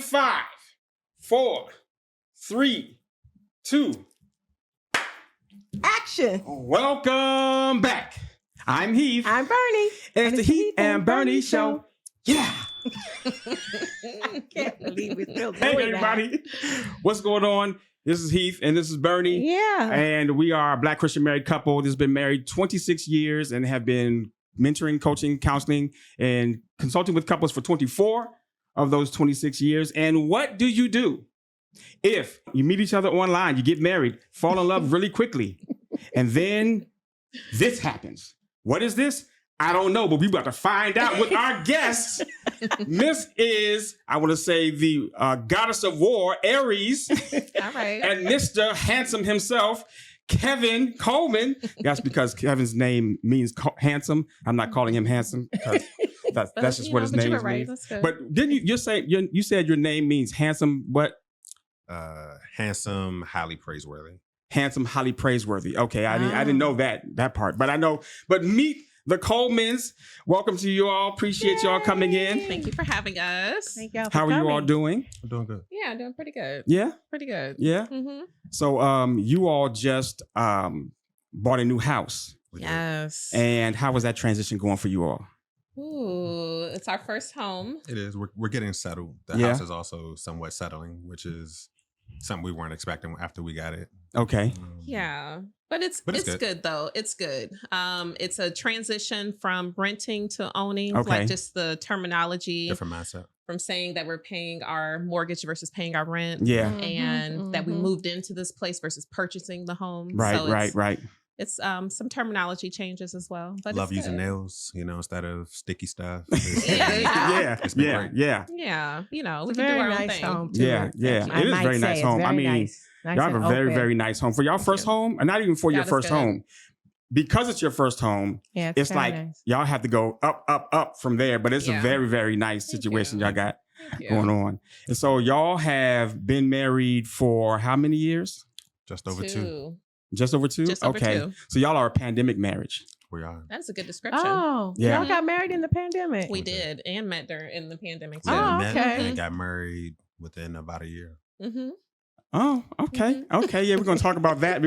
5, 4, 3, 2. Action. Welcome back. I'm Heath. I'm Bernie. And it's the Heath and Bernie show. Yeah. I can't believe we're still doing Hey, everybody. What's going on? This is Heath and this is Bernie. Yeah. And we are a Black Christian married couple that's been married 26 years and have been mentoring, coaching, counseling, and consulting with couples for 24 of those 26 years. And what do you do if you meet each other online, you get married, fall in love really quickly, and then this happens? What is this? I don't know, but we're about to find out with our guests. Miss is, I want to say, the goddess of war, Aaries. All right. And Mr. Handsome himself, Kevin Coleman. That's because Kevin's name means handsome. I'm not calling him handsome because that's just what his name means. That's But didn't you say you said your name means handsome? What? Handsome, highly praiseworthy. Handsome, highly praiseworthy. Okay, I didn't know that part, but I know. But meet the Colemans. Welcome to you all. Appreciate y'all coming in. Thank you for having us. Thank y'all for How are you all coming. doing? I'm doing good. Yeah, doing pretty good. Yeah, Pretty good. yeah. Mm-hmm. So you all just bought a new house, We did. Yes. and how was that transition going for you all? Ooh, it's our first home. It is. We're getting settled. The Yeah. house is also somewhat settling, which is something we weren't expecting after we got it. Okay. Yeah. But it's good. good though. It's good. It's a transition from renting to owning, Okay. like just the terminology Different mindset. from saying that we're paying our mortgage versus paying our rent. Yeah. And that we moved into this place versus purchasing the home. Right. So Right. It's some terminology changes as well. But Love it's using good. nails, instead of sticky stuff. Yeah. It's been Yeah. great. Yeah. Yeah, we It's can a do very our own nice thing. home, too. Yeah. Yeah. I It is a might very say nice it's home. very I mean, nice y'all have and a very, open. very nice home for y'all first home, and not even for your God is first good. home. Because it's your first home, Yeah, it's very like nice. y'all have to go up from there. But it's a Yeah. very, very nice Thank situation you. y'all got Thank you. going on. And so y'all have been married for how many years? Just over 2. Just over 2? Just over okay. 2. So y'all are a pandemic marriage. We are. That's a good description. Oh, Yeah. y'all got married in the pandemic. We did, and met during the pandemic too. We Oh, met okay. and got married within about a year. Mm-hmm. Oh, okay. Okay. Yeah, we're going to talk about that.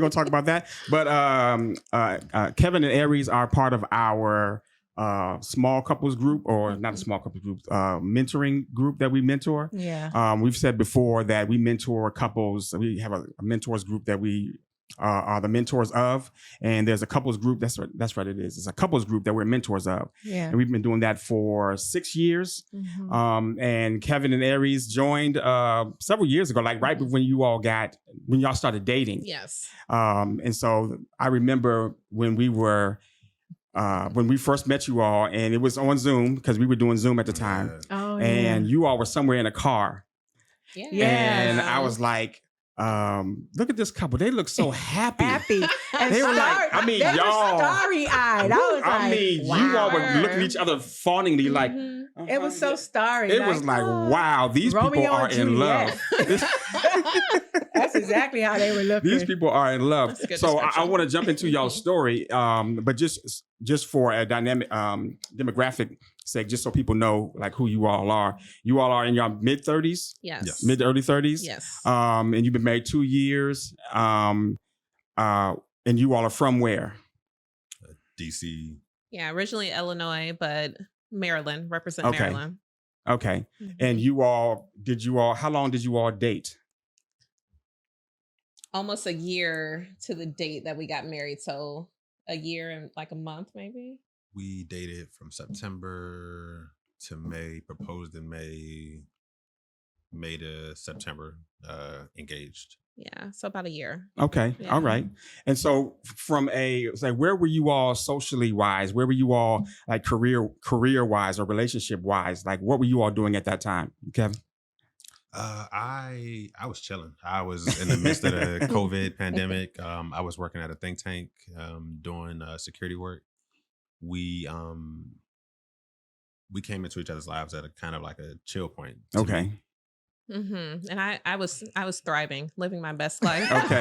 But Kevin and Aaries are part of our small couples group, or not a small couples group, mentoring group that we mentor. Yeah. We've said before that we mentor couples. We have a mentors group that we are the mentors of, and there's a couples group. That's what it is. It's a couples group that we're mentors of, Yeah. and we've been doing that for 6 years. Mhm. And Kevin and Aaries joined several years ago, like right when y'all started dating. Yes. And so I remember when we first met you all, and it was on Zoom because we were doing Zoom at the time. Yeah. Oh, And you all were somewhere in a car. Yeah. And I was like, look at this couple. They look so happy. happy. And They were like, starry- I mean, they were y'all- starry-eyed. I was like, I mean, wow. you all were looking at each other fawningly like, Mhm. It was so starry. It was like, oh, wow, these Romeo people are and in love. That's exactly how they were looking. These people are in love. That's a good So I description. want to jump into y'all's story, but just for a dynamic demographic sake, just so people know like who you all are. You all are in your mid 30s, Yes. Yes. mid to early 30s. Yes. And you've been married 2 years. And you all are from where? DC. Yeah. Originally Illinois, but Maryland, represent Okay. Maryland. Okay. Mhm. And how long did you all date? Almost a year to the date that we got married. So a year and like a month, maybe. We dated from September to May, proposed in May to September, engaged. Yeah. So about a year. Okay. Yeah. All right. And so where were you all socially wise? Where were you all like career wise or relationship wise? Like what were you all doing at that time? Kevin? I was chilling. I was in the midst of the COVID pandemic. I was working at a think tank, doing security work. We came into each other's lives at a kind of like a chill point. to Okay. me. Mm-hmm. And I was thriving, living my best life. Okay.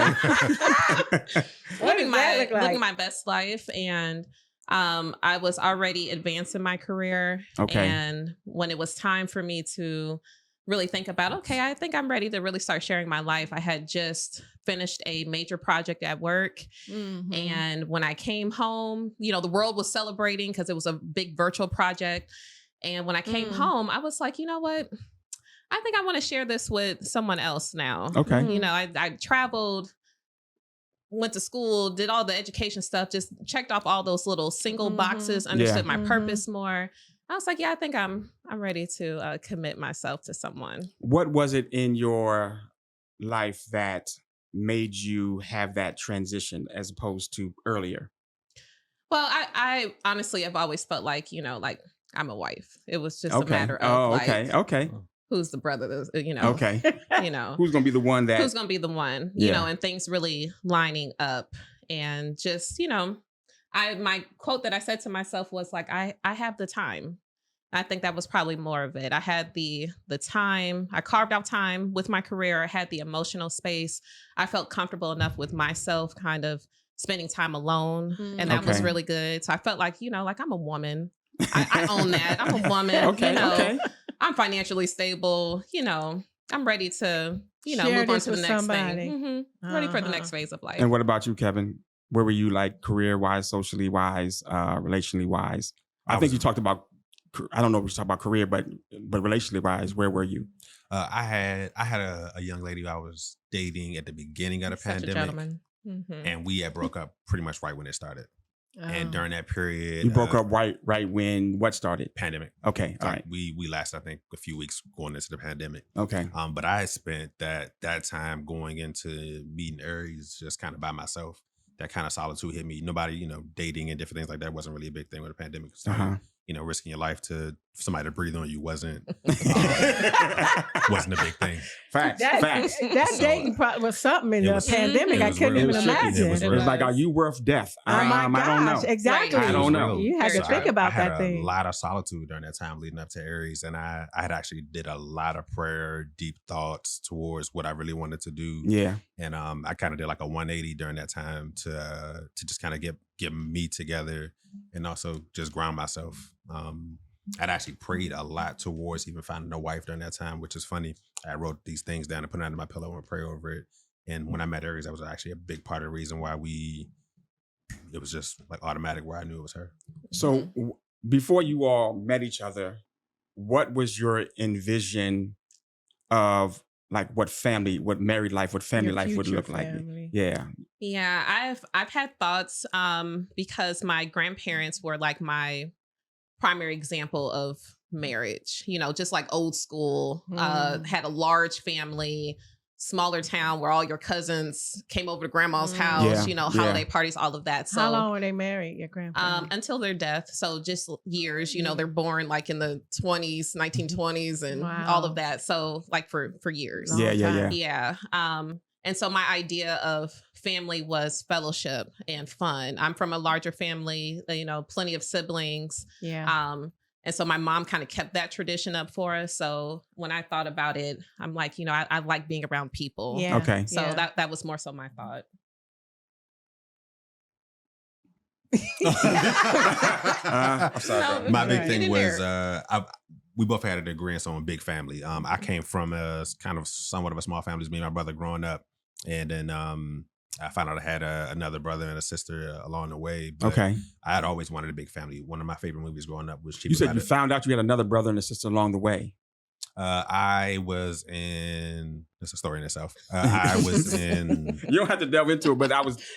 What does that look like? living my best life, and I was already advancing my career. Okay. And when it was time for me to really think about, okay, I think I'm ready to really start sharing my life. I had just finished a major project at work. Mhm. And when I came home, the world was celebrating because it was a big virtual project. And when I came home, I was like, you know what? I think I want to share this with someone else now. Okay. I traveled, went to school, did all the education stuff, just checked off all those little single boxes, understood my purpose more. I was like, yeah, I think I'm ready to commit myself to someone. What was it in your life that made you have that transition as opposed to earlier? Well, I honestly have always felt like, like I'm a wife. It was just a matter of okay. Who's the brother, Okay. Who's going to be the one that... Who's going to be the one, and things really lining up. And just, my quote that I said to myself was like, I have the time. I think that was probably more of it. I had the time. I carved out time with my career. I had the emotional space. I felt comfortable enough with myself kind of spending time alone. And that was really good. So I felt like, like I'm a woman. I own that. I'm a woman. Okay. I'm financially stable. I'm ready to, Share move on this to the with next somebody. thing. Ready for the next phase of life. And what about you, Kevin? Where were you, like, career-wise, socially wise, relationally wise? I think you talked about, I don't know if you talked about career, but relationally wise, where were you? I had a young lady I was dating at the beginning of the Such pandemic. a gentleman. And we had broke up pretty much right when it started. And during that period, You broke up right when what started? Pandemic. Okay, all right. We lasted, I think, a few weeks going into the pandemic. Okay. But I had spent that time going into meeting Aaries just kind of by myself. That kind of solitude hit me. Nobody, dating and different things like that wasn't really a big thing with the pandemic. Risking your life for somebody to breathe on you wasn't a big thing. Facts. That dating was something in the pandemic. I couldn't even imagine. It was like, are you worth death? Oh my gosh, I don't know. exactly. I don't know. You had to think about that thing. I had a lot of solitude during that time leading up to Aaries, and I had actually did a lot of prayer, deep thoughts towards what I really wanted to do. Yeah. And I kind of did like a 180 during that time to just kind of get me together and also just ground myself. I'd actually prayed a lot towards even finding a wife during that time, which is funny. I wrote these things down and put it under my pillow and pray over it. And when I met Aaries, that was actually a big part of the reason why it was just like automatic where I knew it was her. So before you all met each other, what was your envision of like what married life, what family life would look like? Yeah. Yeah, I've had thoughts because my grandparents were like my primary example of marriage, just like old school, had a large family, smaller town where all your cousins came over to grandma's house, holiday parties, all of that. So how long were they married, your grandparents? Until their death. So just years, they're born like in the 20s, 1920s and all of that. So like for years. Yeah. And so my idea of family was fellowship and fun. I'm from a larger family, plenty of siblings. Yeah. And so my mom kind of kept that tradition up for us. So when I thought about it, I'm like, I like being around people. Yeah. Okay. So that was more so my thought. I'm sorry. My big thing was we both had an agreement on big family. I came from a kind of somewhat of a small family, me and my brother growing up. And then I found out I had another brother and a sister along the way. But I had always wanted a big family. One of my favorite movies growing up was Cheap. You said you found out you had another brother and a sister along the way. I was in. That's a story in itself. I was in. You don't have to delve into it, but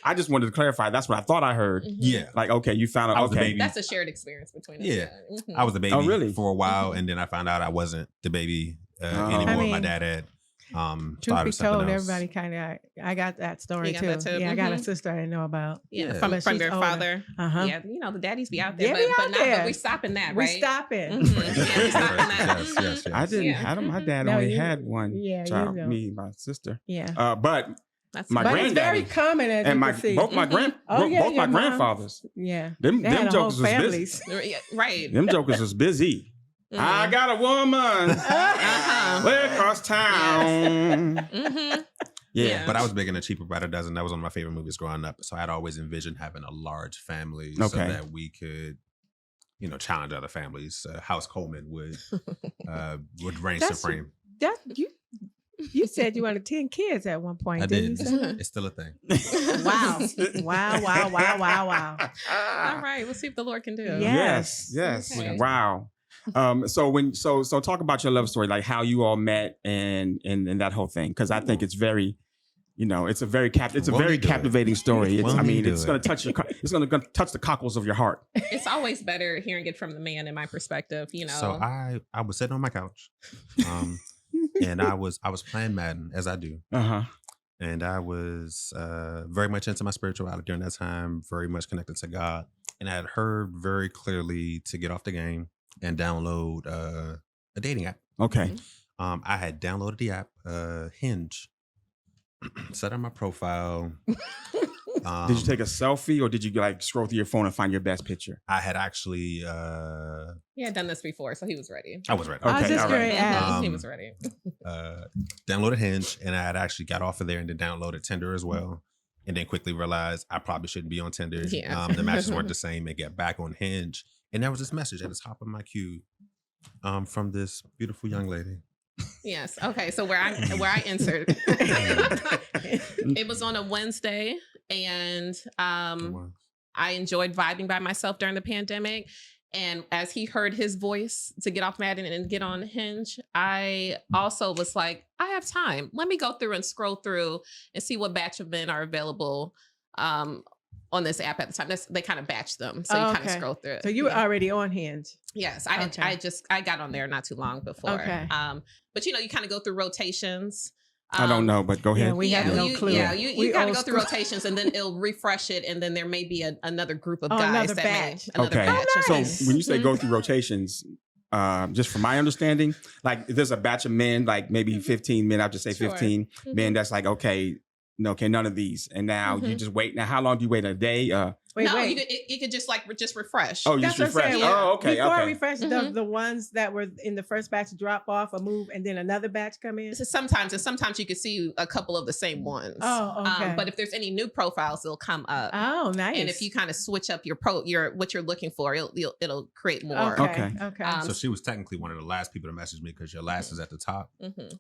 I just wanted to clarify. That's what I thought I heard. Yeah. Like, okay, you found out. I was the baby. That's a shared experience between us. Yeah. I was the baby for a while, and then I found out I wasn't the baby anymore. My dad had. Truth be told, everybody kind of. I got that story too. Yeah, I got a sister I didn't know about. Yeah, from your father. Yeah, the daddies be out there, but we stopping that, right? We stopping. Yeah, we stopping that. Yes. I didn't. Yeah. My dad only had one child. Me, and my sister. Yeah. But my but granddaddy, it's very common as and you can see. both my grandfathers. Yeah, them jokers was busy. Right. Them jokers was busy. I got a woman way across town. Yeah. But I was big into Cheaper by the Dozen. That was one of my favorite movies growing up. So I'd always envisioned having a large family so that we could, challenge other families. House Coleman would reign supreme. You said you wanted 10 kids at one point. I didn't did. You say? It's still a thing. Wow. Wow. All right, we'll see if the Lord can do it. Yes. Okay. Wow. So talk about your love story, like how you all met and that whole thing, because I think it's very, it's a very captivating story. It's going to touch touch the cockles of your heart. It's always better hearing it from the man, in my perspective. So I was sitting on my couch, and I was playing Madden, as I do. And I was very much into my spirituality during that time, very much connected to God, and I had heard very clearly to get off the game and download a dating app. Okay. I had downloaded the app, Hinge. Set on my profile. Did you take a selfie, or did you like scroll through your phone and find your best picture? I had actually he had done this before, so he was ready. I was ready. Okay, He was ready. Downloaded Hinge, and I had actually got off of there and then downloaded Tinder as well, and then quickly realized I probably shouldn't be on Tinder. Yeah. The matches weren't the same, and get back on Hinge, and there was this message at the top of my queue from this beautiful young lady. Yes. Okay. So where I entered, it was on a Wednesday, and I enjoyed vibing by myself during the pandemic. And as he heard his voice to get off Madden and get on Hinge, I also was like, I have time. Let me go through and scroll through and see what batch of men are available on this app at the time. They kind of batch them, so you kind of scroll through it. So you were already on Hinge. Yes, I got on there not too long before. Okay. But you kind of go through rotations. I don't know, but go ahead. Yeah, we have no clue. Yeah, you kind of go through rotations, and then it'll refresh it, and then there may be another group of guys. Another batch. Okay. Batch. So Nice. when you say go through rotations, just from my understanding, like if there's a batch of men, like maybe 15 men, I'll just say 15 men, that's like, okay, none of these. And now you just wait. Now, how long do you wait? A day? Wait. You could just refresh. Oh, you That's just what I'm refresh. saying. Oh, okay. Before I Okay. refresh, the ones that were in the first batch drop off or move, and then another batch come in. Sometimes you can see a couple of the same ones. Oh, okay. But if there's any new profiles, they'll come up. Oh, nice. And if you kind of switch up what you're looking for, it'll create more. Okay. So she was technically one of the last people to message me, because your last is at the top.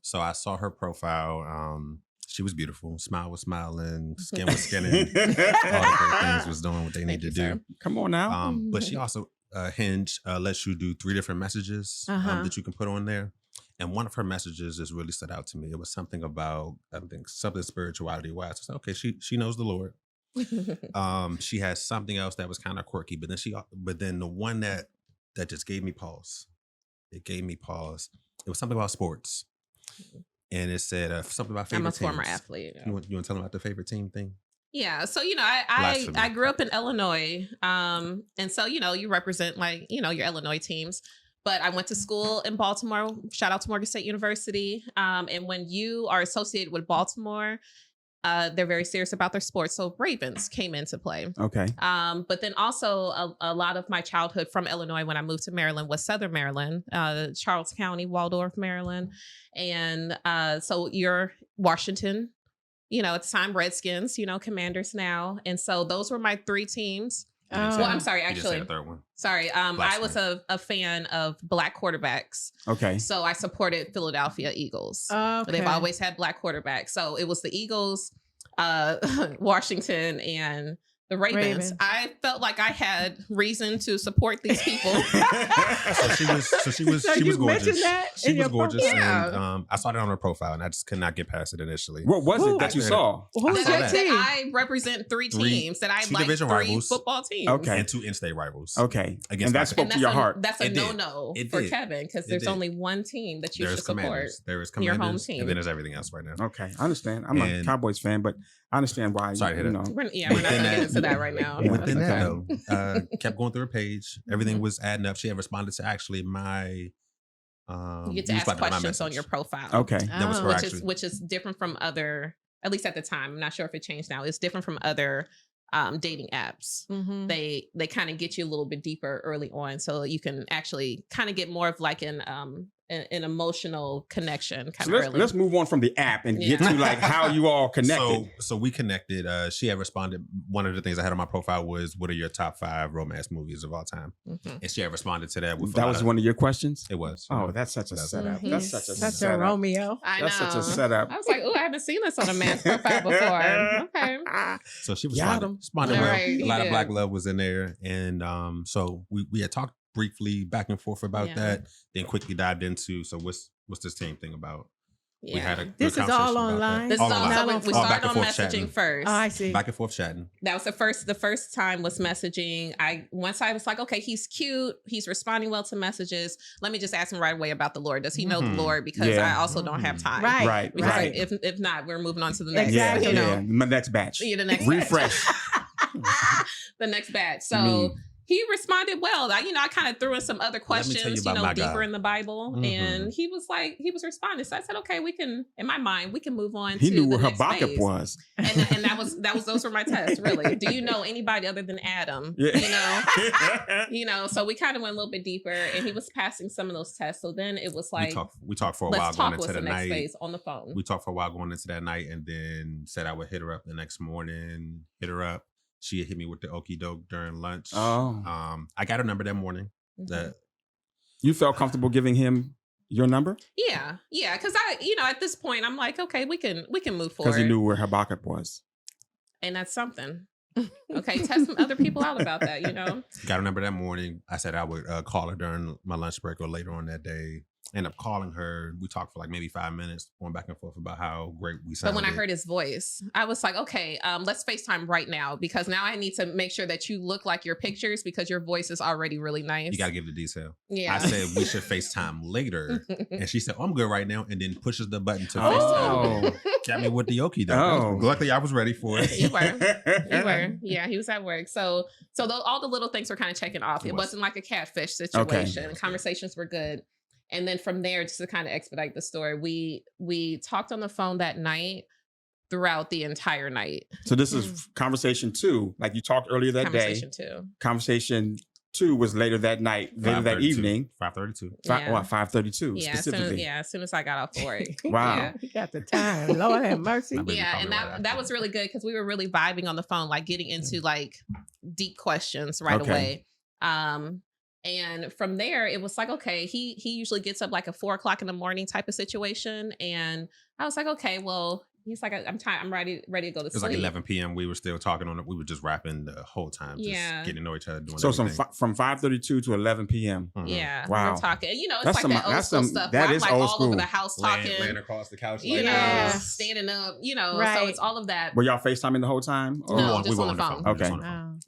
So I saw her profile. She was beautiful. Smile was smiling. Skin was skinning. All the great things was doing what they need to do. Sir. Come on now. But she also Hinge lets you do 3 different messages that you can put on there. And one of her messages just really stood out to me. It was something about, I think, something spirituality wise. I said, okay, she knows the Lord. She has something else that was kind of quirky, but then the one that just gave me pause. It gave me pause. It was something about sports. And it said something about favorite teams. I'm a former athlete. You want to tell them about the favorite team thing? Yeah. So, I grew up in Illinois. And so, you represent your Illinois teams. But I went to school in Baltimore. Shout out to Morgan State University. And when you are associated with Baltimore, they're very serious about their sports. So Ravens came into play. Okay. But then also a lot of my childhood from Illinois when I moved to Maryland was Southern Maryland, Charles County, Waldorf, Maryland. And so you're Washington, at the time, Redskins, Commanders now. And so those were my 3 teams. Well, I'm sorry, actually. You just said a third one. Sorry. I was a fan of Black quarterbacks. Okay. So I supported Philadelphia Eagles. Okay. They've always had Black quarterbacks. So it was the Eagles, Washington, and the Ravens. I felt like I had reason to support these people. She was gorgeous. She was gorgeous. Yeah. And I saw that on her profile, and I just could not get past it initially. What was it that you saw? Who's your team? I represent 3 teams that I like, 3 rivals. Football teams. Okay. And 2 in-state rivals. Okay. Against and that spoke to your heart. That's a no-no for Kevin, because there's only one team that you should support. There is your Commanders, home team. and then there's everything else right now. Okay, I understand. I'm a Cowboys fan, but I understand why. Sorry to hit it. We're not going to get into that right now. Within that, though, kept going through her page. Everything was adding up. She had responded to actually my. You get to ask questions on your profile. Okay, that was her which is different from other. At least at the time, I'm not sure if it changed now. It's different from other dating apps. They kind of get you a little bit deeper early on, so you can actually kind of get more of like an an emotional connection kind so of early. Let's move on from the app and get to like how you all connected. So we connected. She had responded. One of the things I had on my profile was, "What are your top 5 romance movies of all time?" Mm-hmm. And she had responded to that. With that was one of your questions. It was. Oh, that's such a setup. Mm-hmm. That's such a Romeo. That's such a setup. I was like, oh, I haven't seen this on a man's profile before. Okay. So she responded well. Right, a lot of black love was in there, and so we had talked briefly back and forth about that, then quickly dived into, so what's this team thing about? Yeah. We had a This is all online. This is all online. We started on messaging chatting. first. Oh, I see. Back and forth chatting. That was the first time was messaging. Once I was like, okay, he's cute. He's responding well to messages. Let me just ask him right away about the Lord. Does he know the Lord? Because I also don't have time. Right. Because right. If not, we're moving on to the next. Exactly. You know, My next batch. the next refresh. The next batch. So he responded well. I kind of threw in some other questions, deeper in the Bible. Mm-hmm. And he was responding. So I said, okay, in my mind, we can move on he to knew the where next Habakkuk phase. was. And those were my tests, really. Do you know anybody other than Adam? Yeah. So we kind of went a little bit deeper, and he was passing some of those tests. So then it was like, we talked for a while going into the night. Phase on the phone. We talked for a while going into that night, and then said I would hit her up the next morning, hit her up. She had hit me with the okie doke during lunch. Oh. I got her number that morning. Mm-hmm. You felt comfortable giving him your number? Yeah. Because at this point, I'm like, okay, we can move forward. Because you knew where Habakkuk was. And that's something. Okay, test some other people out about that, Got her number that morning. I said I would call her during my lunch break or later on that day. End up calling her. We talked for like maybe 5 minutes, going back and forth about how great we sounded. But when I heard his voice, I was like, okay, let's FaceTime right now, because now I need to make sure that you look like your pictures, because your voice is already really nice. You got to give the detail. Yeah. I said we should FaceTime later. And she said, I'm good right now. And then pushes the button to FaceTime. Got me with the okie doke. Oh. Luckily, I was ready for it. You were. Yeah, he was at work. So all the little things were kind of checking off. It wasn't like a catfish situation. Okay. Conversations were good. And then from there, just to kind of expedite the story, we talked on the phone that night throughout the entire night. So this is conversation 2. Like you talked earlier that day. Conversation 2. Conversation 2 was later that night, later that evening. 5:32. 5:32 specifically. As soon as I got off work. Wow. Yeah. You got the time. Lord have mercy. Yeah, and that was really good, because we were really vibing on the phone, like getting into like deep questions right away. And from there, it was like, okay, he usually gets up like a 4 o'clock in the morning type of situation. And I was like, okay, well, he's like, I'm tired. I'm ready to go to sleep. It was like 11 p.m. We were still talking on it. We were just rapping the whole time. Just getting to know each other. Doing so everything. from 5:32 to 11 p.m. Mm-hmm. Yeah. Wow. We're talking. It's that's like that old school stuff. That where is I'm like old all school. over the house talking. Laying across the couch. Standing up, Right. So it's all of that. Were y'all FaceTiming the whole time? Or? No, just on the phone. Okay.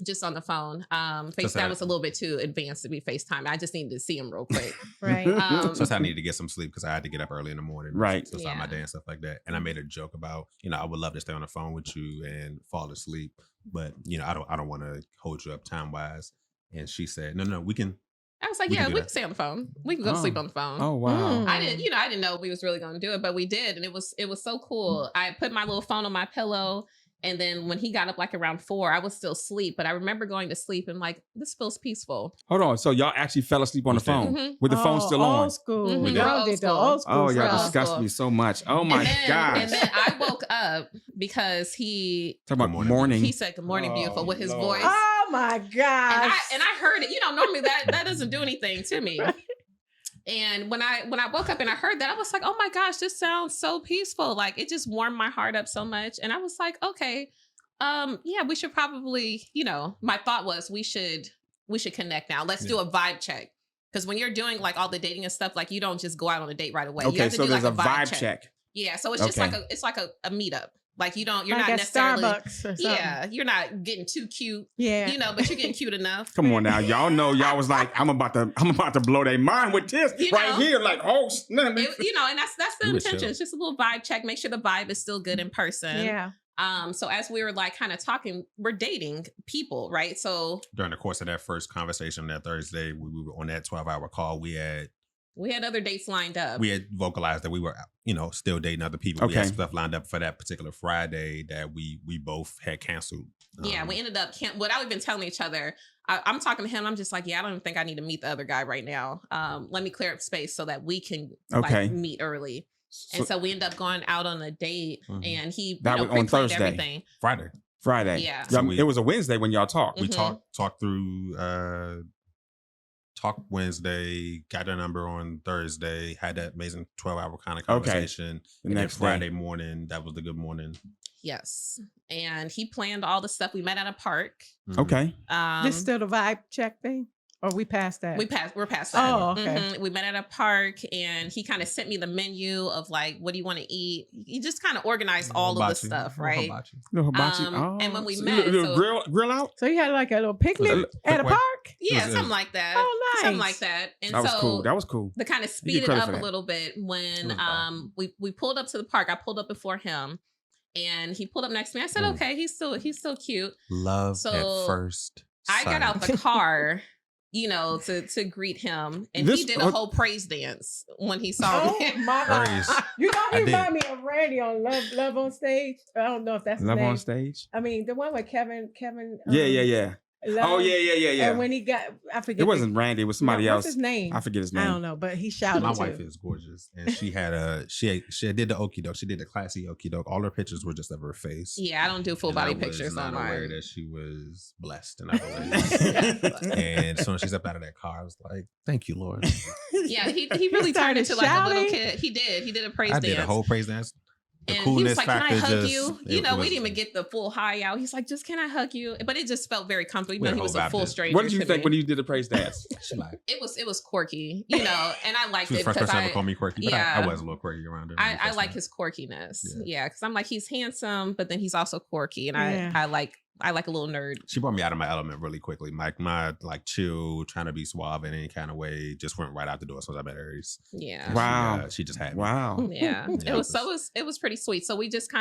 Just on the phone. FaceTime was a little bit too advanced to be FaceTime. I just needed to see him real quick. Right. So I needed to get some sleep, because I had to get up early in the morning. Right. To start my day and stuff like that. And I made a joke about, I would love to stay on the phone with you and fall asleep, but I don't want to hold you up time wise. And she said, no, we can. I was like, we can stay on the phone. We can go sleep on the phone. Oh wow. I didn't know we was really going to do it, but we did, and it was so cool. I put my little phone on my pillow. And then when he got up like around 4, I was still asleep. But I remember going to sleep and like, this feels peaceful. Hold on. So y'all actually fell asleep on the phone with the phone still on? Old school. Mm-hmm. Y'all did the old school. Oh, y'all disgust me so much. Oh my gosh. And then I woke up because he... Talking about morning. He said, good morning, beautiful, with his voice. Oh my gosh. And I heard it. Normally that doesn't do anything to me. Right. And when I woke up and I heard that, I was like, oh my gosh, this sounds so peaceful. Like, it just warmed my heart up so much. And I was like, okay, we should probably, my thought was we should connect now. Let's do a vibe check. Because when you're doing like all the dating and stuff, like you don't just go out on a date right away. Okay, you have to so do there's like a vibe check. Yeah, so it's just like a meetup. Like you're like not necessarily Starbucks or something. Yeah, you're not getting too cute. Yeah. But you're getting cute enough. Come on now. Y'all know y'all was like, I'm about to blow their mind with this right here. Like, oh snap. And that's the intention. It's just a little vibe check. Make sure the vibe is still good in person. Yeah. So as we were like kind of talking, we're dating people, right? So during the course of that first conversation that Thursday, we were on that 12-hour call. We had We had other dates lined up. We had vocalized that we were, still dating other people. We had stuff lined up for that particular Friday that we both had canceled. Yeah, we ended up without even telling each other. I'm talking to him. I'm just like, yeah, I don't even think I need to meet the other guy right now. Let me clear up space so that we can meet early. And so we ended up going out on a date, and he that was on Thursday, everything. Friday. Yeah. So it was a Wednesday when y'all talked. We talked through. Talk Wednesday, got their number on Thursday, had that amazing 12-hour kind of conversation. The next Friday morning, that was the good morning. Yes. And he planned all the stuff. We met at a park. Okay. This still the vibe check thing? Or we passed that? We're past that. Oh, okay. We met at a park, and he kind of sent me the menu of like, what do you want to eat? He just kind of organized all of the stuff, right? And when we met, grill out. So you had like a little picnic at a park? Yeah, something like that. Oh, nice. Something like that. And that was cool. That was cool. To kind of speed it up a little bit, when we pulled up to the park, I pulled up before him, and he pulled up next to me. I said, okay, he's still cute. Love at first sight. I got out the car, to greet him, and he did a whole praise dance when he saw me. Oh my God! He reminded me of Randy on Love on Stage. I don't know if that's Love his name. on Stage. I mean, the one with Kevin. Yeah. Love. Oh yeah. And when he got, I forget. It wasn't Randy. It was somebody else. What's his name? I forget his name. I don't know, but he shouted. My wife is gorgeous, and she had she did the okie doke. She did the classy okie doke. All her pictures were just of her face. Yeah, I don't do full body pictures on mine. Aware that she was blessed in other ways. And so when she stepped out of that car, I was like, "Thank you, Lord." Yeah, he really turned into like a little kid. He did a praise dance. I did a whole praise dance. And he was like, can I hug you? We didn't even get the full high out. He's like, just can I hug you? But it just felt very comfortable. Even though he was a full stranger. What did you think when you did the praise dance? It was quirky, and I liked it. She was the first person to ever call me quirky, but I was a little quirky around her. I like his quirkiness. Yeah, because I'm like, he's handsome, but then he's also quirky, and I like a little nerd. She brought me out of my element really quickly. My like chill, trying to be suave in any kind of way, just went right out the door as soon as I met Aaries. Yeah. Wow. She just had me. Wow. Yeah. It was pretty sweet. So we just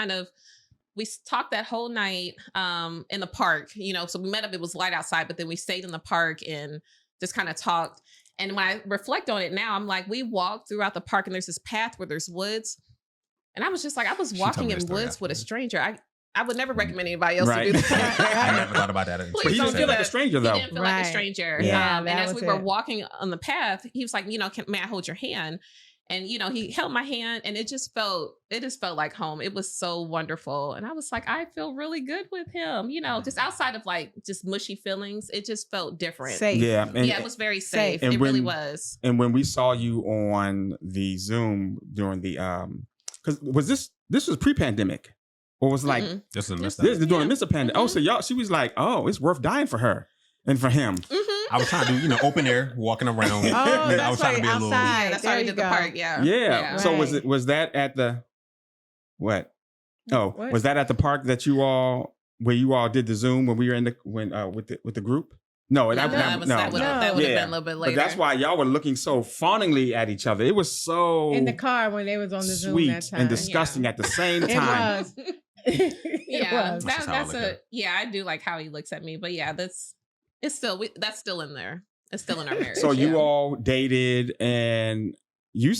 we talked that whole night in the park, so we met up, it was light outside, but then we stayed in the park and just kind of talked. And when I reflect on it now, I'm like, we walked throughout the park, and there's this path where there's woods. And I was just like, I was walking in woods with a stranger. I would never recommend anybody else to do that. I never thought about that. But he didn't feel like a stranger, though. He didn't feel like a stranger. Yeah, and as we were walking on the path, he was like, may I hold your hand? And, he held my hand, and it just felt like home. It was so wonderful. And I was like, I feel really good with him, just outside of like just mushy feelings. It just felt different. Safe. Yeah. It was very safe. It really was. And when we saw you on the Zoom during the, because this was pre-pandemic. Or was like, this is during the pandemic. Oh, so she was like, oh, it's worth dying for her and for him. Mm-hmm. I was trying to do, open air, walking around. I was trying to be a little. Yeah, that's why we did the park. Yeah. Yeah. So right. was that at the what? Oh, what? Was that at the park that where you all did the Zoom when we were with the group? No, that would have been a little bit later. But that's why y'all were looking so fawningly at each other. It was so in the car when they was on the Zoom that time. And disgusting at the same time. It was. I do like how he looks at me, but yeah, that's still in there. It's still in our marriage. So you all dated, and you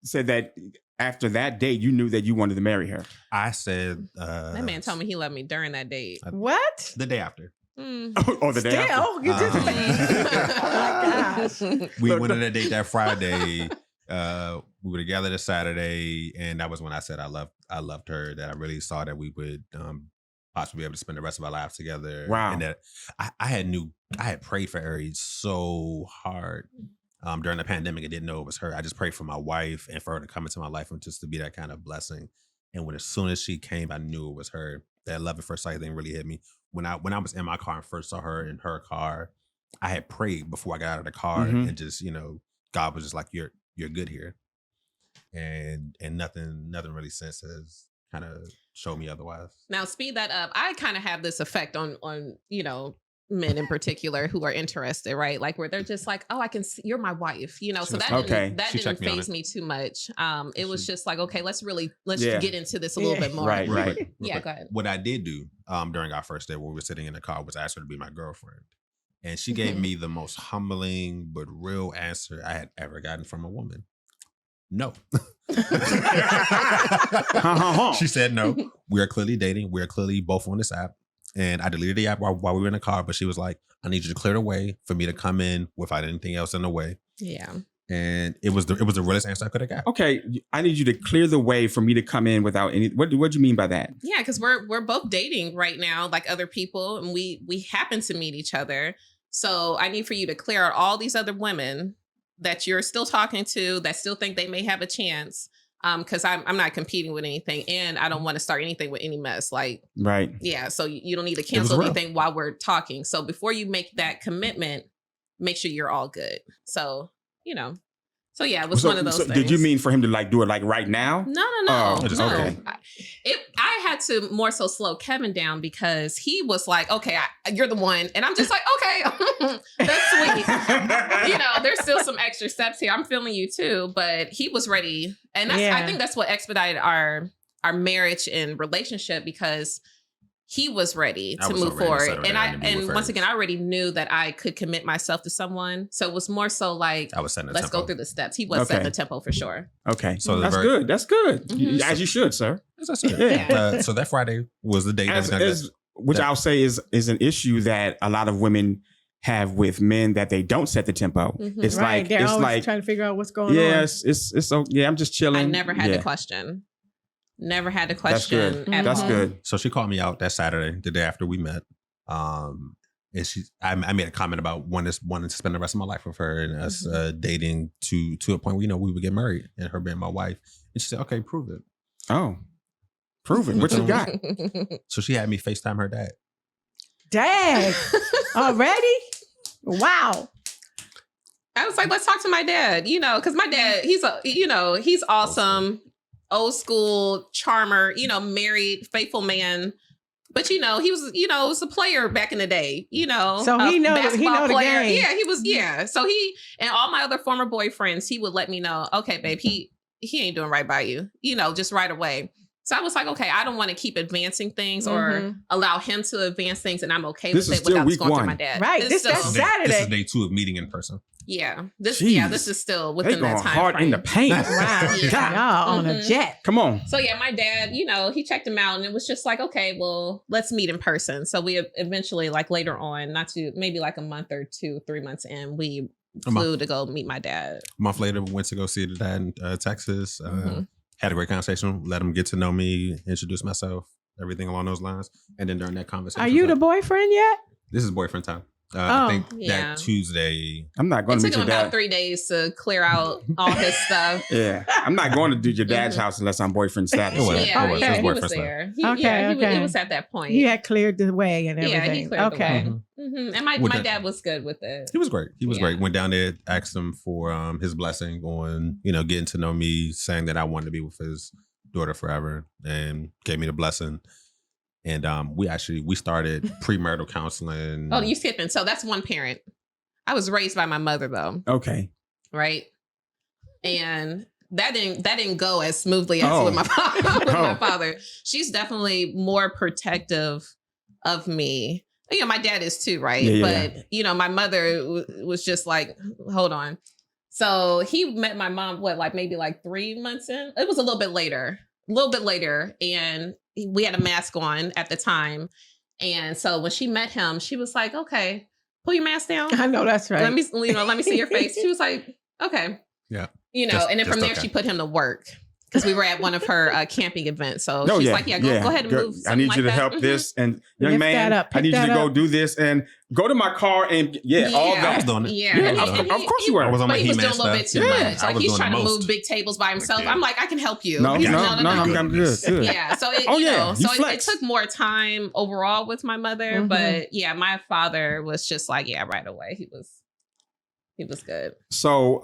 said that after that date, you knew that you wanted to marry her. I said that man told me he loved me during that date. What? The day after. The day after. Oh my gosh. We went on a date that Friday. We were together this Saturday, and that was when I said I loved her, that I really saw that we would possibly be able to spend the rest of our lives together. Wow. And that I had prayed for Aaries so hard during the pandemic. I didn't know it was her. I just prayed for my wife and for her to come into my life and just to be that kind of blessing. And as soon as she came, I knew it was her. That love at first sight thing really hit me. When I was in my car and first saw her in her car, I had prayed before I got out of the car, and just, God was just like, you're good here. And nothing really since has kind of showed me otherwise. Now, speed that up. I kind of have this effect on men in particular who are interested, right? Like where they're just like, oh, I can see you're my wife, so that didn't faze me too much. It was just like, okay, let's get into this a little bit more. Right. Yeah, go ahead. What I did do during our first day when we were sitting in the car was ask her to be my girlfriend. And she gave me the most humbling but real answer I had ever gotten from a woman. No. She said no. We are clearly dating. We are clearly both on this app. And I deleted the app while we were in the car, but she was like, I need you to clear the way for me to come in without anything else in the way. Yeah. And it was the realest answer I could have got. Okay, I need you to clear the way for me to come in without any. What do you mean by that? Yeah, because we're both dating right now, like other people, and we happen to meet each other. So I need for you to clear out all these other women that you're still talking to that still think they may have a chance. Because I'm not competing with anything, and I don't want to start anything with any mess. Like, right? Yeah. So you don't need to cancel anything while we're talking. So before you make that commitment, make sure you're all good. So So yeah, it was one of those things. Did you mean for him to like do it like right now? No. Okay. I had to more so slow Kevin down because he was like, okay, you're the one. And I'm just like, okay, that's sweet. There's still some extra steps here. I'm feeling you too, but he was ready. And I think that's what expedited our marriage and relationship because he was ready to move forward. And once again, I already knew that I could commit myself to someone. So it was more so like, I was setting the let's tempo. go through the steps. He was setting the tempo for sure. Okay. So that's good. That's good. Mm-hmm. As you should, sir. As I said. Yeah. So that Friday was the day. Which I'll say is an issue that a lot of women have with men that they don't set the tempo. Mm-hmm. It's right. Like, they're always trying to figure out what's going on. Yes. It's so, I'm just chilling. I never had to question. Never had to question. That's good. So she called me out that Saturday, the day after we met. And I made a comment about wanting to spend the rest of my life with her and us dating to a point where we would get married and her being my wife. And she said, "Okay, prove it." Oh, prove it. What you got? So she had me FaceTime her dad. Dang, already? Wow. I was like, let's talk to my dad. Because my dad, he's awesome. Old school charmer, married, faithful man. But he was a player back in the day, So he know the game. Yeah, he was, So he and all my other former boyfriends, he would let me know, okay, babe, he ain't doing right by you, just right away. So I was like, okay, I don't want to keep advancing things or allow him to advance things, and I'm okay with it without going through my dad. Right. That's Saturday. This is day 2 of meeting in person. Yeah. This is still within that time hard frame. in the paint. Wow. Y'all on a jet. Come on. So yeah, my dad, he checked him out and it was just like, okay, well, let's meet in person. So we eventually, like later on, maybe like a month or 2-3 months in, we flew to go meet my dad. A month later, we went to go see the dad in Texas. Had a great conversation, let him get to know me, introduce myself, everything along those lines. And then during that conversation, are you the boyfriend yet? This is boyfriend time. I think that Tuesday. I'm not going to meet your dad. It took him about 3 days to clear out all his stuff. Yeah. I'm not going to do your dad's house unless I'm boyfriend status. He was there. He was at that point. He had cleared the way and everything. Yeah, he cleared the way. And my dad was good with it. He was great. He was great. Went down there, asked him for his blessing on, getting to know me, saying that I wanted to be with his daughter forever, and gave me the blessing. And we started premarital counseling. Oh, you skipping. So that's one parent. I was raised by my mother though. Okay. Right. And that didn't go as smoothly as with my father. She's definitely more protective of me. My dad is too, right? Yeah, but my mother was just like, hold on. So he met my mom, maybe 3 months in? It was a little bit later. And we had a mask on at the time. And so when she met him, she was like, okay, pull your mask down. I know that's right. Let me see your face. She was like, okay. Yeah. And then from there, she put him to work. Because we were at one of her camping events. So she's like, go ahead and move. I need you to help this. And young man, I need you to go do this and go to my car and all that. I was doing it. Yeah. Of course you were. I was on my he was doing a little bit too much. Like he's trying to move big tables by himself. I'm like, I can help you. No, I'm good. Yeah. So it took more time overall with my mother. But yeah, my father was just like, right away. He was good. So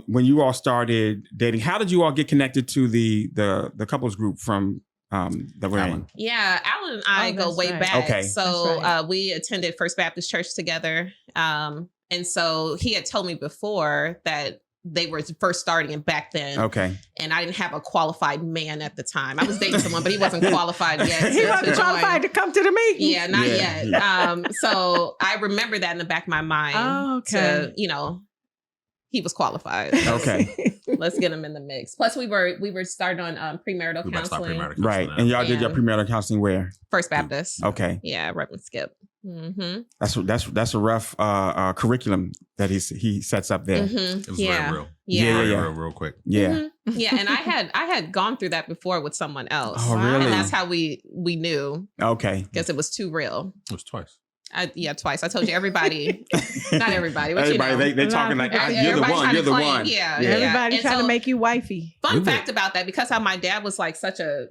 when you all started dating, how did you all get connected to the couples group from that we're in? Yeah, Alan and I go way back. Okay. So we attended First Baptist Church together. And so he had told me before that they were first starting back then. Okay. And I didn't have a qualified man at the time. I was dating someone, but he wasn't qualified yet. He wasn't qualified to come to the meeting. Yeah, not yet. So I remember that in the back of my mind. Oh, okay. To, he was qualified. Okay. Let's get him in the mix. Plus, we were starting on premarital counseling. Right. And y'all did your premarital counseling where? First Baptist. Okay. Yeah, Reverend Skip. Mm-hmm. That's a rough curriculum that he sets up there. Mm-hmm. It was very real. Yeah. Real quick. Yeah. Mm-hmm. Yeah, and I had gone through that before with someone else. Oh, really? And that's how we knew. Okay. Because it was too real. It was twice. Twice. I told you, everybody. Not everybody. But everybody, they talking like, you're the one. You're the one. Yeah. Everybody trying to make you wifey. Fun fact about that, because how my dad was like such a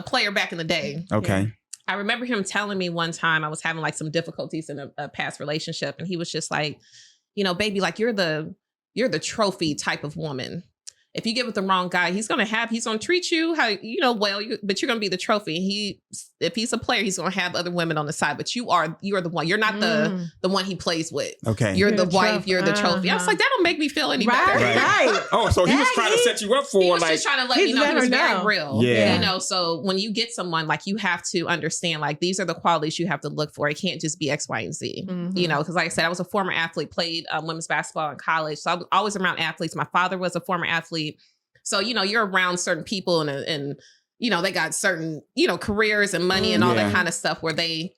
player back in the day. Okay. I remember him telling me one time I was having like some difficulties in a past relationship, and he was just like, baby, like you're the trophy type of woman. If you get with the wrong guy, he's gonna treat you how well, but you're gonna be the trophy. If he's a player, he's gonna have other women on the side, but you're the one. You're not the one he plays with. Okay, you're the wife. You're the trophy. I was like, that don't make me feel any better. Right. Oh, so he was trying to set you up for. He was just trying to let me know he was very real. Yeah. So when you get someone, like, you have to understand, like, these are the qualities you have to look for. It can't just be X, Y, and Z. Mm-hmm. Because like I said, I was a former athlete, played women's basketball in college, so I was always around athletes. My father was a former athlete. So, you're around certain people and they got certain, careers and money and all that kind of stuff where they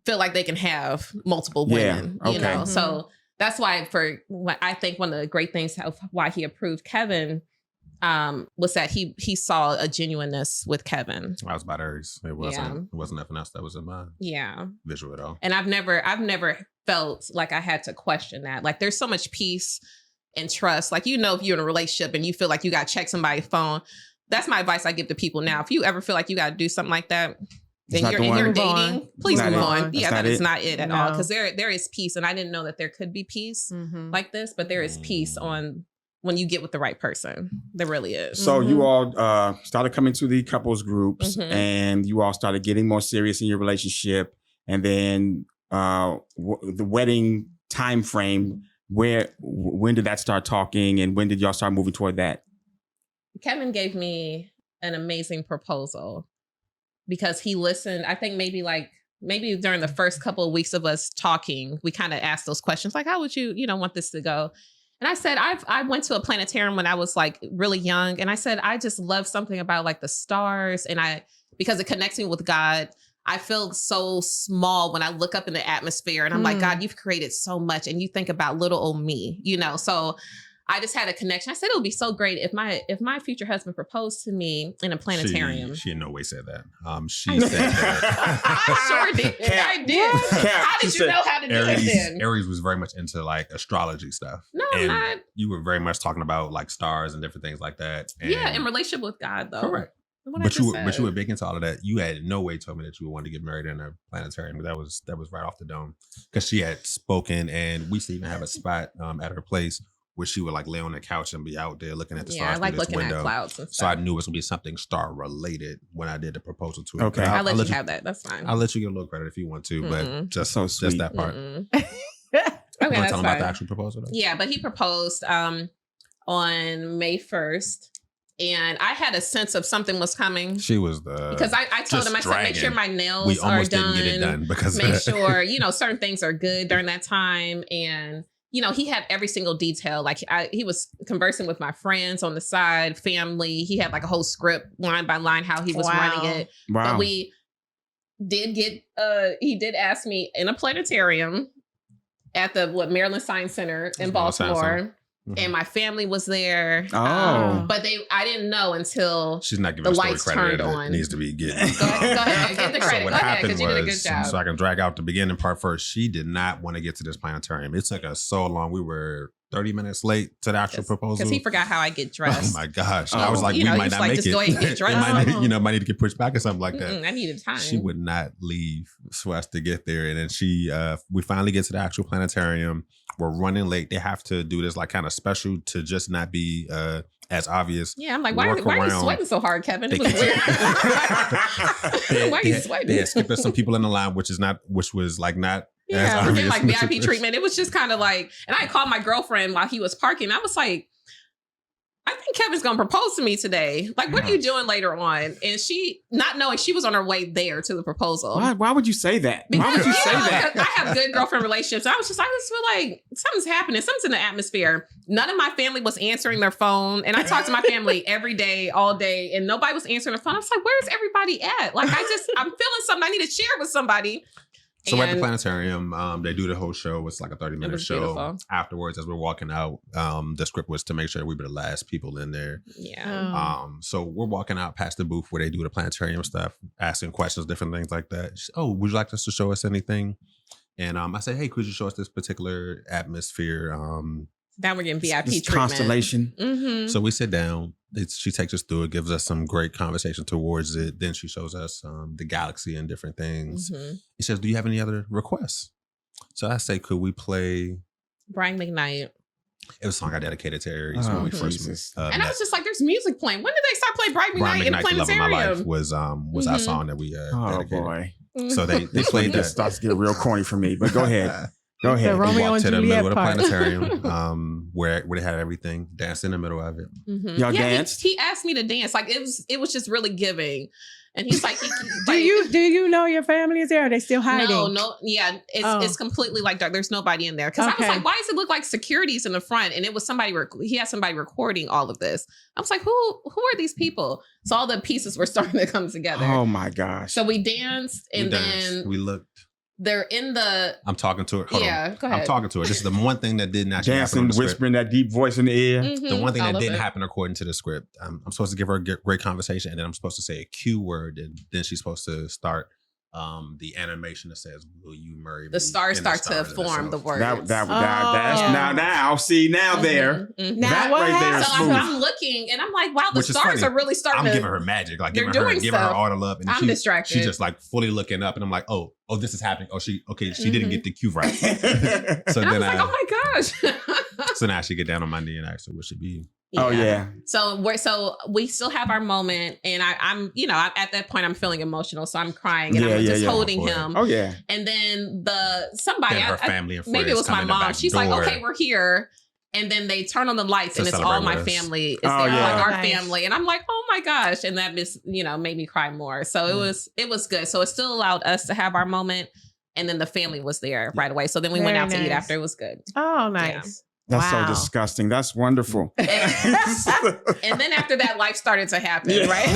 feel like they can have multiple women, Okay. Mm-hmm. So that's why I think one of the great things of why he approved Kevin was that he saw a genuineness with Kevin. I was about Aaries. It wasn't nothing else that was in my visual at all. And I've never felt like I had to question that. Like, there's so much peace and trust. Like, if you're in a relationship and you feel like you got to check somebody's phone, that's my advice I give to people now. If you ever feel like you got to do something like that, then you're dating, please move on. Yeah, that is not it at all. Because there is peace. And I didn't know that there could be peace like this, but there is peace on when you get with the right person. There really is. So you all started coming to the couples groups and you all started getting more serious in your relationship. And then the wedding time frame, when did that start talking and when did y'all start moving toward that? Kevin gave me an amazing proposal because he listened. I think maybe during the first couple of weeks of us talking, we kind of asked those questions like, how would you, want this to go? And I said, I went to a planetarium when I was like really young. And I said, I just love something about like the stars. And because it connects me with God, I feel so small when I look up in the atmosphere and I'm like, God, you've created so much. And you think about little old me, So I just had a connection. I said, it would be so great if my future husband proposed to me in a planetarium. She in no way said that. She said that. I sure did. I did. How did you know how to do it then? Aaries was very much into like astrology stuff. No, I'm not. You were very much talking about like stars and different things like that. And in relationship with God, though. Correct. But you were big into all of that. You had no way told me that you would want to get married in a planetarium. That was right off the dome. Because she had spoken, and we used to even have a spot at her place where she would like lay on the couch and be out there looking at the stars. I like through this looking window. at clouds and stuff. So I knew it was gonna be something star related when I did the proposal to her. Okay, I'll let you have that. That's fine. I'll let you get a little credit if you want to, but just so sweet. Just that part. Okay, you that's want to tell him about the fine. actual proposal? Though? Yeah, but he proposed on May 1st. And I had a sense of something was coming. She was because I told him, I said, make sure my nails are done. Didn't get it done because make sure, certain things are good during that time. And, he had every single detail. Like he was conversing with my friends on the side, family. He had like a whole script line by line, how he was running it. Wow. But we did get, he did ask me in a planetarium at the Maryland Science Center in Baltimore. And my family was there. Oh. But I didn't know until she's not giving the the lights story credit turned that on. It needs to be getting. Go ahead. Get the credit. So what Go ahead, happened because you did a good job. so I can drag out the beginning part first. She did not want to get to this planetarium. It took us so long. We were 30 minutes late to the actual proposal. Because he forgot how I get dressed. Oh my gosh. I was like, we might not make just it. Go ahead and get dressed. might need to get pushed back or something like that. I needed time. She would not leave for us to get there. And then we finally get to the actual planetarium. We're running late. They have to do this like kind of special to just not be as obvious. Yeah, I'm like, why are you sweating so hard, Kevin? It was weird. Why are you sweating? They had skipped us some people in the line, which was like not Yeah, like VIP treatment. It was just kind of like, and I called my girlfriend while he was parking. I was like, I think Kevin's going to propose to me today. Like, what are you doing later on? And she, not knowing, she was on her way there to the proposal. Why would you say that? Why would you say that? I have good girlfriend relationships. I just feel like something's happening. Something's in the atmosphere. None of my family was answering their phone. And I talked to my family every day, all day, and nobody was answering their phone. I was like, where's everybody at? Like, I'm feeling something. I need to share with somebody. So at the planetarium, they do the whole show. It's like a 30-minute show. Beautiful. Afterwards, as we're walking out, the script was to make sure we were the last people in there. Yeah. So we're walking out past the booth where they do the planetarium stuff, asking questions, different things like that. She, would you like us to show us anything? And I said, hey, could you show us this particular atmosphere? Now we're getting VIP treatment. Constellation. Mm-hmm. So we sit down. She takes us through it, gives us some great conversation towards it. Then she shows us the galaxy and different things. Mm-hmm. He says, do you have any other requests? So I say, could we play Brian McKnight? It was a song I dedicated to Aaries when we first met. And I was just like, there's music playing. When did they start playing Brian McKnight in the planetarium? Love of My Life was our song that we dedicated. Boy. So they played that. Starts to get real corny for me, but go ahead. Go ahead. The Romeo and to the Juliet middle part. of the planetarium, where they had everything. Danced in the middle of it. Mm-hmm. Y'all danced? He asked me to dance. Like it was just really giving. And he's like, do you know your family is there? Or are they still hiding? No. Yeah, it's completely like dark. There's nobody in there. Because I was like, why does it look like security's in the front? And it was he had somebody recording all of this. I was like, who are these people? So all the pieces were starting to come together. Oh my gosh. So we danced and then we looked. They're in the. I'm talking to her. Hold on. Go ahead. I'm talking to her. This is the one thing that didn't actually happen. Dancing, whispering that deep voice in the ear. Mm-hmm. The one thing that didn't happen according to the script. I'm supposed to give her a great conversation, and then I'm supposed to say a cue word, and then she's supposed to start the animation that says, "Will you marry me?" The stars start to form the words. That's now. See now there. Mm-hmm. That now right there is so smooth. I'm looking and I'm like, wow, the stars are really starting. I'm giving her magic, like giving her all the love, and I'm distracted. She's just like fully looking up, and I'm like, oh, this is happening. Oh, she didn't get the cue right. So then I was like, oh my gosh. So now she get down on my knee and ask her, "Would she be?" Yeah. Oh yeah. So we still have our moment, and I'm at that point I'm feeling emotional, so I'm crying and I'm just holding him. Oh yeah. And then somebody, her family and friends, maybe it was my mom. She's like, okay, we're here. And then they turn on the lights, and it's all my family. It's like our family, and I'm like, oh my gosh! And that just made me cry more. So it was good. So it still allowed us to have our moment, and then the family was there right away. So then we went out to eat after. It was good. Oh, nice. Yeah. That's so disgusting. That's wonderful. And then after that, life started to happen, right?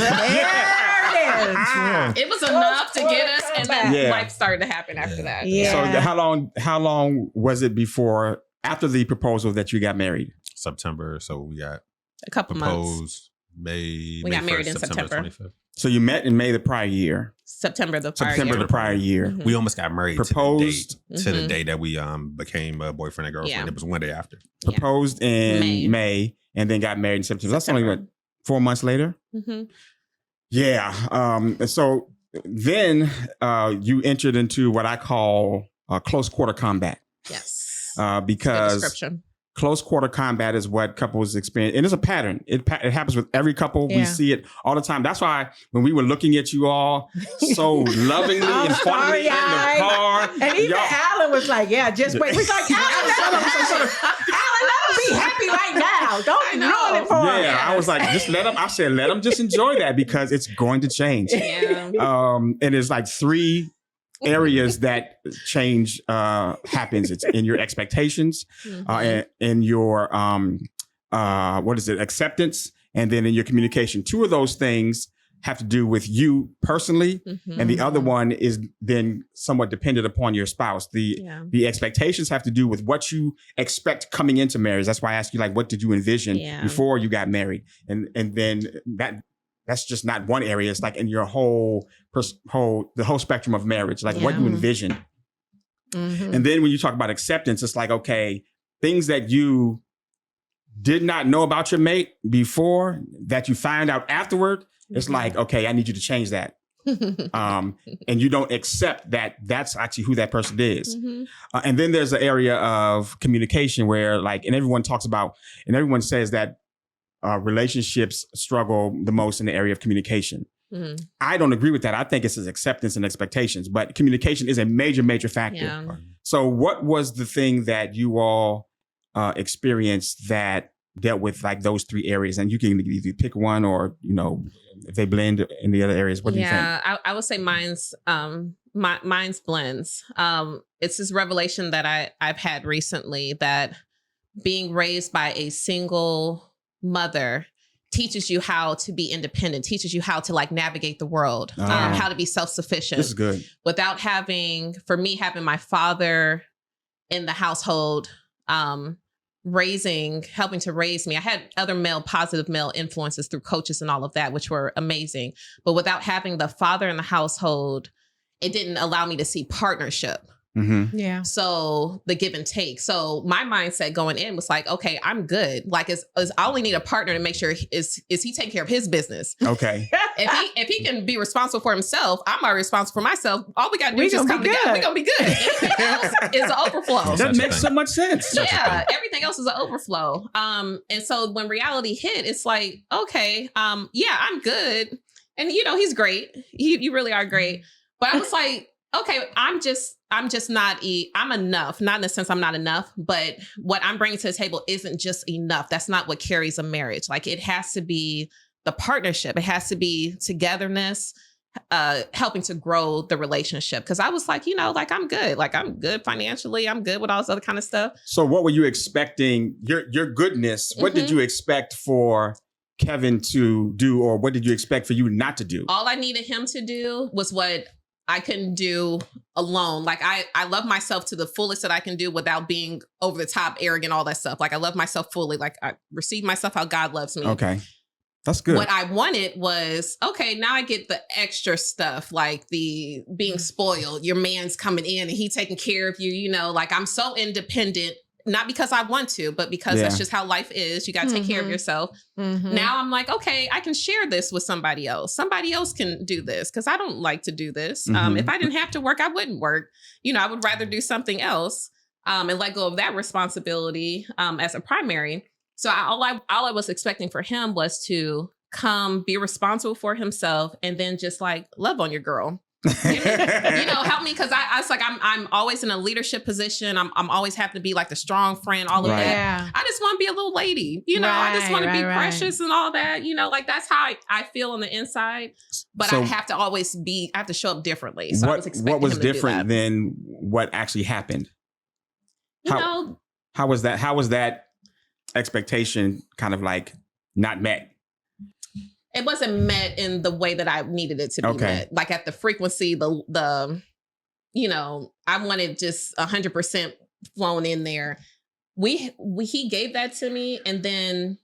It was enough to get us, and then life started to happen after that. Yeah. So how long was it before after the proposal that you got married? September. So we got a couple months. We got married in September. 25th. So you met in May the prior year. September the prior year. Mm-hmm. We almost got married. Proposed to the day that we became a boyfriend and girlfriend. Yeah. It was one day after. Proposed in May and then got married in September. That's only 4 months later. Mm-hmm. Yeah. So then you entered into what I call close quarter combat. Yes. Because close quarter combat is what couples experience. And it's a pattern. It happens with every couple. Yeah. We see it all the time. That's why when we were looking at you all so lovingly and fondly in the car. And even Alan was like, yeah, just wait. He's like, Alan, let him be happy right now. Don't ruin it for him. Yeah, I was like, just let him. I said, let him just enjoy that because it's going to change. Yeah. And it's like 3 areas that change happens. It's in your expectations, and in your acceptance, and then in your communication. 2 of those things have to do with you personally, and the other one is then somewhat dependent upon your spouse. The expectations have to do with what you expect coming into marriage. That's why I asked you, like, what did you envision before you got married, and then that's just not one area. It's like in your whole spectrum of marriage, like what you envision. And then when you talk about acceptance, it's like, okay, things that you did not know about your mate before that you find out afterward, it's like, okay, I need you to change that. And you don't accept that that's actually who that person is. And then there's the area of communication where and everyone talks about, and everyone says that relationships struggle the most in the area of communication. I don't agree with that. I think it's acceptance and expectations, but communication is a major, major factor. So what was the thing that you all experienced that dealt with like those three areas? And you can either pick one or, if they blend in the other areas. What do you think? Yeah, I would say mine's blends. It's this revelation that I've had recently that being raised by a single mother teaches you how to be independent, teaches you how to like navigate the world, how to be self-sufficient. This is good. Without having my father in the household, helping to raise me. I had other positive male influences through coaches and all of that, which were amazing. But without having the father in the household, it didn't allow me to see partnership. Mm-hmm. Yeah. So the give and take. So my mindset going in was like, okay, I'm good. Like, I only need a partner to make sure is he taking care of his business. Okay. If he can be responsible for himself, I'm already responsible for myself. All we got to do is just come together. We're gonna be good. Everything else is an overflow. That makes so much sense. Yeah, everything else is an overflow. And so when reality hit, it's like, okay, yeah, I'm good, and he's great. You really are great. But I was like, okay, I'm just not I'm enough. Not in the sense I'm not enough, but what I'm bringing to the table isn't just enough. That's not what carries a marriage. Like, it has to be the partnership. It has to be togetherness, helping to grow the relationship. Because I was like, I'm good. Like, I'm good financially. I'm good with all this other kind of stuff. So what were you expecting? Your goodness. What did you expect for Kevin to do, or what did you expect for you not to do? All I needed him to do was what I couldn't do alone. Like, I love myself to the fullest that I can do without being over the top, arrogant, all that stuff. Like, I love myself fully. Like, I receive myself how God loves me. Okay. That's good. What I wanted was, okay, now I get the extra stuff, like the being spoiled. Your man's coming in and he taking care of you, like, I'm so independent, not because I want to, but because that's just how life is. You got to take care of yourself. Mm-hmm. Now I'm like, okay, I can share this with somebody else. Somebody else can do this because I don't like to do this. If I didn't have to work, I wouldn't work. I would rather do something else and let go of that responsibility as a primary. So all I was expecting for him was to come, be responsible for himself, and then just like love on your girl. Help me, because I was like, I'm always in a leadership position. I'm always having to be like the strong friend, all of that. Yeah. I just want to be a little lady, I just want to be precious and all that, like that's how I feel on the inside. But so I have to I have to show up differently. So I was expecting what was him to different do that. than what actually happened? How was that? How was that expectation kind of like not met? It wasn't met in the way that I needed it to be met. Like at the frequency, I wanted just 100% flown in there. He gave that to me, and then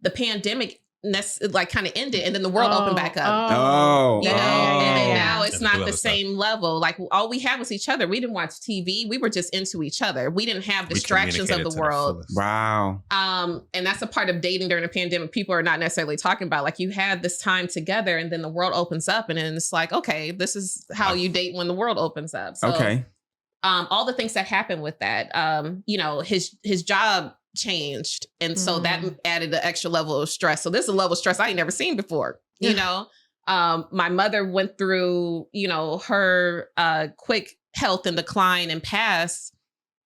the pandemic kind of ended, and then the world opened back up. And then now it's not the same level. Like, all we had was each other. We didn't watch TV. We were just into each other. We didn't have distractions of the world. Wow. And that's a part of dating during the pandemic. People are not necessarily talking about, like, you had this time together, and then the world opens up, and then it's like, okay, this is how you date when the world opens up. So, all the things that happen with that, his job changed, and so that added an extra level of stress. So this is a level of stress I ain't never seen before. My mother went through her quick health and decline and passed,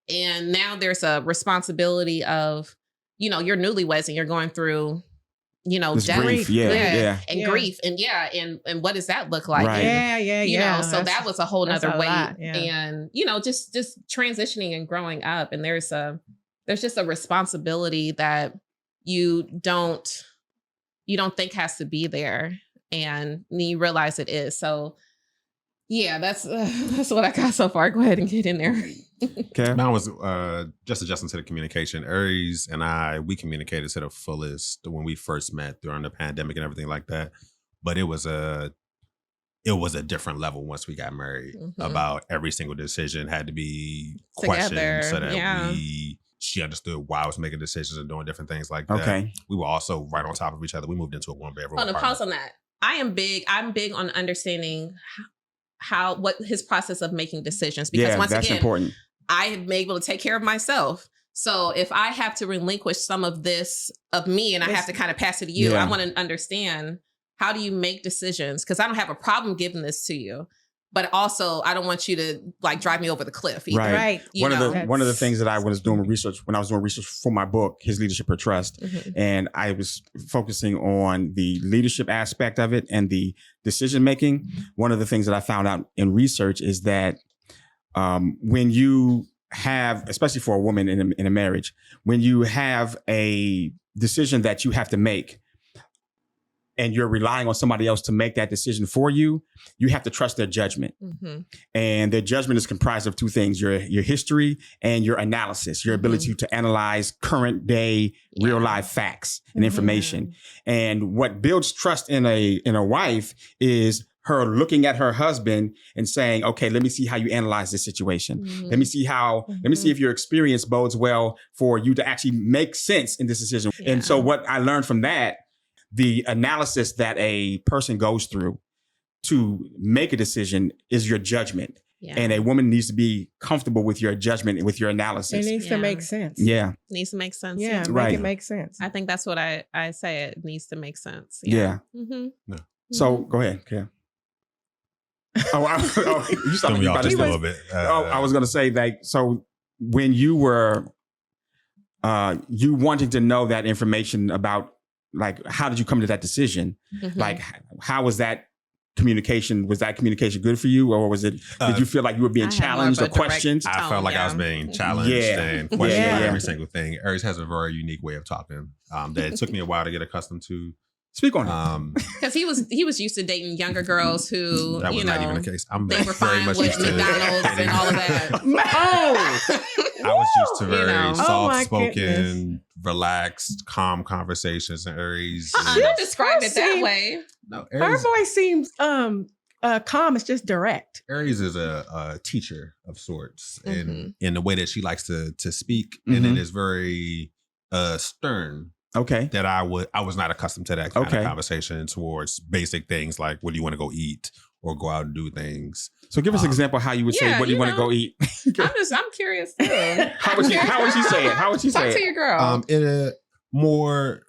and now there's a responsibility of you're newlyweds and you're going through this death, grief, grief, and what does that look like? Right. And, so that was a whole nother weight, and just transitioning and growing up, and there's just a responsibility that you don't think has to be there, and you realize it is. So that's what I got so far. Go ahead and get in there. Okay. Mine was just adjusting to the communication. Aaries and we communicated to the fullest when we first met during the pandemic and everything like that. But it was a different level once we got married. About every single decision had to be questioned so that she understood why I was making decisions and doing different things like that. Okay. We were also right on top of each other. We moved into a 1-bedroom apartment. Pause on that. I'm big on understanding what his process of making decisions, because once that's again, important. I have been able to take care of myself. So if I have to relinquish some of this of me and I have to kind of pass it to you, I want to understand, how do you make decisions? Because I don't have a problem giving this to you. but also I don't want you to like drive me over the cliff either. Right. One of the things that I was doing research when I was doing research for my book, His Leadership or Trust, and I was focusing on the leadership aspect of it and the decision making. One of the things that I found out in research is that when you have, especially for a woman in a marriage, when you have a decision that you have to make, and you're relying on somebody else to make that decision for you, you have to trust their judgment. And their judgment is comprised of two things: your history and your analysis, your ability to analyze current day, real life facts and information. And what builds trust in a wife is her looking at her husband and saying, okay, let me see how you analyze this situation. Let me see if your experience bodes well for you to actually make sense in this decision. And so what I learned from that, the analysis that a person goes through to make a decision is your judgment. And a woman needs to be comfortable with your judgment and with your analysis. It needs to make sense. Needs to make sense. Yeah, right. Make it make sense. I think that's what I say. It needs to make sense. So go ahead, Kev. You started me about this a little bit. I was going to say that. So when you were, you wanting to know that information about, like, how did you come to that decision? Like, how was that communication? Was that communication good for you, or was it? Did you feel like you were being challenged or questioned? I felt like I was being challenged and questioned on every single thing. Aaries has a very unique way of talking that it took me a while to get accustomed to. Speak on it. Because he was used to dating younger girls who, that was not even the case. They were fine with McDonald's and all of that. I was used to very soft-spoken, relaxed, calm conversations, and Aaries. Don't describe it that way. No, her voice seems calm. It's just direct. Aaries is a teacher of sorts, in the way that she likes to speak, and it is very stern. Okay. That I was not accustomed to that kind of conversation towards basic things like, what do you want to go eat or go out and do things. So give us an example of how you would say, what do you want to go eat? I'm curious too. How would she say it? How would she say it? Talk to your girl. In a more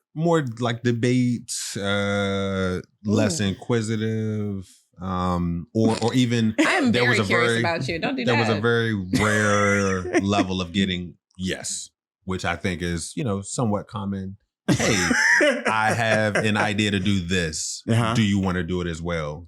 like debate, less inquisitive, or even I am very curious about you. Don't do that. There was a very rare level of getting yes, which I think is, somewhat common. Hey, I have an idea to do this. Do you want to do it as well?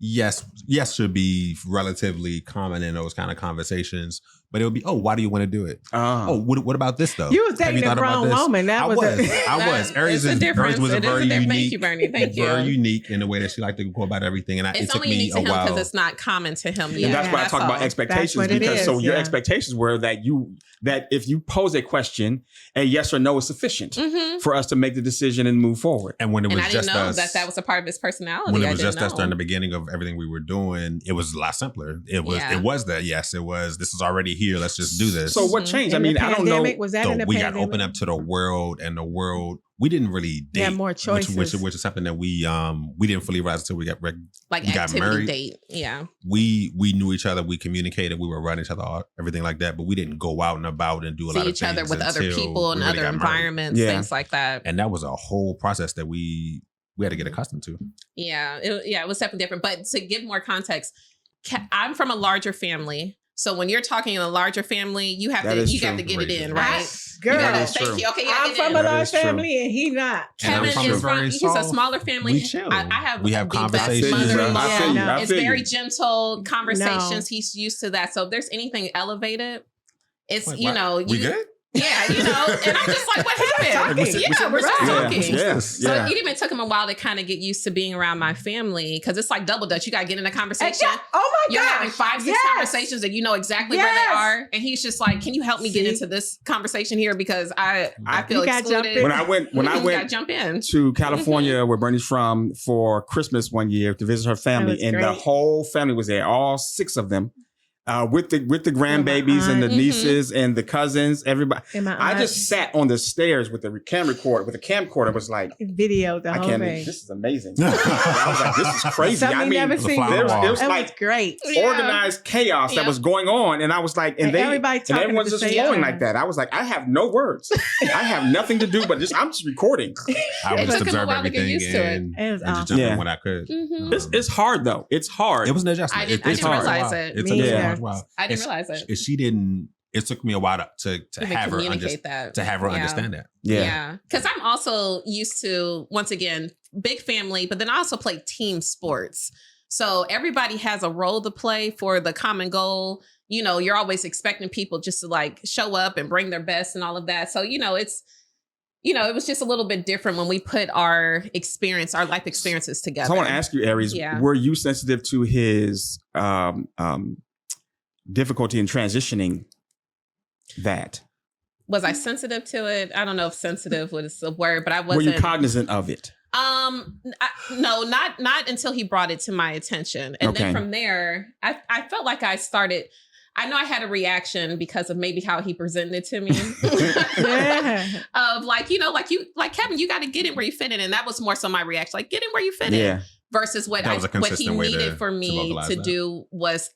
Yes should be relatively common in those kind of conversations. But it would be, why do you want to do it? What about this though? You was dating a grown woman. I was. Aaries was a very unique. Thank you, Bernie. Thank you. Very unique in the way that she liked to go about everything, and it took me a while because it's not common to him. And that's why I talk about expectations, because your expectations were that if you pose a question, a yes or no is sufficient for us to make the decision and move forward. And when it was I didn't know that was a part of his personality. When it was just us during the beginning of everything we were doing, it was a lot simpler. It was that yes, it was. This is already here. Let's just do this. So what changed? I mean, I don't know. Was that in the we pandemic? got open up to the world, and the world, we didn't really date. Yeah, more choices. Which is something that we didn't fully realize until we got married. Date. Yeah. We knew each other. We communicated. We were around each other, everything like that. But we didn't go out and about and do a lot of things. See each other with other people and other environments, things like that. And that was a whole process that we had to get accustomed to. Yeah. It was definitely different. But to give more context, I'm from a larger family. So when you're talking in a larger family, you have to get it in, right? Girl, thank you. Okay, I'm from a large family, and he not. Kevin is from. He's a smaller family. We chill. We have conversations. It's very gentle conversations. He's used to that. So if there's anything elevated, it's we good. Yeah, and I'm just like, what happened? We're still talking. So it even took him a while to kind of get used to being around my family, because it's like double dutch. You got to get in a conversation. Oh my God. You're having 5-6 conversations and you know exactly where they are. And he's just like, can you help me get into this conversation here? Because I feel excluded. When I went jump in to California, where Bernie's from, for Christmas one year to visit her family, and the whole family was there, all 6 of them. with the grandbabies and the nieces and the cousins, everybody. And my I aunt just sat on the stairs with the camcorder, was like, video the I whole can't. thing. This is amazing. I was like, this is crazy. Something I mean, never the seen flower before. wall. it was That like was great. organized chaos that was going on, and I was like, and everybody talking at everyone's the just same flowing time. like that. I was like, I have no words. I have nothing to do, but I'm just recording. I would It just took him a observe while to get everything used to it. and It was just awesome. jump Yeah. in when I could. It's hard though. It's hard. It was an adjustment. I didn't It's hard. realize it. It Me took me either. a while. I didn't realize it. She didn't. It took me a while to Even have her communicate that. to have her Yeah. understand that. Yeah. Because I'm also used to, once again, big family, but then I also play team sports. So everybody has a role to play for the common goal. You know, you're always expecting people just to like show up and bring their best and all of that. So, it was just a little bit different when we put our life experiences together. So I want to ask you, Aaries, were you sensitive to his difficulty in transitioning that? Was I sensitive to it? I don't know if sensitive was a word, but I Were wasn't. you cognizant of it? No, not until he brought it to my attention. And then from there, I felt like I know I had a reaction because of maybe how he presented it to me. Of like Kevin, you got to get in where you fit in. And that was more so my reaction, like get in where you fit in. Versus what he needed for me to do was,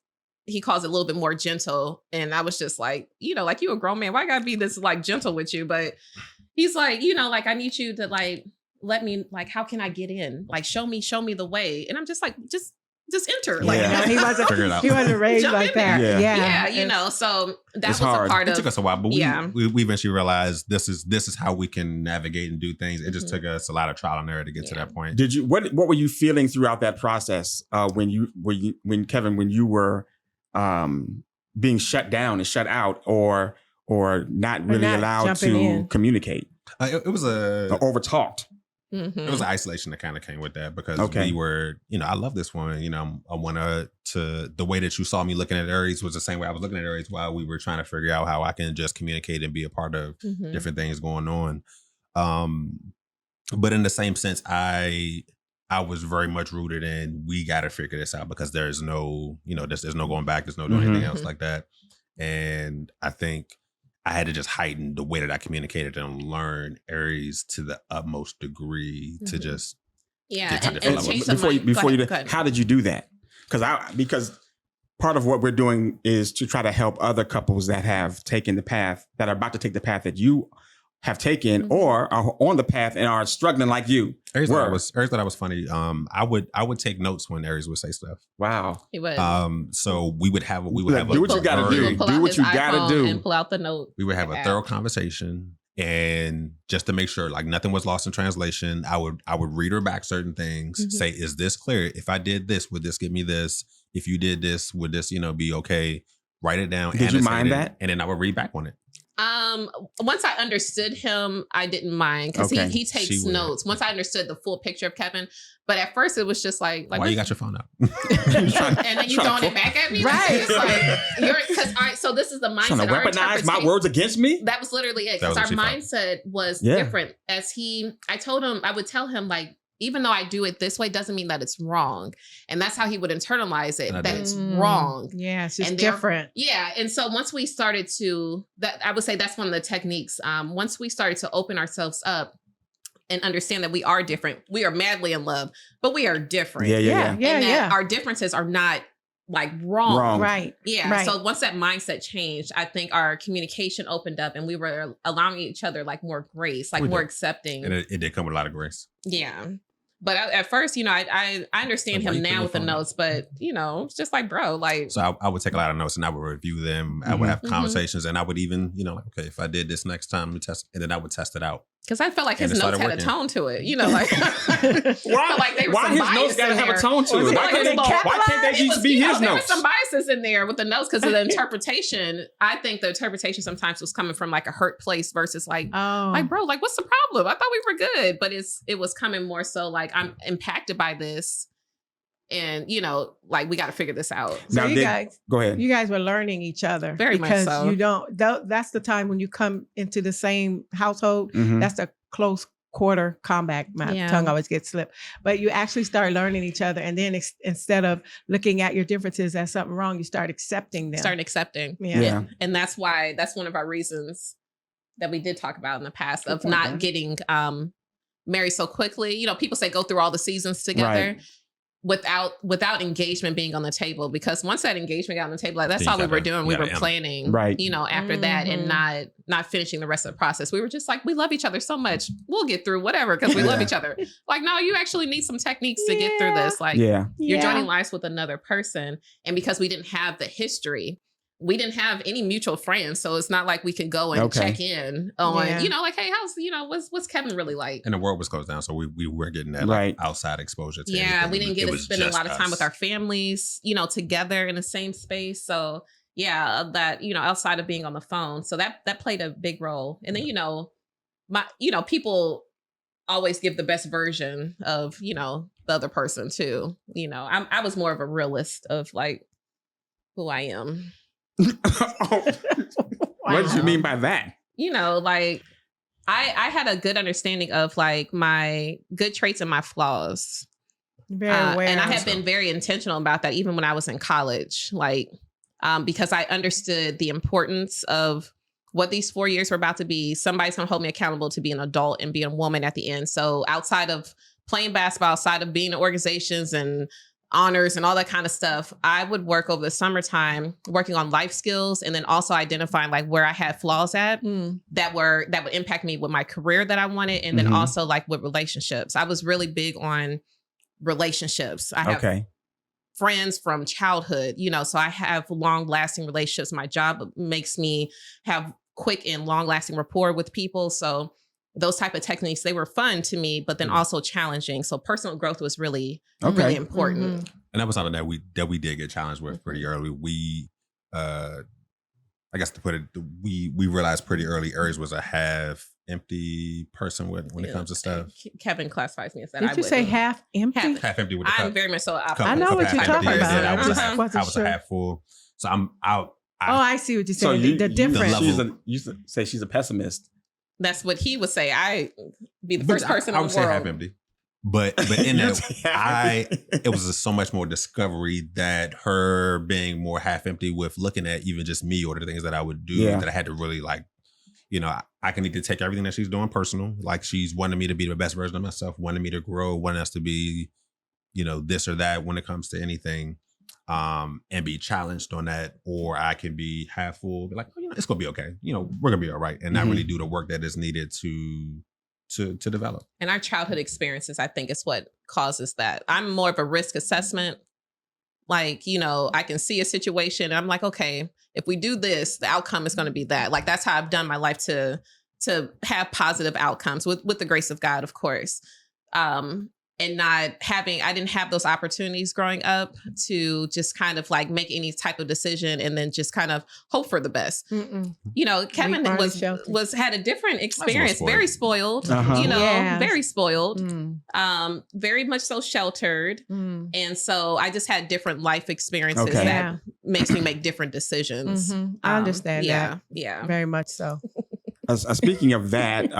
he calls it a little bit more gentle. And I was just like, like you a grown man, why I gotta be this like gentle with you? But he's like, like I need you to like, let me, like, how can I get in? Like, show me the way. And I'm just like, just enter. Like, he wasn't raised Jump like in that. there. Yeah. So that It's was hard. a part It of. took us a while, but we eventually realized this is how we can navigate and do things. It just took us a lot of trial and error to get to that point. Did you what were you feeling throughout that process when Kevin, when you were being shut down and shut out or not really allowed to communicate? It was over talked. It was isolation that kind of came with that because we were, I love this woman. I want to the way that you saw me looking at Aaries was the same way I was looking at Aaries while we were trying to figure out how I can just communicate and be a part of different things going on. But in the same sense, I was very much rooted in, we got to figure this out because there's no, there's no going back. There's no doing anything else like that. And I think I had to just heighten the way that I communicated and learn Aaries to the utmost degree to just get to different levels. Before you, how did you do that? Because part of what we're doing is to try to help other couples that have taken the path, that are about to take the path that you have taken or are on the path and are struggling like you. Aaries thought I was funny. I would take notes when Aaries would say stuff. Wow. He would. So we would have do what you gotta do. Do what you gotta do. And pull out the note. We would have a thorough conversation, and just to make sure like nothing was lost in translation, I would read her back certain things, say, is this clear? If I did this, would this get me this? If you did this, would this, be okay? Write it down. Did you mind that? And then I would read back on it. Once I understood him, I didn't mind because he takes notes. Once I understood the full picture of Kevin, but at first it was just like why you got your phone out? And then you throwing it back at me, right? It's like because all right. So this is the mindset. Trying to weaponize my words against me. That was literally it. Because our mindset was different. I told him, I would tell him like, even though I do it this way, doesn't mean that it's wrong. And that's how he would internalize it, that it's wrong. Yeah, it's just different. Yeah. And so once we started I would say that's one of the techniques. Once we started to open ourselves up and understand that we are different, we are madly in love, but we are different. Yeah. Our differences are not like wrong. Right. Yeah. Right. So once that mindset changed, I think our communication opened up and we were allowing each other like more grace, like more accepting. And it did come with a lot of grace. Yeah. But at first, I understand him now with the notes, but it's just like, bro, like. So I would take a lot of notes and I would review them. I would have conversations and I would even, like, okay, if I did this next time, we test, and then I would test it out. Because I felt like his notes had a tone to it, like. Why his notes got to have a tone to it? Why can't they just be his notes? There were some biases in there with the notes because of the interpretation. I think the interpretation sometimes was coming from like a hurt place versus like bro, like what's the problem? I thought we were good, but it was coming more so like I'm impacted by this. And like we got to figure this out. So now, you guys, go ahead. You guys were learning each other very much so. You don't. That's the time when you come into the same household. That's the close quarter comeback. My tongue always gets slipped. But you actually start learning each other. And then instead of looking at your differences as something wrong, you start accepting them. Start accepting. Yeah. And that's why, that's one of our reasons that we did talk about in the past of not getting married so quickly. You know, people say go through all the seasons together. Right. Without engagement being on the table, because once that engagement got on the table, like that's all we were doing. We were planning, you know, after that, and not finishing the rest of the process. We were just like, we love each other so much, we'll get through whatever because we love each other. Like, no, you actually need some techniques to get through this. Like, you're joining lives with another person, and because we didn't have the history, we didn't have any mutual friends, so it's not like we could go and check in on, you know, like, hey, how's, you know, what's Kevin really like? And the world was closed down, so we were getting that like outside exposure to anything. We didn't get to spend a lot of time with our families, you know, together in the same space. So that, you know, outside of being on the phone, so that played a big role. And then, you know, people always give the best version of, you know, the other person too. You know, I was more of a realist of like who I am. What did you mean by that? You know, like I had a good understanding of like my good traits and my flaws. Very aware. And I had been very intentional about that even when I was in college, like because I understood the importance of what these 4 years were about to be. Somebody's gonna hold me accountable to be an adult and be a woman at the end. So outside of playing basketball, outside of being in organizations and honors and all that kind of stuff, I would work over the summertime working on life skills, and then also identifying like where I had flaws at that would impact me with my career that I wanted, and then also like with relationships. I was really big on relationships. I have friends from childhood, you know, so I have long lasting relationships. My job makes me have quick and long lasting rapport with people. So those type of techniques, they were fun to me, but then also challenging. So personal growth was really, really important. And that was something that we did get challenged with pretty early. We, I guess to put it, we realized pretty early Aaries was a half empty person when it comes to stuff. Kevin classifies me as that. Did you say half empty? Half empty with the cup. I'm very much so opposite. I know what you're talking about. Yeah, I I was a half full. So I'm out. I see what you're saying. The difference. You say she's a pessimist. That's what he would say. I be the first person in the world. I would say half empty. But in that, it was just so much more discovery that her being more half empty with looking at even just me or the things that I would do that I had to really like, you know, I can need to take everything that she's doing personal. Like she's wanting me to be the best version of myself, wanting me to grow, wanting us to be, you know, this or that when it comes to anything. And be challenged on that, or I can be half full, be like, oh, you know, it's gonna be okay. You know, we're gonna be all right, and not really do the work that is needed to develop. And our childhood experiences, I think, is what causes that. I'm more of a risk assessment. Like, you know, I can see a situation, and I'm like, okay, if we do this, the outcome is going to be that. Like, that's how I've done my life to have positive outcomes with the grace of God, of course. And I didn't have those opportunities growing up to just kind of like make any type of decision and then just kind of hope for the best. You know, Kevin had a different experience, very spoiled, you know, very spoiled, very much so sheltered. And so I just had different life experiences that makes me make different decisions. I understand that. Yeah. Very much so. Speaking of that,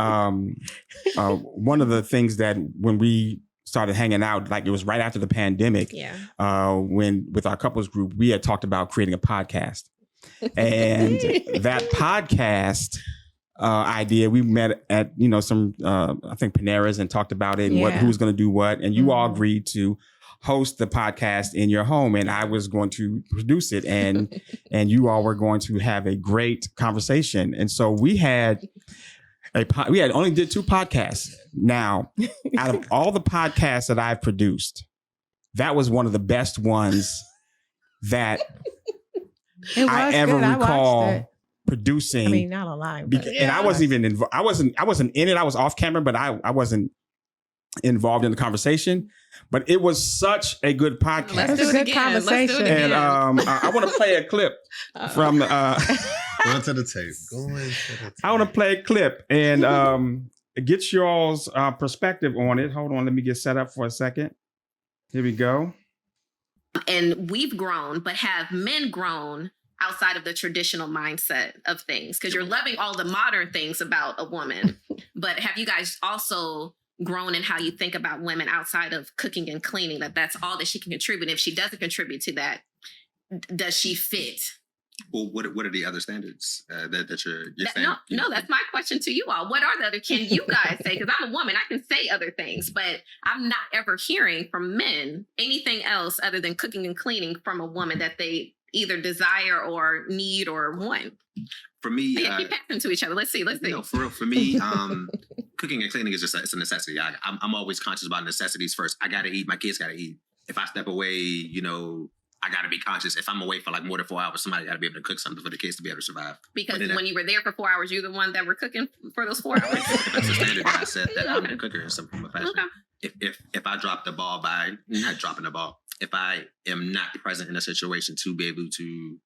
one of the things that when we started hanging out, like it was right after the pandemic, when with our couples group, we had talked about creating a podcast. And that podcast idea, we met at, you know, some, I think Panera's and talked about it and who's going to do what. And you all agreed to host the podcast in your home, and I was going to produce it, and you all were going to have a great conversation. And so we had only did 2 podcasts. Now, out of all the podcasts that I've produced, that was one of the best ones that I ever recall producing. I mean, not a lie. And I wasn't even involved. I wasn't in it. I was off camera, but I wasn't involved in the conversation. But it was such a good podcast. Let's do it again. Conversation. And I want to play a clip from Going to the tape. I want to play a clip and get y'all's perspective on it. Hold on, let me get set up for a second. Here we go. And we've grown, but have men grown outside of the traditional mindset of things? Because you're loving all the modern things about a woman, but have you guys also grown in how you think about women outside of cooking and cleaning, that's all that she can contribute? If she doesn't contribute to that, does she fit? Well, what are the other standards that you're saying? No, that's my question to you all. What are the other? Can you guys say? Because I'm a woman, I can say other things, but I'm not ever hearing from men anything else other than cooking and cleaning from a woman that they either desire or need or want. For me, keep passing to each other. Let's see. No, for real. For me, cooking and cleaning is just it's a necessity. I'm always conscious about necessities first. I gotta eat. My kids gotta eat. If I step away, I got to be conscious. If I'm away for like more than 4 hours, somebody got to be able to cook something for the kids to be able to survive. Because when you were there for 4 hours, you're the one that were cooking for those 4 hours. That's the standard that I set, that I'm the cooker in some form of fashion. Okay. If I drop the ball by not dropping the ball, if I am not present in a situation to be able to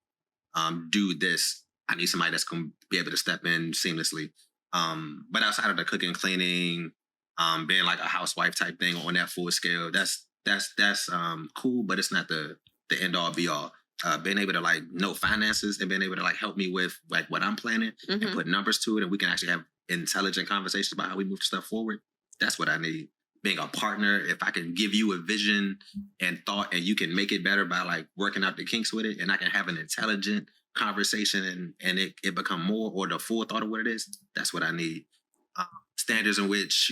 do this, I need somebody that's going to be able to step in seamlessly. But outside of the cooking, cleaning, being like a housewife type thing on that full scale, that's cool, but it's not the end all be all. Being able to like know finances and being able to like help me with like what I'm planning and put numbers to it, and we can actually have intelligent conversations about how we move stuff forward. That's what I need. Being a partner, if I can give you a vision and thought and you can make it better by like working out the kinks with it, and I can have an intelligent conversation and it become more or the full thought of what it is, that's what I need. Standards in which,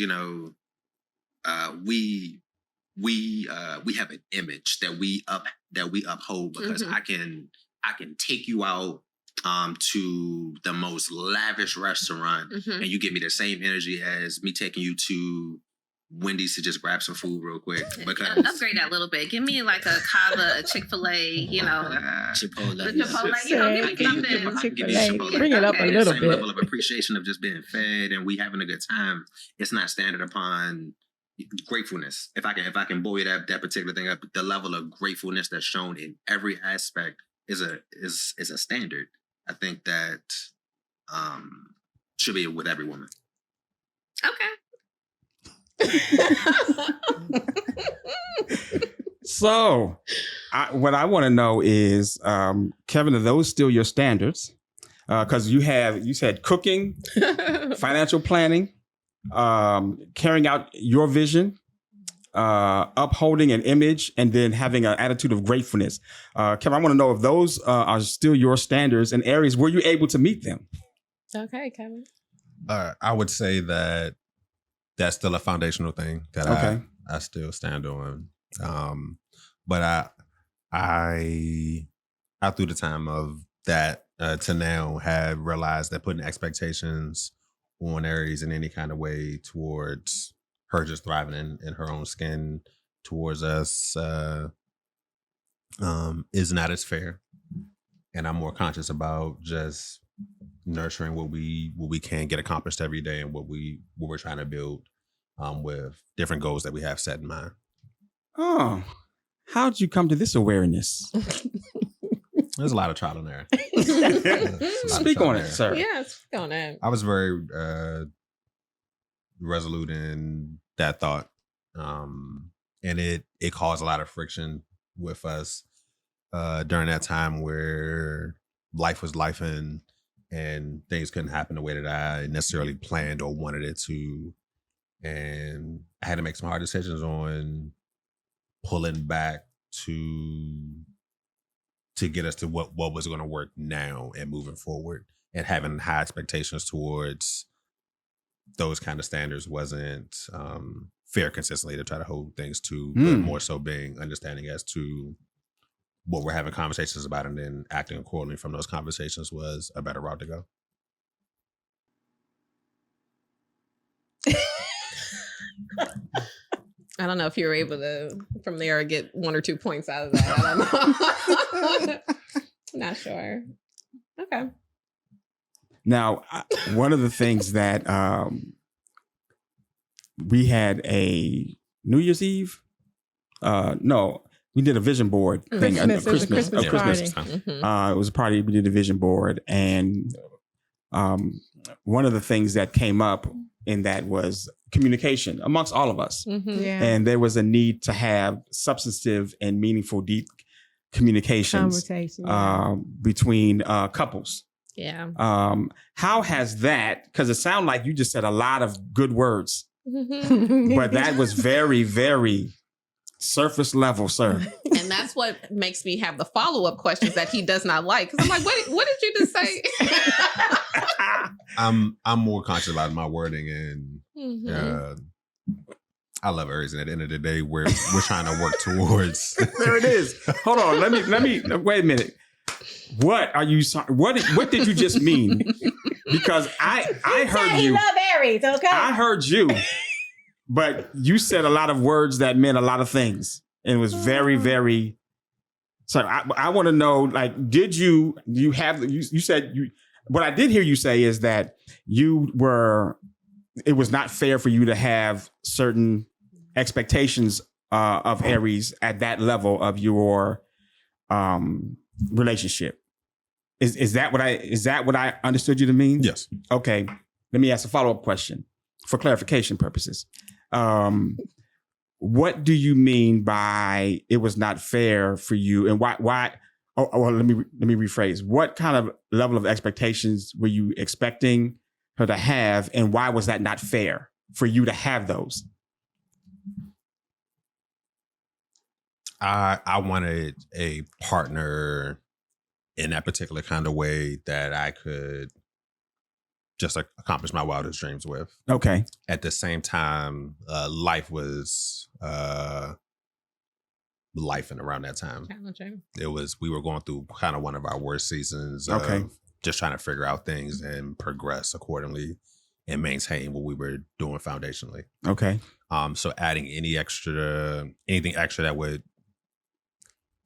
we have an image that we uphold, because I can take you out to the most lavish restaurant and you give me the same energy as me taking you to Wendy's to just grab some food real quick. Because upgrade that a little bit. Give me like a Cava, a Chick-fil-A, Chipotle. The Chipotle, give me something. Chipotle. Bring it up a little same bit. level of appreciation of just being fed and we having a good time. It's not standard upon gratefulness. If I can boil that particular thing up, the level of gratefulness that's shown in every aspect is a standard. I think that should be with every woman. Okay. So, what I want to know is, Kevin, are those still your standards? Because you said cooking, financial planning, carrying out your vision, upholding an image, and then having an attitude of gratefulness. Kevin, I want to know if those are still your standards, and Aaries, were you able to meet them? Okay, Kevin. I would say that that's still a foundational thing that I still stand on. But I through the time of that to now have realized that putting expectations on Aaries in any kind of way towards her just thriving in her own skin towards us is not as fair. And I'm more conscious about just nurturing what we can get accomplished every day and what we're trying to build with different goals that we have set in mind. Oh, how did you come to this awareness? There's a lot of trial and error. Speak on it, sir. Yeah, speak on it. I was very resolute in that thought. And it caused a lot of friction with us during that time where life was life and things couldn't happen the way that I necessarily planned or wanted it to. And I had to make some hard decisions on pulling back to get us to what was going to work now and moving forward, and having high expectations towards those kind of standards wasn't fair consistently to try to hold things to, but more so being understanding as to what we're having conversations about, and then acting accordingly from those conversations was a better route to go. I don't know if you were able to, from there, get 1 or 2 points out of that. I don't know. Not sure. Okay. Now, one of the things that we had a New Year's Eve. No, we did a vision board thing. Christmas party. It was a party. We did a vision board, and one of the things that came up in that was communication amongst all of us. Yeah. And there was a need to have substantive and meaningful, deep communications Conversation. between couples. Yeah. How has that, because it sounded like you just said a lot of good words, but that was very, very surface level, sir. And that's what makes me have the follow-up questions that he does not like. Because I'm like, what did you just say? I'm more conscious about my wording, and I love Aaries. And at the end of the day, we're trying to work towards. There it is. Hold on. Let me wait a minute. What are you? What did you just mean? Because I heard you. He love Aaries, okay? I heard you, but you said a lot of words that meant a lot of things, and it was very, very. So I want to know, like, did you have? You said you. What I did hear you say is that it was not fair for you to have certain expectations of Aaries at that level of your relationship. Is that what I understood you to mean? Yes. Okay. Let me ask a follow-up question for clarification purposes. What do you mean by it was not fair for you, and why? Oh, well, let me rephrase. What kind of level of expectations were you expecting her to have, and why was that not fair for you to have those? I wanted a partner in that particular kind of way that I could just accomplish my wildest dreams with. Okay. At the same time, life was life and around that time. Challenging. We were going through kind of one of our worst seasons Okay. of just trying to figure out things and progress accordingly and maintain what we were doing foundationally. Okay. So adding anything extra that would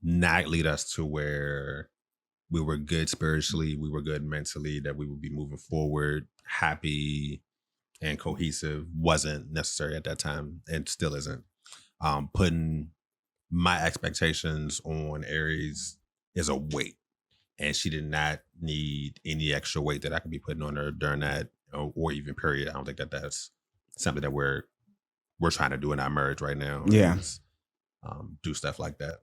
not lead us to where we were good spiritually, we were good mentally, that we would be moving forward, happy and cohesive wasn't necessary at that time and still isn't. Putting my expectations on Aaries is a weight, and she did not need any extra weight that I could be putting on her during that or even period. I don't think that's something that we're trying to do in our marriage right now. Yeah. Is, do stuff like that.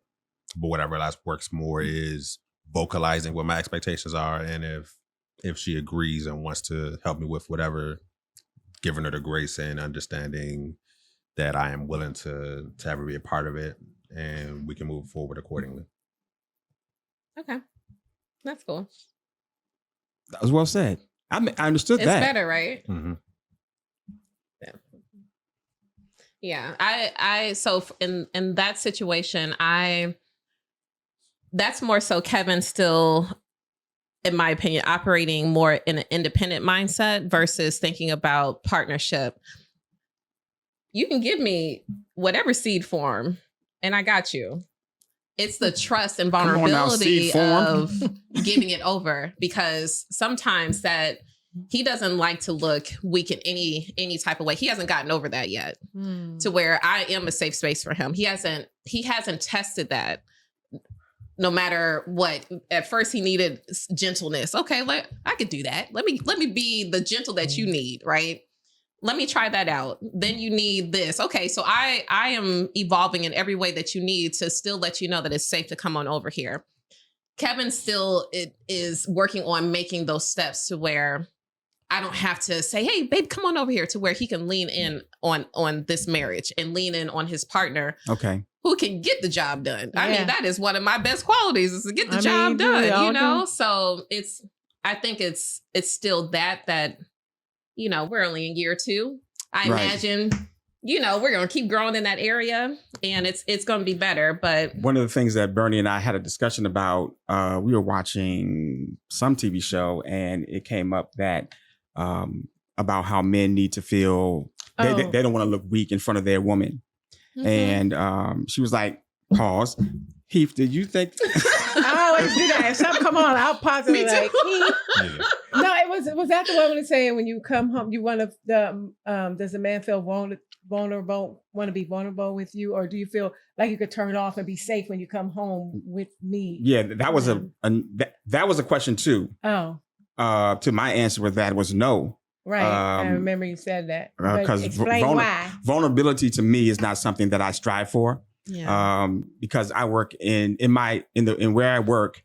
But what I realized works more is vocalizing what my expectations are, and if she agrees and wants to help me with whatever, giving her the grace and understanding that I am willing to have her be a part of it, and we can move forward accordingly. Okay. That's cool. That was well said. I understood It's that. better, right? Mm-hmm. Yeah. I so in that situation, that's more so Kevin still, in my opinion, operating more in an independent mindset versus thinking about partnership. You can give me whatever seed form and I got you. It's the trust and vulnerability of giving it over, because sometimes that he doesn't like to look weak in any type of way. He hasn't gotten over that yet to where I am a safe space for him. He hasn't tested that. No matter what, at first he needed gentleness. Okay, I could do that. Let me be the gentle that you need, right? Let me try that out. Then you need this. Okay, so I am evolving in every way that you need to still let you know that it's safe to come on over here. Kevin still is working on making those steps to where I don't have to say, hey, babe, come on over here, to where he can lean in on this marriage and lean in on his partner. Okay. Who can get the job done. Yeah. I mean, that is one of my best qualities, is to get the job done, you know? So I think it's still that, you know, we're only in year 2. I imagine, you know, we're going to keep growing in that area and it's going to be better. But one of the things that Bernie and I had a discussion about, we were watching some TV show and it came up that about how men need to feel, they don't want to look weak in front of their woman. Mm-hmm. And she was like, pause. Heath, did you think? I always do that. If something come on, I'll pause it like, Heath. No, was that the one when it's saying when you come home, you want to, does a man feel vulnerable, want to be vulnerable with you? Or do you feel like you could turn off and be safe when you come home with me? Yeah, that was that was a question too. Oh. To my answer with that was no. Right. I remember you said that. Because explain why. vulnerability to me is not something that I strive for. Yeah. Because I work in where I work.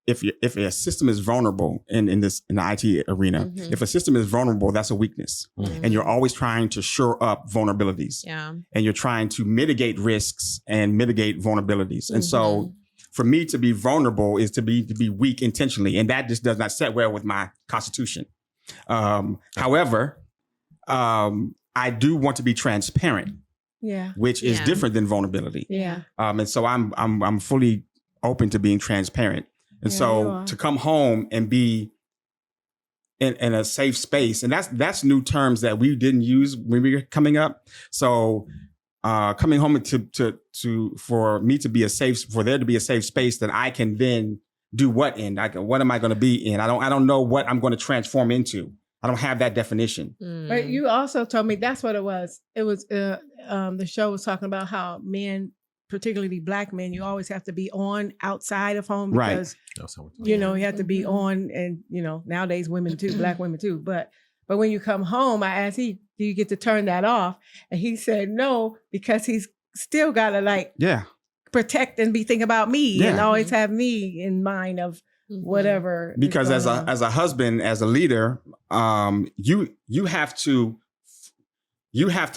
If a system is vulnerable in the IT arena, Mhm. if a system is vulnerable, that's a weakness, Mhm. and you're always trying to shore up vulnerabilities, Yeah. and you're trying to mitigate risks and mitigate vulnerabilities. And so, Mhm. for me to be vulnerable is to be weak intentionally, and that just does not set well with my constitution. However, I do want to be transparent, Yeah. which is Yeah. different than vulnerability. Yeah. And so I'm fully open to being transparent. And Yeah, you so are. to come home and be in a safe space, and that's new terms that we didn't use when we were coming up. So coming home for there to be a safe space that I can then do what in? What am I going to be in? I don't know what I'm going to transform into. I don't have that definition. But you also told me that's what it was. It was the show was talking about how men, particularly Black men, you always have to be on outside of home Right. because That's how we talk. you know you have to be Mhm. on, and nowadays women too, Black women too. But when you come home, I asked do you get to turn that off? And he said no, because he's still got to Yeah. protect and be thinking about me and Yeah. always have me in mind of Mhm. whatever. is Because going on. as a husband, as a leader, you have to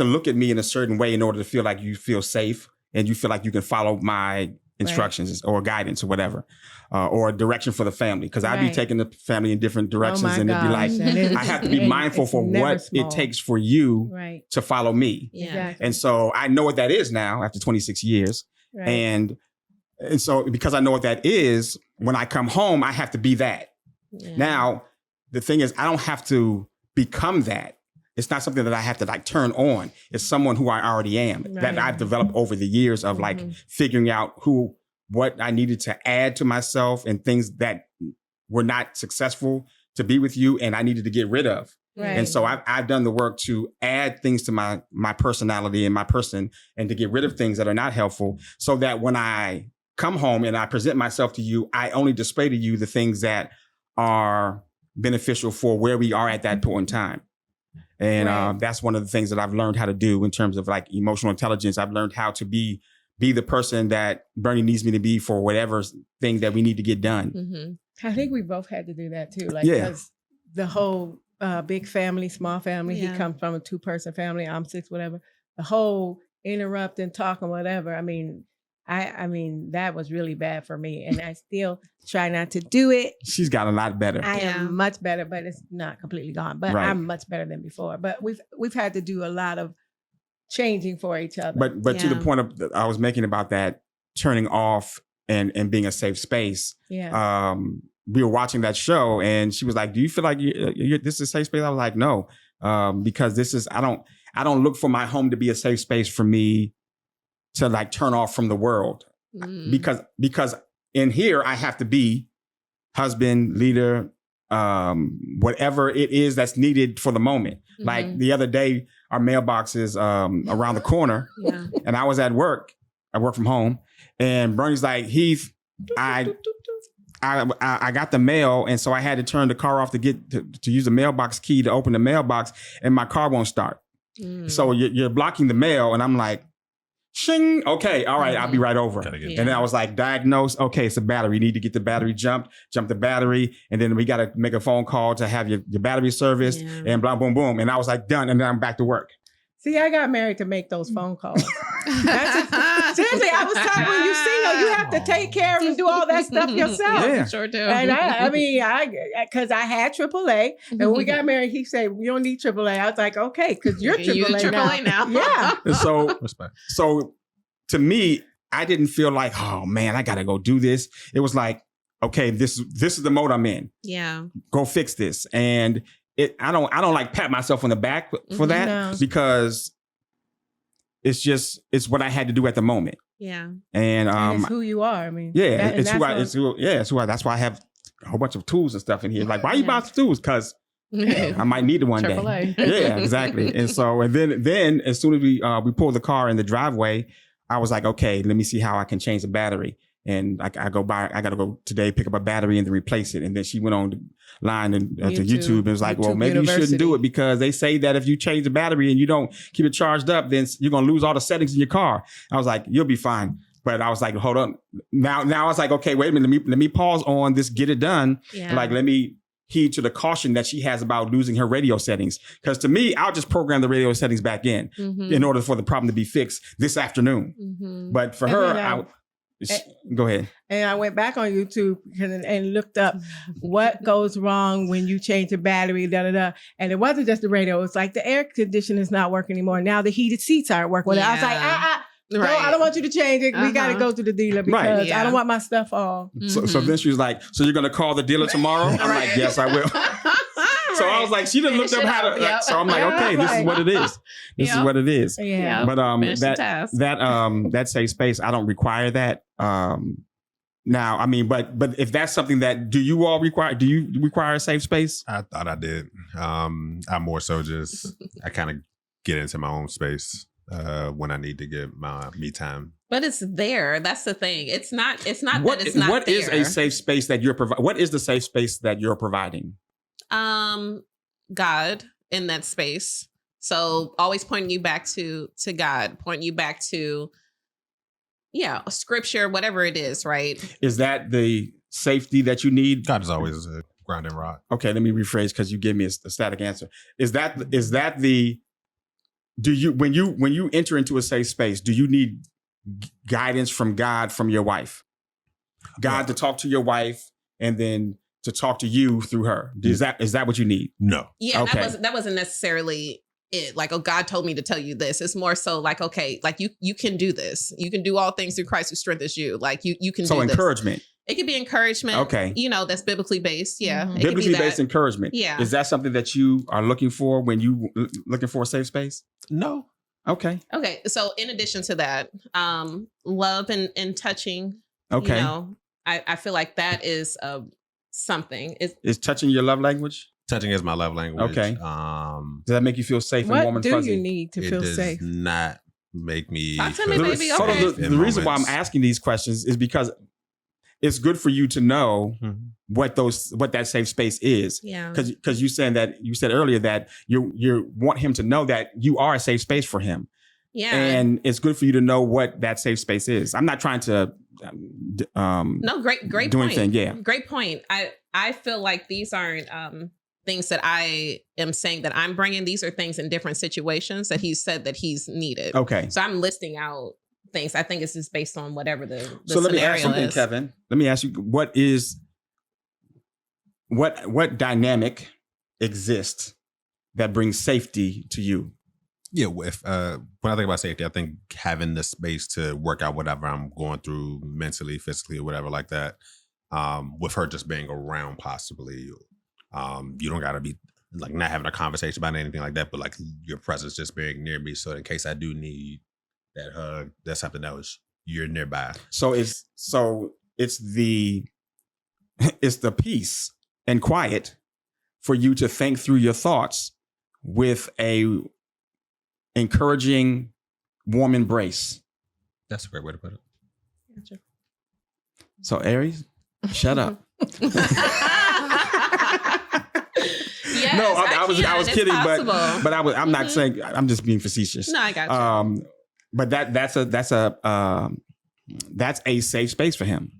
look at me in a certain way in order to feel like you feel safe and you feel like you can follow my instructions or guidance or whatever, or a direction for the family. Because I'd be Right. taking the family in different Oh directions, my and it'd be gosh, like and it's- I have to be and mindful it's for never what small. it takes for you Right. to follow me. Yeah. Exactly. And so I know what that is now after 26 years. Right. And so because I know what that is, when I come home, I have to be that. Yeah. Now, the thing is, I don't have to become that. It's not something that I have to turn on. It's someone who I already am that Right. I've developed over the years of Mhm. figuring out what I needed to add to myself and things that were not successful to be with you and I needed to get rid of. Right. And so I've done the work to add things to my personality and my person and to get rid of things that are not helpful so that when I come home and I present myself to you, I only display to you the things that are beneficial for where we are at that point in time. And Right. that's one of the things that I've learned how to do in terms of emotional intelligence. I've learned how to be the person that Bernie needs me to be for whatever thing that we need to get done. Mhm. I think we both had to do that too. Yeah. Because the whole big family, small family, Yeah. he comes from a 2-person family, I'm 6, whatever. The whole interrupt and talk and whatever. I mean, that was really bad for me. And I still try not to do it. She's got a lot better. I Yeah. am much better, but it's not completely gone. But Right. I'm much better than before. But we've had to do a lot of changing for each other. But to the Yeah. point of that I was making about that turning off and being a safe space. yeah. We were watching that show and she was like, "Do you feel like this is a safe space?" I was like, "No, because this is I don't look for my home to be a safe space for me to turn off from the world Mm. because in here I have to be husband, leader, whatever it is that's needed for the moment." Like Mhm. the other day, our mailbox is around the corner, Yeah. and I was at work. I work from home, and Bernie's like, "Heath, I got the mail, and so I had to turn the car off to use the mailbox key to open the mailbox, and my car won't start. Mm. So you're blocking the mail." And I'm like, "Shing, okay, all right, I'll be right over." Gotta get Yeah. And then I was like, "Diagnose, okay, it's a battery. You need to get the battery jump the battery, and then we got to make a phone call to have your battery serviced, Yeah. and blah, boom, boom." And I was like, done, and then I'm back to work. See, I got married to make those phone calls. Seriously, I was taught when you single, you have to take care of and do all that stuff yourself. Yeah. You sure do. And because I had AAA, and when we got married, he said, "We don't need AAA." I was like, "Okay, because you're You AAA, AAA now. Yeah. And so, Respect. so to me, I didn't feel like, oh man, I got to go do this. It was like, okay, this is the mode I'm in. Yeah. Go fix this. And I don't pat myself on the back for that No. because it's what I had to do at the moment. Yeah. And And it's who you are. I mean, yeah, that- it's and who I, that's it's who I, that's why I have a whole bunch of tools and stuff in here. Like, why you Yeah. buy tools? Because I might need it one day. AAA. Yeah, exactly. And so, and then as soon as we pulled the car in the driveway, I was like, okay, let me see how I can change the battery. And I got to go today, pick up a battery and then replace it. And then she went on the line and to YouTube and was like, well, maybe you shouldn't do it because they say that if you change the battery and you don't keep it charged up, then you're going to lose all the settings in your car. I was like, you'll be fine. But I was like, hold on. Now I was like, okay, wait a minute. Let me pause on this, get it done. Yeah. Like, let me heed to the caution that she has about losing her radio settings. Because to me, I'll just program the radio settings back in order for the problem to be fixed this afternoon. But for her, go ahead. And I went back on YouTube and looked up what goes wrong when you change the battery, And it wasn't just the radio. It's like the air conditioner is not working anymore. Now the heated seats aren't working. I was like, no, I don't want you to change it. We got to go to the dealer because I don't want my stuff all. So then she was like, so you're going to call the dealer tomorrow? I'm like, yes, I will. So I was like, she done looked up how to. So I'm like, okay, this is what it is. This is what it is. Yeah. But that safe space, I don't require that. Now, I mean, but if that's something that do you require a safe space? I thought I did. I'm more so just I kind of get into my own space when I need to get my me time. But it's there. That's the thing. It's not that it's not what there. Is a safe space that you're providing? What is the safe space that you're providing? God in that space. So always pointing you back to God, pointing you back to a scripture, whatever it is, right? Is that the safety that you need? God is always a grounding rock. Okay, let me rephrase because you gave me a static answer. Is that the do you when you enter into a safe space, do you need guidance from God from your wife? God to talk to your wife and then to talk to you through her. Is that what you need? No. Yeah, okay. that wasn't necessarily it. Like, oh, God told me to tell you this. It's more so like, okay, like you can do this. You can do all things through Christ who strengthens you. Like you can do this. So encouragement. It could be encouragement. Okay. That's biblically based. Yeah. Mm-hmm. Biblically based encouragement. Yeah. Is that something that you are looking for when you looking for a safe space? No. Okay. Okay. So in addition to that, love and touching. Okay. I feel like that is something. Is touching your love language? Touching is my love language. Okay. Does that make you feel safe and warm and fuzzy? What do you need to feel safe? It does not make me Talk to me, baby. Okay. The reason why I'm asking these questions is because it's good for you to know what that safe space is. Yeah. Because you said earlier that you want him to know that you are a safe space for him. Yeah. And it's good for you to know what that safe space is. I'm not trying to no, great do point. Anything. Yeah. Great point. I feel like these aren't things that I am saying that I'm bringing. These are things in different situations that he's said that he's needed. Okay. So I'm listing out things. I think it's just based on whatever the so let me ask something, is. Kevin. Let me ask you, what dynamic exists that brings safety to you? Yeah, when I think about safety, I think having the space to work out whatever I'm going through mentally, physically, or whatever like that, with her just being around possibly. You don't got to be like not having a conversation about anything like that, but like your presence just being near me. So in case I do need that hug, that's something that you're nearby. So it's the peace and quiet for you to think through your thoughts with a encouraging, warm embrace. That's a great way to put it. Gotcha. So Aaries, shut up. Yes, no, I was kidding, possible. but I'm not saying. I'm just being facetious. No, I got you. But that's a safe space for him.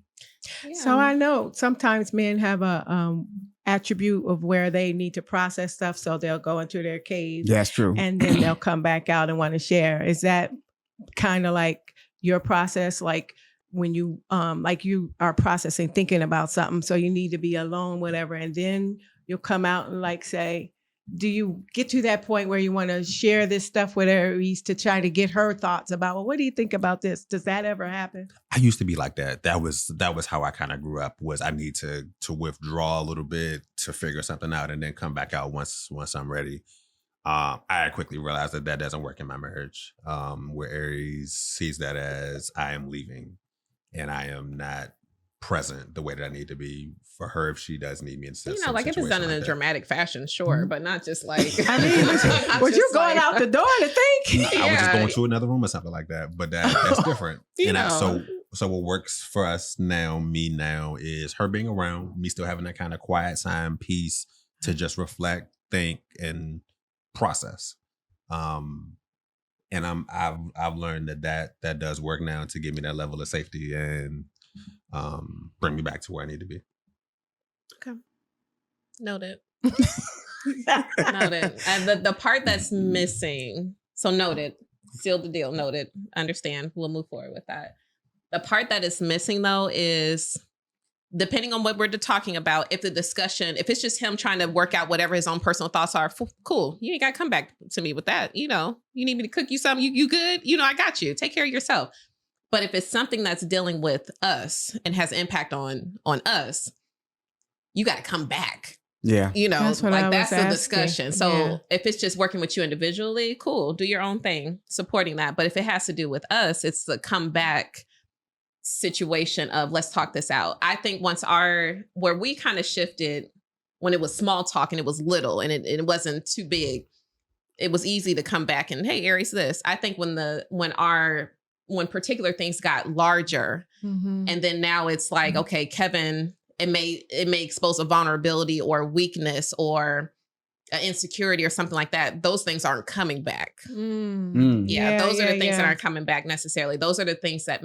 Yeah. So I know sometimes men have a attribute of where they need to process stuff, so they'll go into their cave. That's true. And then they'll come back out and want to share. Is that kind of like your process, like when you like you are processing, thinking about something, so you need to be alone, whatever, and then you'll come out and like say, do you get to that point where you want to share this stuff with Aaries to try to get her thoughts about, well, what do you think about this? Does that ever happen? I used to be like that. That was how I kind of grew up, was I need to withdraw a little bit to figure something out and then come back out once I'm ready. I quickly realized that doesn't work in my marriage, where Aaries sees that as I am leaving and I am not present the way that I need to be for her if she does need me. Like if it's done in a dramatic fashion, sure, but not just like. I mean, was you going out the door to think? I was just going to another room or something like that, but that's different. So what works for us now, me now, is her being around, me still having that kind of quiet time, peace to just reflect, think, and process. And I've learned that does work now to give me that level of safety and bring me back to where I need to be. Okay. Noted. Noted. And the part that's missing, so noted, seal the deal, noted, understand, we'll move forward with that. The part that is missing though is, depending on what we're talking about, if it's just him trying to work out whatever his own personal thoughts are, cool. You ain't got to come back to me with that. You need me to cook you something. You good? I got you. Take care of yourself. But if it's something that's dealing with us and has impact on us, you got to come back. Yeah. That's the discussion. So Yeah. if it's just working with you individually, cool, do your own thing, supporting that. But if it has to do with us, it's the come back situation of let's talk this out. I think where we kind of shifted when it was small talk and it was little and it wasn't too big, it was easy to come back and, hey, Aaries, this. I think when particular things got larger, Mm-hmm. and then now it's like, okay, Kevin, it may expose a vulnerability or weakness or an insecurity or something like that. Those things aren't coming back. Yeah, those are the things that aren't coming back necessarily. Those are the things that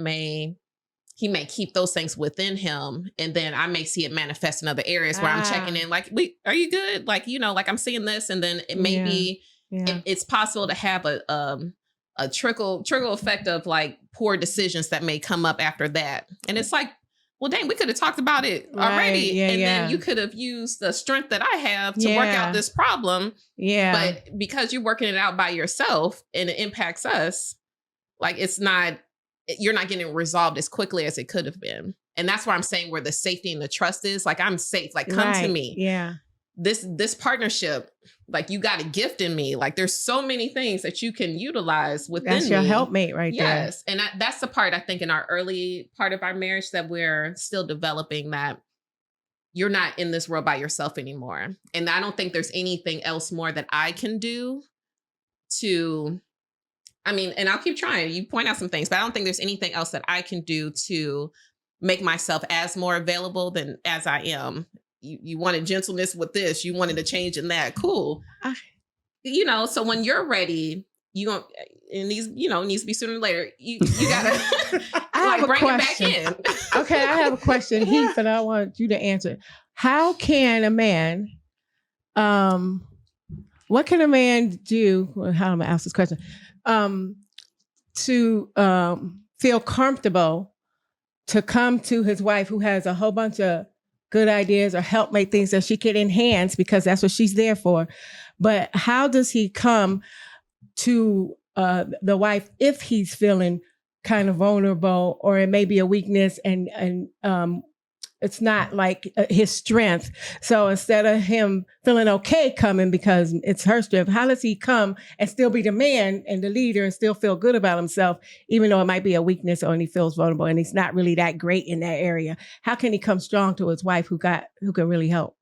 he may keep those things within him. And then I may see it manifest in other areas where I'm checking in like, are you good? Like, like I'm seeing this. And then it may be, it's possible to have a trickle effect of like poor decisions that may come up after that. And it's like, well, dang, we could have talked about it already. Then you could have used the strength that I have to work out this problem. Yeah. But because you're working it out by yourself and it impacts us, like you're not getting resolved as quickly as it could have been. And that's why I'm saying where the safety and the trust is. Like, I'm safe. Like, come to me. Yeah. This partnership, like, you got a gift in me. Like, there's so many things that you can utilize within me. That's your helpmate right there. Yes. And that's the part I think in our early part of our marriage that we're still developing, that you're not in this world by yourself anymore. And I don't think there's anything else more that I can do and I'll keep trying. You point out some things, but I don't think there's anything else that I can do to make myself as more available than as I am. You wanted gentleness with this. You wanted a change in that. Cool. So when you're ready, needs to be sooner or later. You gotta bring it back in. Okay, I have a question, Heath, and I want you to answer. How can a man, what can a man do? How am I ask this question? To feel comfortable to come to his wife who has a whole bunch of good ideas or help make things that she can enhance, because that's what she's there for. But how does he come to the wife if he's feeling kind of vulnerable, or it may be a weakness and it's not like his strength? So instead of him feeling okay coming because it's her strength, how does he come and still be the man and the leader and still feel good about himself, even though it might be a weakness or he feels vulnerable and he's not really that great in that area? How can he come strong to his wife who can really help?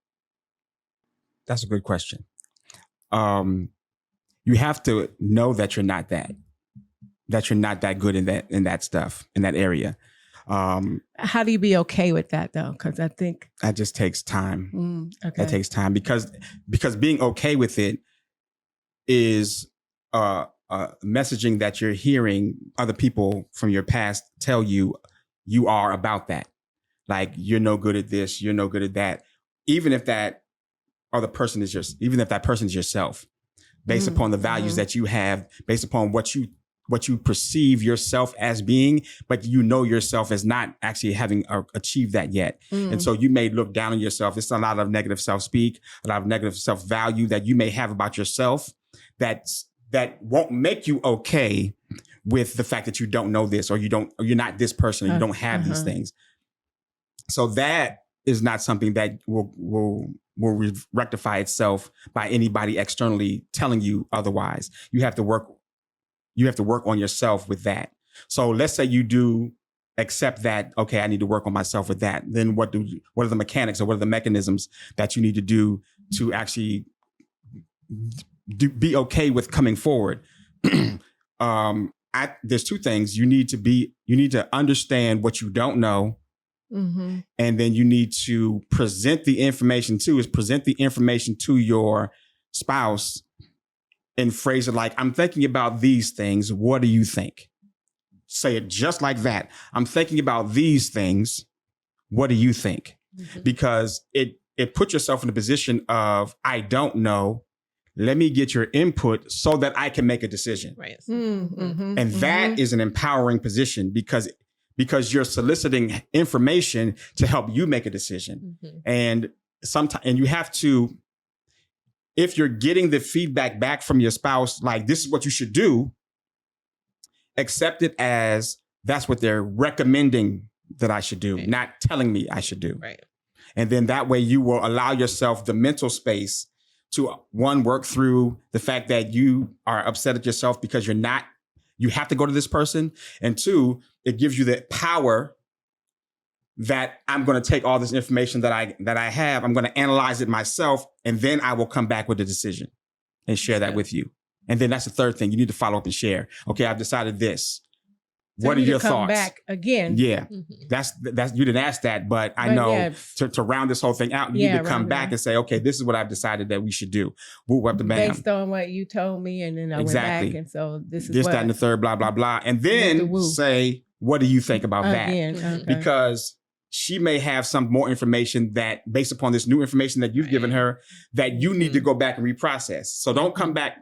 That's a good question. You have to know that you're not that good in that stuff, in that area. How do you be okay with that though? Because I think that just takes time. Okay. That takes time because being okay with it is messaging that you're hearing other people from your past tell you are about that. Like, you're no good at this, you're no good at that. Even if that other person is that person's yourself, based upon the values that you have, based upon what you perceive yourself as being, but yourself as not actually having achieved that yet. And so you may look down on yourself. There's a lot of negative self-speak, a lot of negative self-value that you may have about yourself that won't make you okay with the fact that you don't know this, or you're not this person, or you don't have these things. So that is not something that will rectify itself by anybody externally telling you otherwise. You have to work on yourself with that. So let's say you do accept that, okay, I need to work on myself with that. Then what are the mechanics, or what are the mechanisms that you need to do to actually be okay with coming forward? I there's two things. You need to understand what you don't know. Mm-hmm. And then you need to present the information to your spouse and phrase it like, I'm thinking about these things. What do you think? Say it just like that. I'm thinking about these things. What do you think? Mm-hmm. Because it puts yourself in a position of, I don't know. Let me get your input so that I can make a decision. Right. Mm-hmm. And that is an empowering position because you're soliciting information to help you make a decision. Mm-hmm. And you have to, if you're getting the feedback back from your spouse, like this is what you should do, accept it as that's what they're recommending that I should do, not telling me I should do. Right. And then that way you will allow yourself the mental space to, one, work through the fact that you are upset at yourself because you have to go to this person. And two, it gives you the power that I'm going to take all this information that I have, I'm going to analyze it myself, and then I will come back with a decision and share that with you. And then that's the third thing. You need to follow up and share. Okay, I've decided this. So what are your come thoughts? Back again. Yeah, Mm-hmm. that's you didn't ask that, but I know to round this whole thing out, you need to come back and say, okay, this is what I've decided that we should do. Whoop, up the bam. Based on what you told me, and then I went back, and so this, that, and the third, blah blah blah, and then say, what do you think about that? Okay. Because she may have some more information that, based upon this new information that you've given her, that you need to go back and reprocess. So don't come back.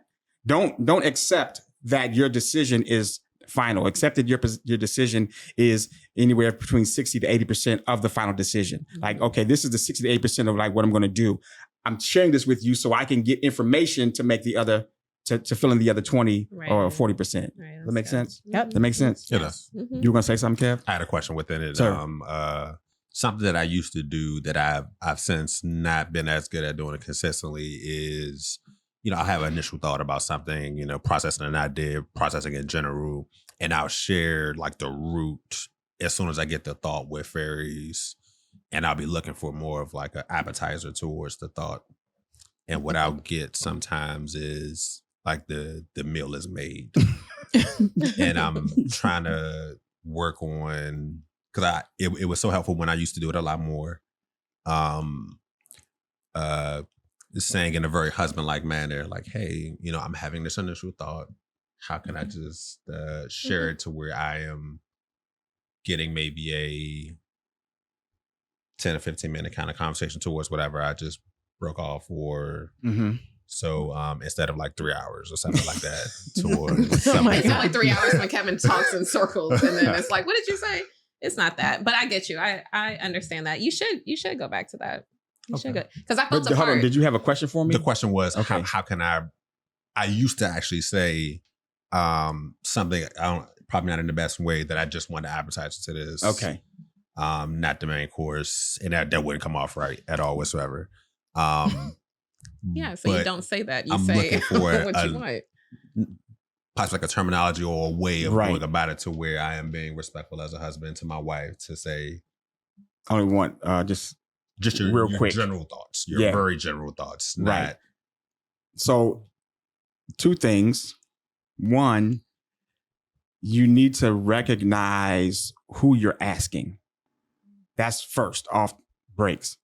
Don't accept that your decision is final. Accept that your decision is anywhere between 60 to 80% of the final decision. Like, okay, this is the 60 to 80% of like what I'm going to do. I'm sharing this with you so I can get information to make the other, to fill in the other 20 or 40%. Does that make sense? Yep. That makes sense? It does. Mm-hmm. You were going to say something, Kev? I had a question within it. Sure. Something that I used to do that I've since not been as good at doing it consistently is, I have an initial thought about something, processing an idea, processing in general, and I'll share like the root as soon as I get the thought with Aaries, and I'll be looking for more of like an appetizer towards the thought. And what I'll get sometimes is like the meal is made, and I'm trying to work on, because it was so helpful when I used to do it a lot more. Saying in a very husband-like manner, like, hey, I'm having this initial thought. How can I just share it to where I am getting maybe a 10 or 15 minute kind of conversation towards whatever I just broke off, or so instead of like 3 hours or something like that, towards something. It's only 3 hours when Kevin talks in circles, and then it's like, what did you say? It's not that, but I get you. I understand that. You should go back to that. You should go, because I felt hold on, did you have a question for me? The question was, okay, how can I used to actually say something, probably not in the best way, that I just want to advertise to this. Okay. Not the main course, and that wouldn't come off right at all whatsoever. Yeah, so you don't say that. You I'm say looking for what you want. Possibly like a terminology or a way of going about it to where I am being respectful as a husband to my wife, to say, I only want just your quick general thoughts, your very general thoughts. Right. So 2 things. One, you need to recognize who you're asking. That's first off breaks.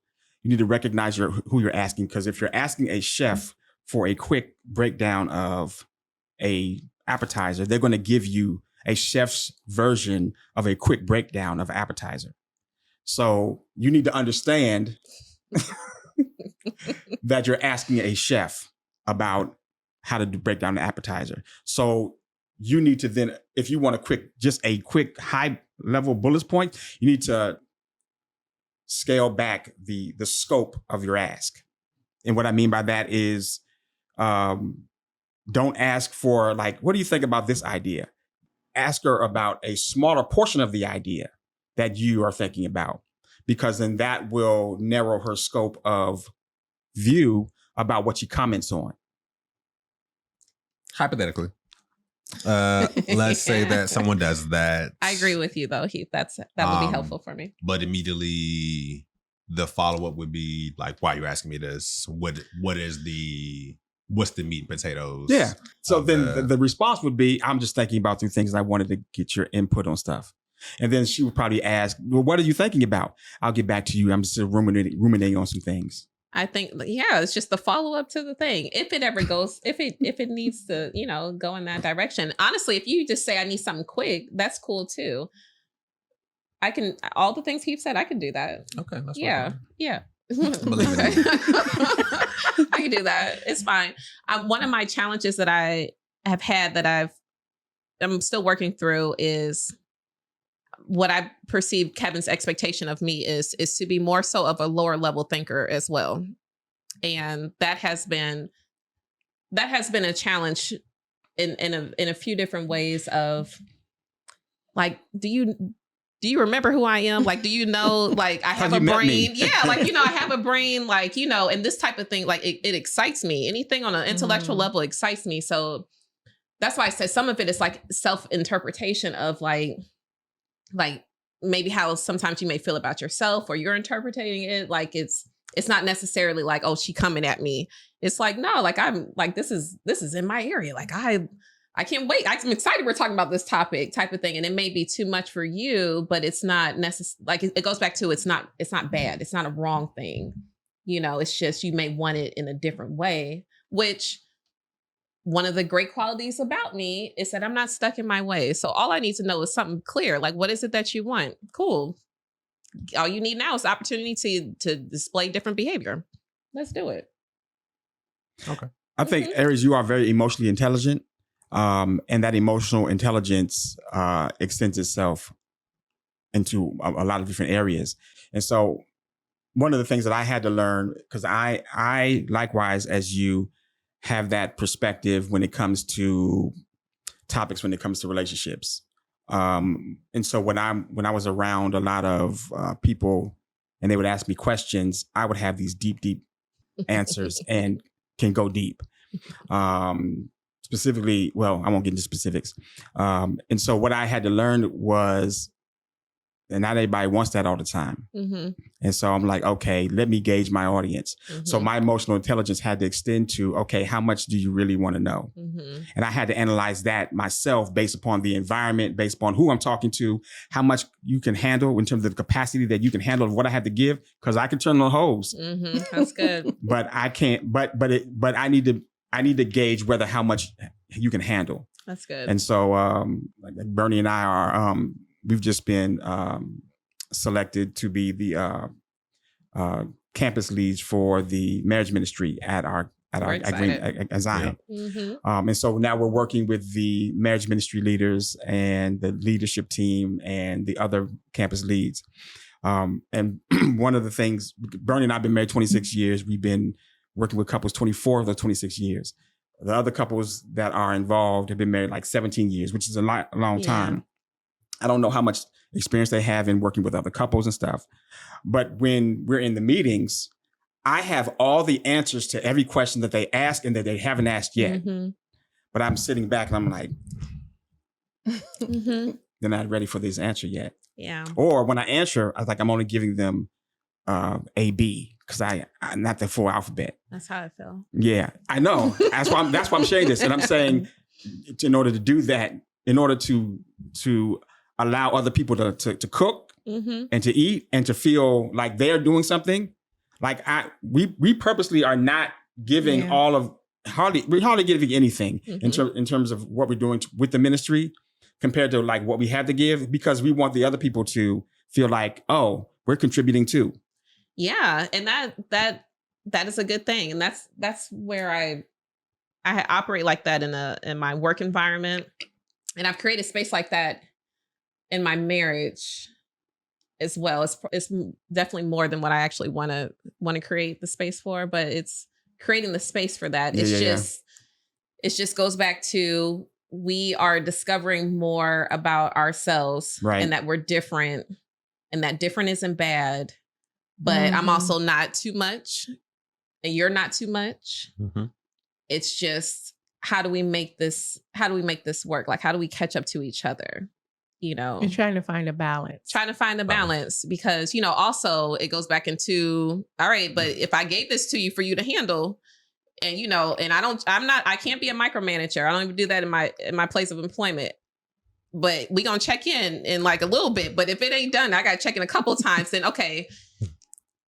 You need to recognize who you're asking, because if you're asking a chef for a quick breakdown of a appetizer, they're going to give you a chef's version of a quick breakdown of appetizer. So you need to understand that you're asking a chef about how to break down the appetizer. So you need to then, if you want a quick high level bullet point, you need to scale back the scope of your ask. And what I mean by that is, don't ask for like, what do you think about this idea? Ask her about a smaller portion of the idea that you are thinking about, because then that will narrow her scope of view about what she comments on. Hypothetically, let's say that someone does that. I agree with you though, Heath. That would be helpful for me. But immediately the follow-up would be like, why are you asking me this? What is the what's the meat and potatoes. Yeah. So of then the response would be, I'm just thinking about 3 things and I wanted to get your input on stuff. And then she would probably ask, well, what are you thinking about? I'll get back to you. I'm still ruminating on some things. I think, it's just the follow up to the thing. If it ever goes, if it needs to, go in that direction. Honestly, if you just say I need something quick, that's cool too. I can, all the things Heath said, I can do that. Okay. That's Yeah. Believe Okay. it. I can do that. It's fine. One of my challenges that I have had that I'm still working through is what I perceive Kevin's expectation of me is to be more so of a lower level thinker as well. And that has been a challenge in a few different ways of like, do you remember who I am? Like, do you know, like I have a brain? Yeah. Like, I have a brain, like, and this type of thing, like it excites me. Anything on an intellectual level excites me. So that's why I said some of it is like self-interpretation of like maybe how sometimes you may feel about yourself or you're interpreting it. Like it's not necessarily like, oh, she coming at me. It's like, no, like I'm like, this is in my area. Like I can't wait. I'm excited we're talking about this topic type of thing. And it may be too much for you, but it's not necessary. Like it goes back to, it's not bad. It's not a wrong thing. It's just, you may want it in a different way, which one of the great qualities about me is that I'm not stuck in my ways. So all I need to know is something clear. Like, what is it that you want? Cool. All you need now is the opportunity to display different behavior. Let's do it. Okay. I think, Aaries, you are very emotionally intelligent. And that emotional intelligence extends itself into a lot of different areas. And so one of the things that I had to learn, because I likewise, as you, have that perspective when it comes to topics, when it comes to relationships. And so when I was around a lot of people and they would ask me questions, I would have these deep answers and can go deep. Specifically, well, I won't get into specifics. And so what I had to learn was, and not everybody wants that all the time. Mm-hmm. And so I'm like, okay, let me gauge my audience. Mm-hmm. So my emotional intelligence had to extend to, okay, how much do you really want to know? Mm-hmm. And I had to analyze that myself based upon the environment, based upon who I'm talking to, how much you can handle in terms of the capacity that you can handle of what I have to give, because I can turn on hose. Mm-hmm. That's good. But I can't, but I need to gauge whether how much you can handle. That's good. And so like Bernie and I are, we've just been selected to be the campus leads for the marriage ministry at Zion. Mm-hmm. And so now we're working with the marriage ministry leaders and the leadership team and the other campus leads. And one of the things, Bernie and I have been married 26 years. We've been working with couples 24 of those 26 years. The other couples that are involved have been married like 17 years, which is a long time. I don't know how much experience they have in working with other couples and stuff. But when we're in the meetings, I have all the answers to every question that they ask and that they haven't asked yet. Mm-hmm. But I'm sitting back and I'm like, they're not ready for this answer yet. Yeah. Or when I answer, I was like, I'm only giving them A, B, because I'm not the full alphabet. That's how I feel. Yeah, I know. That's why I'm sharing this. And I'm saying, in order to do that, in order to allow other people to cook and to eat and to feel like they're doing something. Like we purposely are not giving we're hardly giving anything in terms of what we're doing with the ministry compared to like what we have to give, because we want the other people to feel like, oh, we're contributing too. Yeah. And that is a good thing. And that's where I operate like that in my work environment. And I've created space like that in my marriage as well. It's definitely more than what I actually want to create the space for, but it's creating the space for that. It just goes back to, we are discovering more about ourselves, right? And that we're different, and that different isn't bad, but I'm also not too much and you're not too much. Mm-hmm. It's just, how do we make this work? Like, how do we catch up to each other? You're trying to find a balance. Because, also it goes back into, all right, but if I gave this to you for you to handle, And, you know, and I can't be a micromanager. I don't even do that in my place of employment. But we gonna check in like a little bit. But if it ain't done, I gotta check in a couple times. Then okay.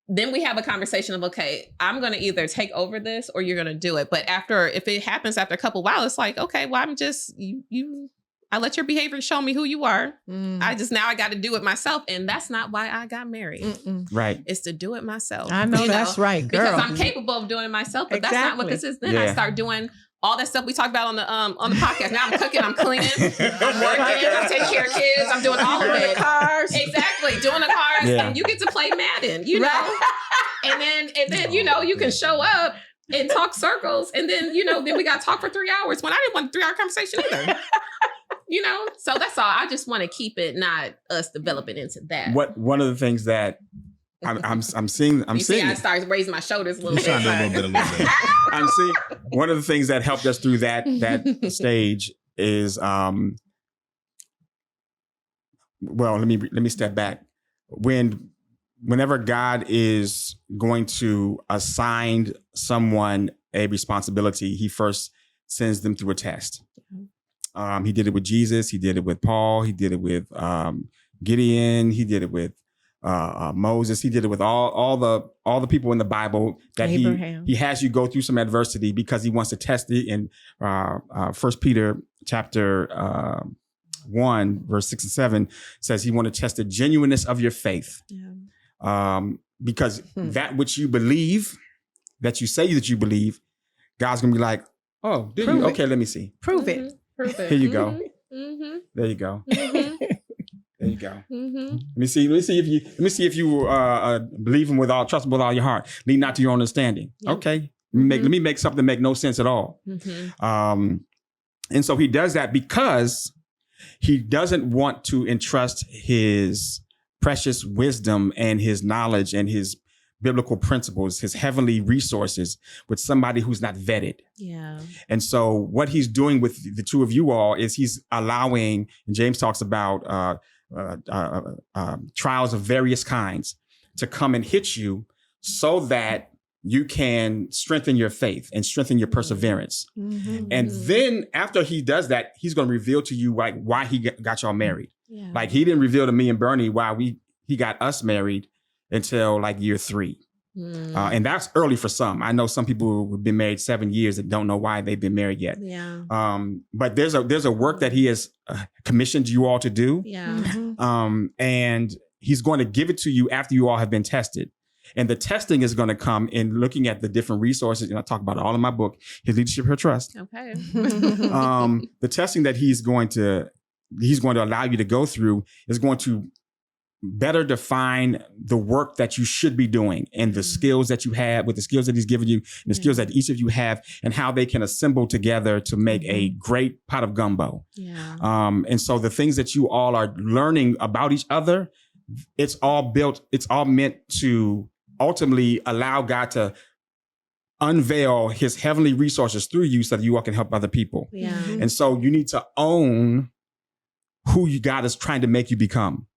Then we have a conversation of, okay, I'm gonna either take over this or you're gonna do it. But if it happens after a couple while, it's like, okay, well, I'm just I let your behavior show me who you are. I got to do it myself. And that's not why I got married. Right. It's to do it myself. I know that's right, girl. Because I'm capable of doing it myself, but that's not what this is. Then I start doing all that stuff we talked about on the podcast. Now I'm cooking, I'm cleaning, I'm working, I'm taking care of kids, I'm doing all of it. Cars. Exactly. Doing the cars. And you get to play Madden, you know? And then, you know, you can show up and talk circles. And then, you know, then we got to talk for 3 hours when I didn't want a 3-hour conversation either. You know, so that's all. I just want to keep it, not us developing into that. One of the things that I'm seeing. I started raising my shoulders a little bit. I'm seeing one of the things that helped us through that stage is well, let me step back. Whenever God is going to assign someone a responsibility, he first sends them through a test. He did it with Jesus. He did it with Paul. He did it with Gideon. He did it with Moses. He did it with all the people in the Bible that Abraham. he has you go through some adversity because he wants to test it. In 1 Peter chapter 1, verse 6 and 7 says he want to test the genuineness of your faith. Because that which you believe, that you say that you believe, God's gonna be like, oh, did you? Okay, let me see. Prove it. Perfect. Here you go. There you go. There you go. Let me see if you believe him trust him with all your heart. Lean not to your own understanding. Yep. Okay. Let me make something make no sense at all. And so he does that because he doesn't want to entrust his precious wisdom and his knowledge and his biblical principles, his heavenly resources with somebody who's not vetted. Yeah. And so what he's doing with the two of you all is he's allowing, and James talks about trials of various kinds to come and hit you so that you can strengthen your faith and strengthen your perseverance. And then after he does that, he's going to reveal to you like why he got y'all married. Yeah. Like he didn't reveal to me and Bernie why he got us married until like year 3. And that's early for some. I know some people who've been married 7 years that don't know why they've been married yet. Yeah. But there's a work that he has commissioned you all to do. Yeah. And he's going to give it to you after you all have been tested. And the testing is going to come in looking at the different resources. And I talk about it all in my book, His Leadership, Her Trust. Okay. The testing that he's going to allow you to go through is going to better define the work that you should be doing and the skills that you have with the skills that he's given you and the skills that each of you have and how they can assemble together to make a great pot of gumbo. Yeah. And so the things that you all are learning about each other, it's all meant to ultimately allow God to unveil his heavenly resources through you so that you all can help other people. Yeah. And so you need to own who God is trying to make you become.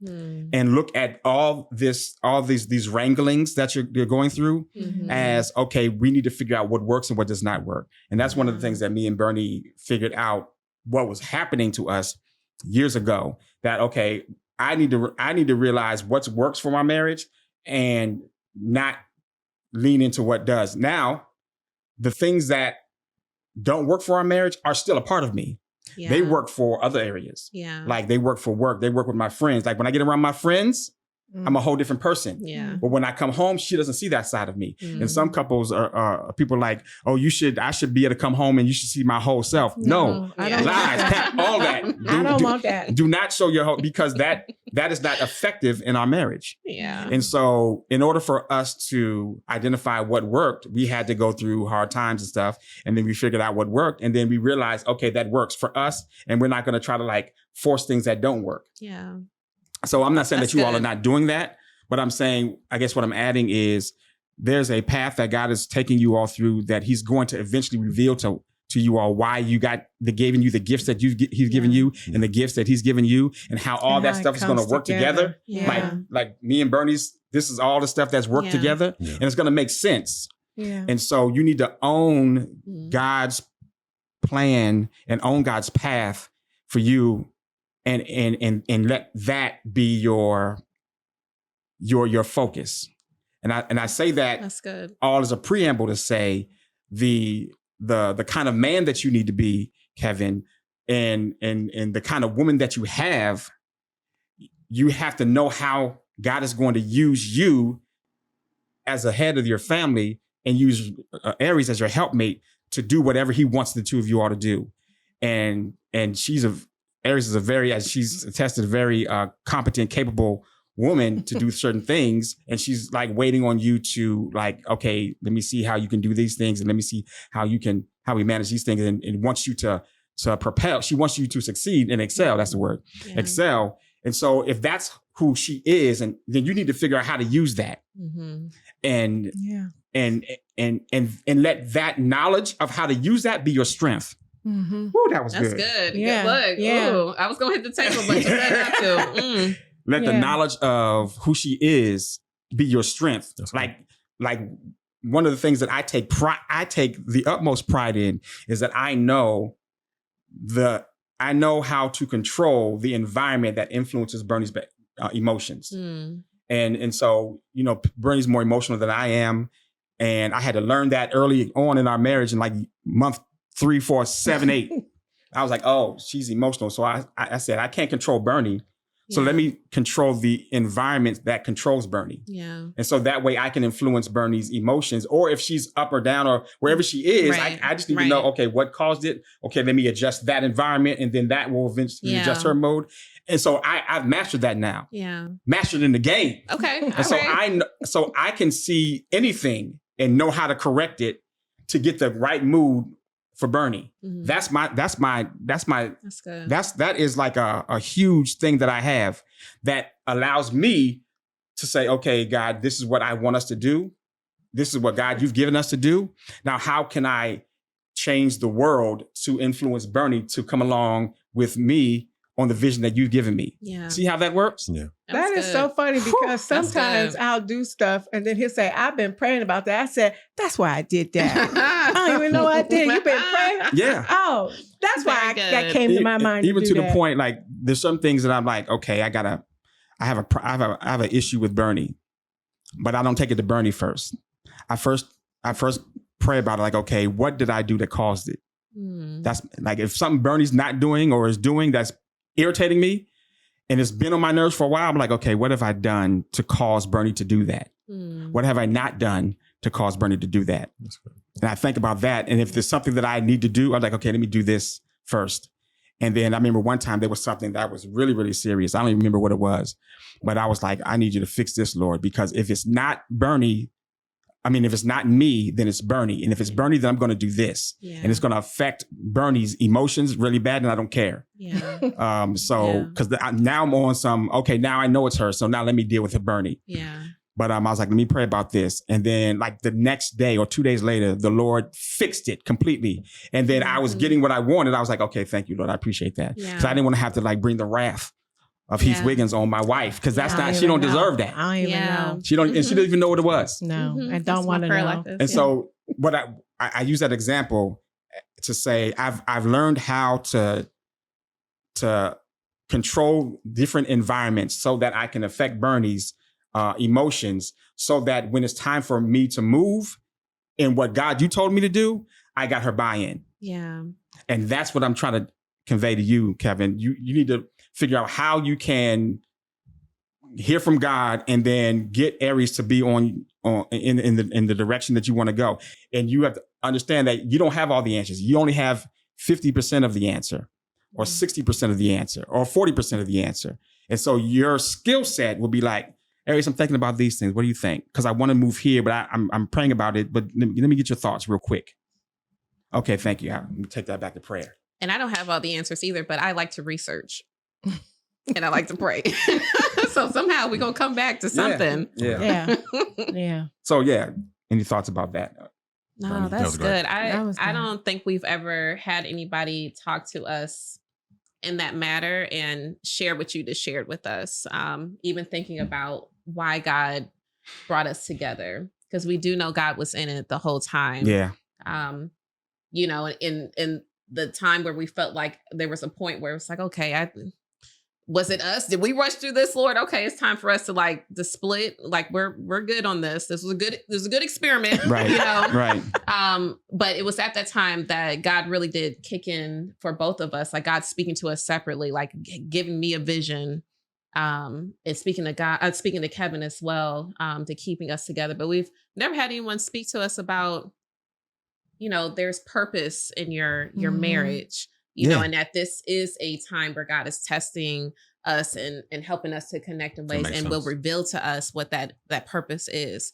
And look at all these wranglings that you're going through as, okay, we need to figure out what works and what does not work. And that's one of the things that me and Bernie figured out what was happening to us years ago, that, okay, I need to realize what works for my marriage and not lean into what does. Now, the things that don't work for our marriage are still a part of me. Yeah. They work for other areas. Yeah. Like they work for work. They work with my friends. Like when I get around my friends, I'm a whole different person. Yeah. But when I come home, she doesn't see that side of me. And some couples are people like, oh, I should be able to come home and you should see my whole self. No, I don't lies, Pat, all that. I don't want that. Do not show your whole, because that is not effective in our marriage. Yeah. And so in order for us to identify what worked, we had to go through hard times and stuff. And then we figured out what worked. And then we realized, okay, that works for us. And we're not going to try to like force things that don't work. Yeah. So I'm not saying That's that you all good. are not doing that, but I'm saying, I guess what I'm adding is there's a path that God is taking you all through that he's going to eventually reveal to you all why you got giving you the gifts that he's given you and the gifts that he's given you and how all that stuff is going to work together. Yeah. Like me and Bernie's, this is all the stuff that's worked together and it's going to make sense. Yeah. And so you need to own God's plan and own God's path for you, and let that be your focus. And I say that That's good. all as a preamble to say the kind of man that you need to be, Kevin, and the kind of woman that you have to know how God is going to use you as a head of your family and use Aaries as your helpmate to do whatever he wants the two of you all to do. And Aaries is a very, as she's attested, very competent, capable woman to do certain things. And she's like waiting on you to like, okay, let me see how you can do these things. And let me see how we manage these things. And wants you to propel. She wants you to succeed and excel. That's the word. Yeah. Excel. And so if that's who she is, and then you need to figure out how to use that. And let that knowledge of how to use that be your strength. Ooh, that was That's good. good. Yeah. Good look. Yeah. Ooh, I was going to hit the table, but you said not to. Let the knowledge of who she is be your strength. That's like one of the things that I take the utmost pride in is that I know how to control the environment that influences Bernie's emotions. And so, you know, Bernie's more emotional than I am. And I had to learn that early on in our marriage, in like month 3, 4, 7, 8. I was like, oh, she's emotional. So I said, I can't control Bernie. So let me control the environment that controls Bernie. Yeah. And so that way I can influence Bernie's emotions, or if she's up or down or wherever she is, I just need to know, okay, what caused it? Okay, let me adjust that environment, and then that will eventually adjust her mode. And so I've mastered that now. Yeah. Mastered in the game. Okay. And so I can see anything and know how to correct it to get the right mood for Bernie. That is like a huge thing that I have that allows me to say, okay, God, this is what I want us to do. This is what, God, you've given us to do. Now, how can I change the world to influence Bernie to come along with me on the vision that you've given me? Yeah. See how that works? Yeah. That is so funny, because sometimes I'll do stuff and then he'll say, I've been praying about that. I said, that's why I did that. I don't even know I did. You've been praying? Yeah. Oh, that's why that came to my mind. Even to that. the point, like, there's some things that I'm like, okay, I have an issue with Bernie, but I don't take it to Bernie first. I first pray about it, like, okay, what did I do that caused it? That's like, if something Bernie's not doing or is doing that's irritating me and it's been on my nerves for a while, I'm like, okay, what have I done to cause Bernie to do that? What have I not done to cause Bernie to do that? And I think about that. And if there's something that I need to do, I'm like, okay, let me do this first. And then I remember one time there was something that was really, really serious. I don't even remember what it was, but I was like, I need you to fix this, Lord, because if it's not Bernie, if it's not me, then it's Bernie. And if it's Bernie, then I'm going to do this. Yeah. And it's going to affect Bernie's emotions really bad. And I don't care. Yeah. Because now I'm on some, okay, now I know it's her. So now let me deal with her, Bernie. Yeah. But I was like, let me pray about this. And then like the next day or 2 days later, the Lord fixed it completely. And then I was getting what I wanted. I was like, okay, thank you, Lord. I appreciate that. Because I didn't want to have to like bring the wrath of Heath Wiggins on my wife, because that's not, she don't deserve that. I don't even know. She don't, and she doesn't even know what it was. No, I don't want to know. Like this, and so what I use that example to say, I've learned how to control different environments so that I can affect Bernie's emotions, so that when it's time for me to move in what God you told me to do, I got her buy-in. Yeah. And that's what I'm trying to convey to you, Kevin. You need to figure out how you can hear from God and then get Aaries to be in the direction that you want to go. And you have to understand that you don't have all the answers. You only have 50% of the answer, or 60% of the answer, or 40% of the answer. And so your skill set will be like, Aaries, I'm thinking about these things. What do you think? Because I want to move here, but I'm praying about it. But let me get your thoughts real quick. Okay, thank you. Let me take that back to prayer. And I don't have all the answers either, but I like to research and I like to pray. So somehow we're going to come back to something. Yeah. So any thoughts about that? No, that's good. Good. I don't think we've ever had anybody talk to us in that matter and share what you just shared with us. Even thinking about why God brought us together. because we do know God was in it the whole time. Yeah. You know, in the time where we felt like there was a point where it was like, okay, was it us? Did we rush through this, Lord? Okay, it's time for us to split. Like we're good on this. This was a good experiment. Right. You know? Right. But it was at that time that God really did kick in for both of us. Like God speaking to us separately, like giving me a vision. And speaking to Kevin as well, to keeping us together. But we've never had anyone speak to us about, you know, there's purpose in your marriage. You know, and that this is a time where God is testing us and helping us to connect in ways and will reveal to us what that purpose is.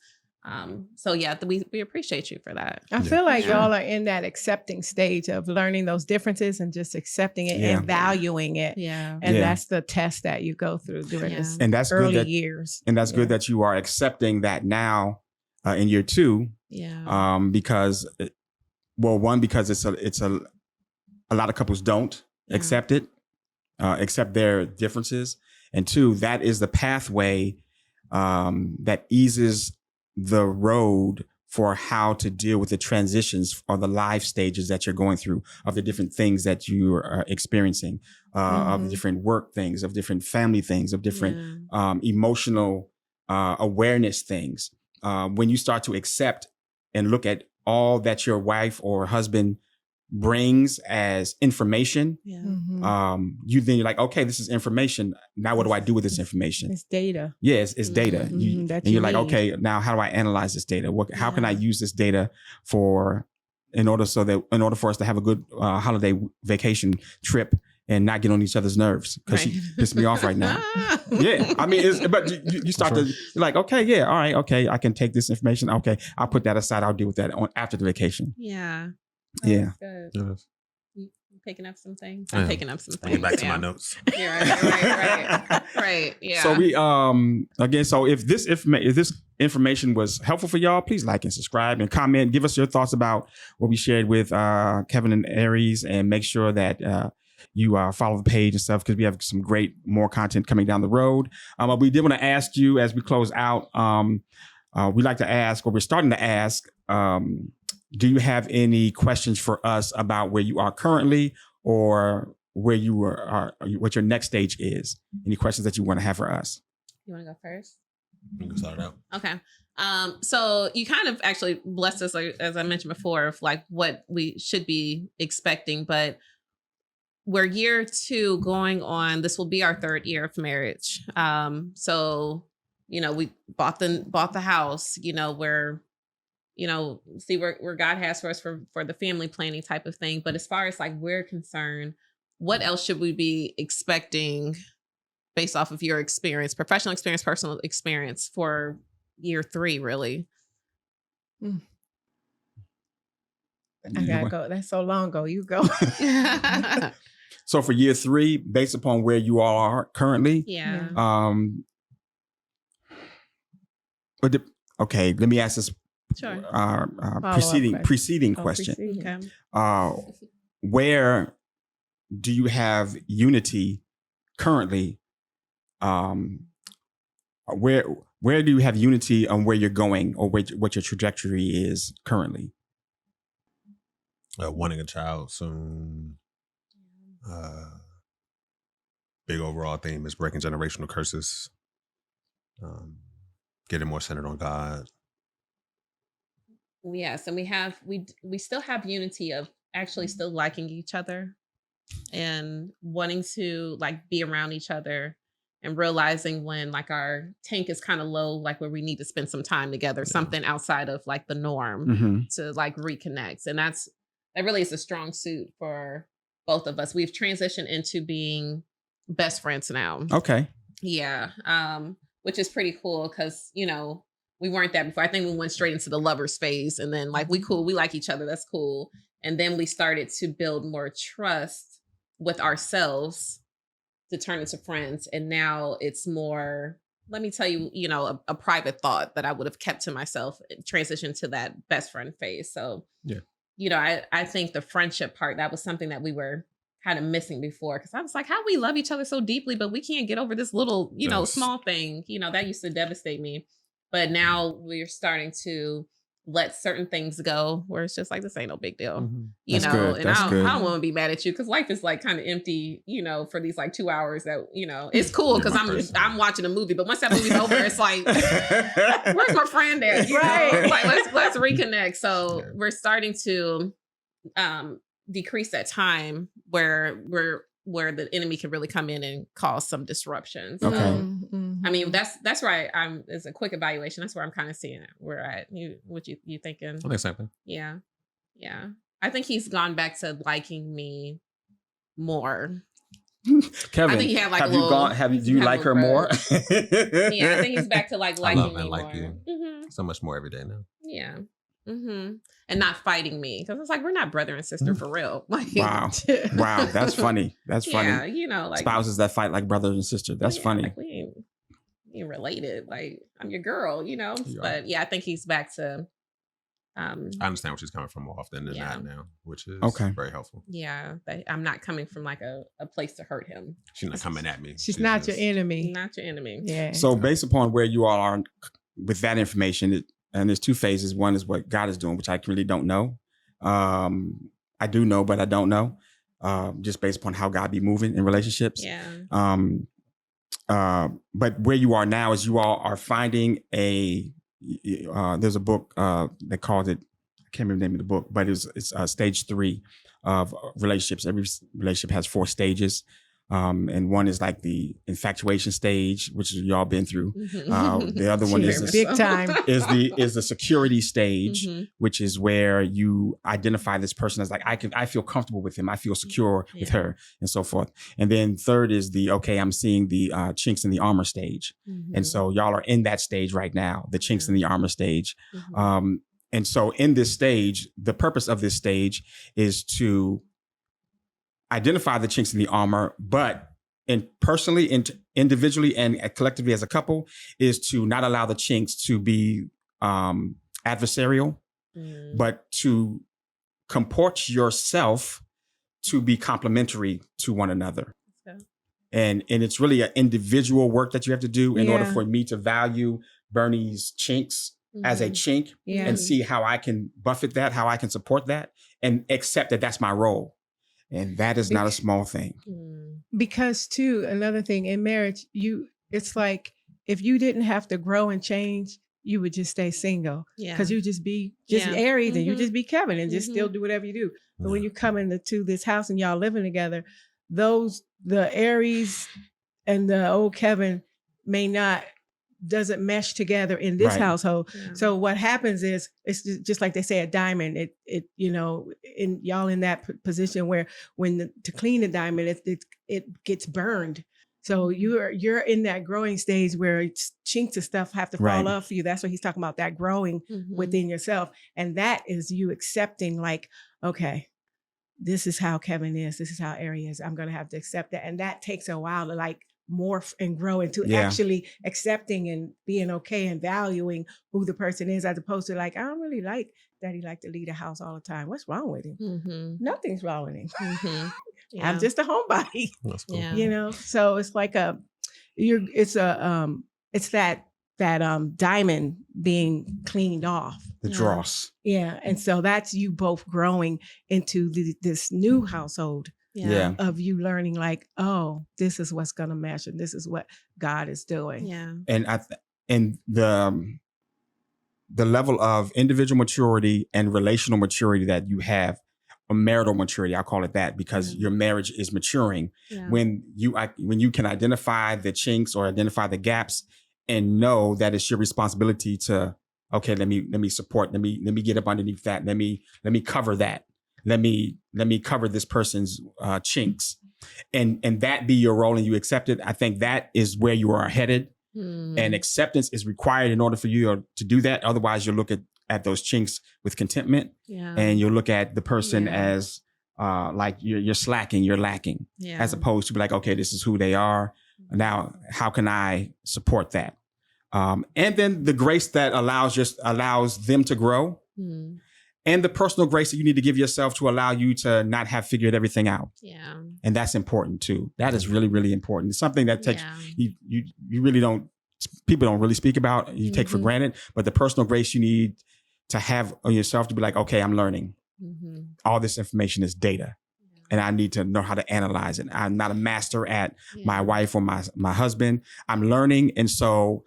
So yeah, we appreciate you for that. I feel like y'all are in that accepting stage of learning those differences and just accepting it and valuing it. Yeah. And that's the test that you go through during this and that's early good years. And that's good that you are accepting that now in year 2. Yeah. Because it's a lot of couples don't accept it, accept their differences. And 2, that is the pathway that eases the road for how to deal with the transitions or the life stages that you're going through, of the different things that you are experiencing, of different work things, of different family things, of different emotional awareness things. When you start to accept and look at all that your wife or husband brings as information, you're like, okay, this is information. Now what do I do with this information? It's data. Yes, it's data. And you're like, okay, now how do I analyze this data? How can I use this data in order for us to have a good holiday vacation trip and not get on each other's nerves, because she pissed me off right now. Yeah, I mean, but you start you're like, okay, yeah, all right, okay, I can take this information. Okay, I'll put that aside. I'll deal with that after the vacation. Yeah. Yeah. Good. Yes. You picking up some things? I'm picking up some things. Get back to my notes. Yeah, right. Yeah. So we again, so if this information was helpful for y'all, please like and subscribe and comment. Give us your thoughts about what we shared with Kevin and Aaries, and make sure that you follow the page and stuff, because we have some great more content coming down the road. But we did want to ask you as we close out. We like to ask, or we're starting to ask. Do you have any questions for us about where you are currently, or where you are, what your next stage is? Any questions that you want to have for us? You want to go first? You can start it out. Okay. So you kind of actually blessed us, like, as I mentioned before, of like what we should be expecting, but we're year 2 going on. This will be our 3rd year of marriage. So, you know, we bought the house, you know, see where God has for us for the family planning type of thing. But as far as like we're concerned, what else should we be expecting based off of your experience, professional experience, personal experience, for year 3, really? I gotta go. That's so long ago. You go. So for year 3, based upon where you all are currently, okay, let me ask this. Sure. Preceding question. Okay. Where do you have unity currently? Where do you have unity on where you're going, or what your trajectory is currently? Wanting a child soon. Big overall theme is breaking generational curses. Getting more centered on God. Yes, and we still have unity of actually still liking each other and wanting to like be around each other, and realizing when like our tank is kind of low, like where we need to spend some time together, something outside of like the norm to like reconnect. And that really is a strong suit for both of us. We've transitioned into being best friends now. Okay. Yeah. Which is pretty cool, because, you know, we weren't that before. I think we went straight into the lovers phase, and then like we like each other. That's cool. And then we started to build more trust with ourselves to turn into friends. And now it's more, let me tell you, you know, a private thought that I would have kept to myself, transition to that best friend phase. So, you know, I think the friendship part, that was something that we were kind of missing before, because I was like, how we love each other so deeply, but we can't get over this little, you know, small thing, you know, that used to devastate me. But now we're starting to let certain things go where it's just like, this ain't no big deal, you That's know, good. and That's I good. don't want to be mad at you because life is like kind of empty, you know, for these like 2 hours that, you know, it's cool because I'm watching a movie, but once that movie's over, it's like, where's my friend at? You know? Like, let's reconnect. So we're starting to decrease that time where the enemy can really come in and cause some disruptions. Okay. I mean, that's where I'm as a quick evaluation. That's where I'm kind of seeing it. Where at what you thinking? I think something. Yeah. I think he's gone back to liking me more. Kevin, I think he had like have a you little, gone? Do you like her more? Yeah, I think he's back to like I liking love me and like more. you so much more every day now. Yeah. And not fighting me because it's like we're not brother and sister for real. Like, Wow, that's funny. That's funny. Yeah, you know, like spouses that fight like brothers and sisters. That's funny. Like we ain't related. Like I'm your girl, you know. You but yeah, I think he's back to. I understand where she's coming from more often than not now, which is very helpful. Yeah, I'm not coming from like a place to hurt him. She's not coming at me. She's not your enemy. Not your enemy. Yeah. So based upon where you all are with that information, and there's two phases. One is what God is doing, which I really don't know. I do know, but I don't know. Just based upon how God be moving in relationships. Yeah. But where you are now is you all are finding there's a book that called it, I can't remember the name of the book, but it's stage 3 of relationships. Every relationship has 4 stages. And one is like the infatuation stage, which y'all been through. The other one is big time. is the security stage, which is where you identify this person as like, I feel comfortable with him, I feel secure with her, and so forth. And then third is I'm seeing the chinks in the armor stage, and so y'all are in that stage right now, the chinks in the armor stage. And so in this stage, the purpose of this stage is to identify the chinks in the armor, but personally, individually, and collectively as a couple, is to not allow the chinks to be adversarial, but to comport yourself to be complementary to one another. Okay. And it's really an individual work that you have to do in order for me to value Bernie's chinks as a chink and see how I can buffet that, how I can support that, and accept that that's my role. And that is not a small thing. Because too, another thing in marriage, it's like if you didn't have to grow and change, you would just stay single. Because you just be Aaries and you just be Kevin and just still do whatever you do. But when you come into this house and y'all living together, the Aaries and the old Kevin doesn't mesh together in this household. Yeah. So what happens is it's just like they say a diamond. It in y'all in that position where to clean the diamond, it gets burned. So you're in that growing stage where chinks of stuff have to fall off for you. That's what he's talking about, that growing within yourself, and that is you accepting like, okay, this is how Kevin is. This is how Aaries is. I'm gonna have to accept that, and that takes a while to like morph and grow into actually accepting and being okay and valuing who the person is, as opposed to like, I don't really like that he like to lead a house all the time. What's wrong with him? Nothing's wrong with him. I'm just a homebody. That's cool. You know, so it's like it's that diamond being cleaned off. The dross. Yeah. And so that's you both growing into this new household. Yeah. Of you learning like, oh, this is what's going to mesh and this is what God is doing. Yeah. And the level of individual maturity and relational maturity that you have, or marital maturity, I'll call it that, because your marriage is maturing. Yeah. When you can identify the chinks or identify the gaps and know that it's your responsibility to, okay, let me support, let me get up underneath that, let me cover that. Let me cover this person's chinks, and that be your role, and you accept it. I think that is where you are headed, and acceptance is required in order for you to do that. Otherwise, you'll look at those chinks with contentment, and you'll look at the person as like you're slacking, you're lacking, as opposed to be like, okay, this is who they are. Now, how can I support that? And then the grace that allows them to grow. And the personal grace that you need to give yourself to allow you to not have figured everything out. Yeah. And that's important too. That is really, really important. It's something that takes, you really don't people don't really speak about, you take for granted, but the personal grace you need to have on yourself to be like, okay, I'm learning. All this information is data. And I need to know how to analyze it. I'm not a master at my wife or my husband. I'm learning. And so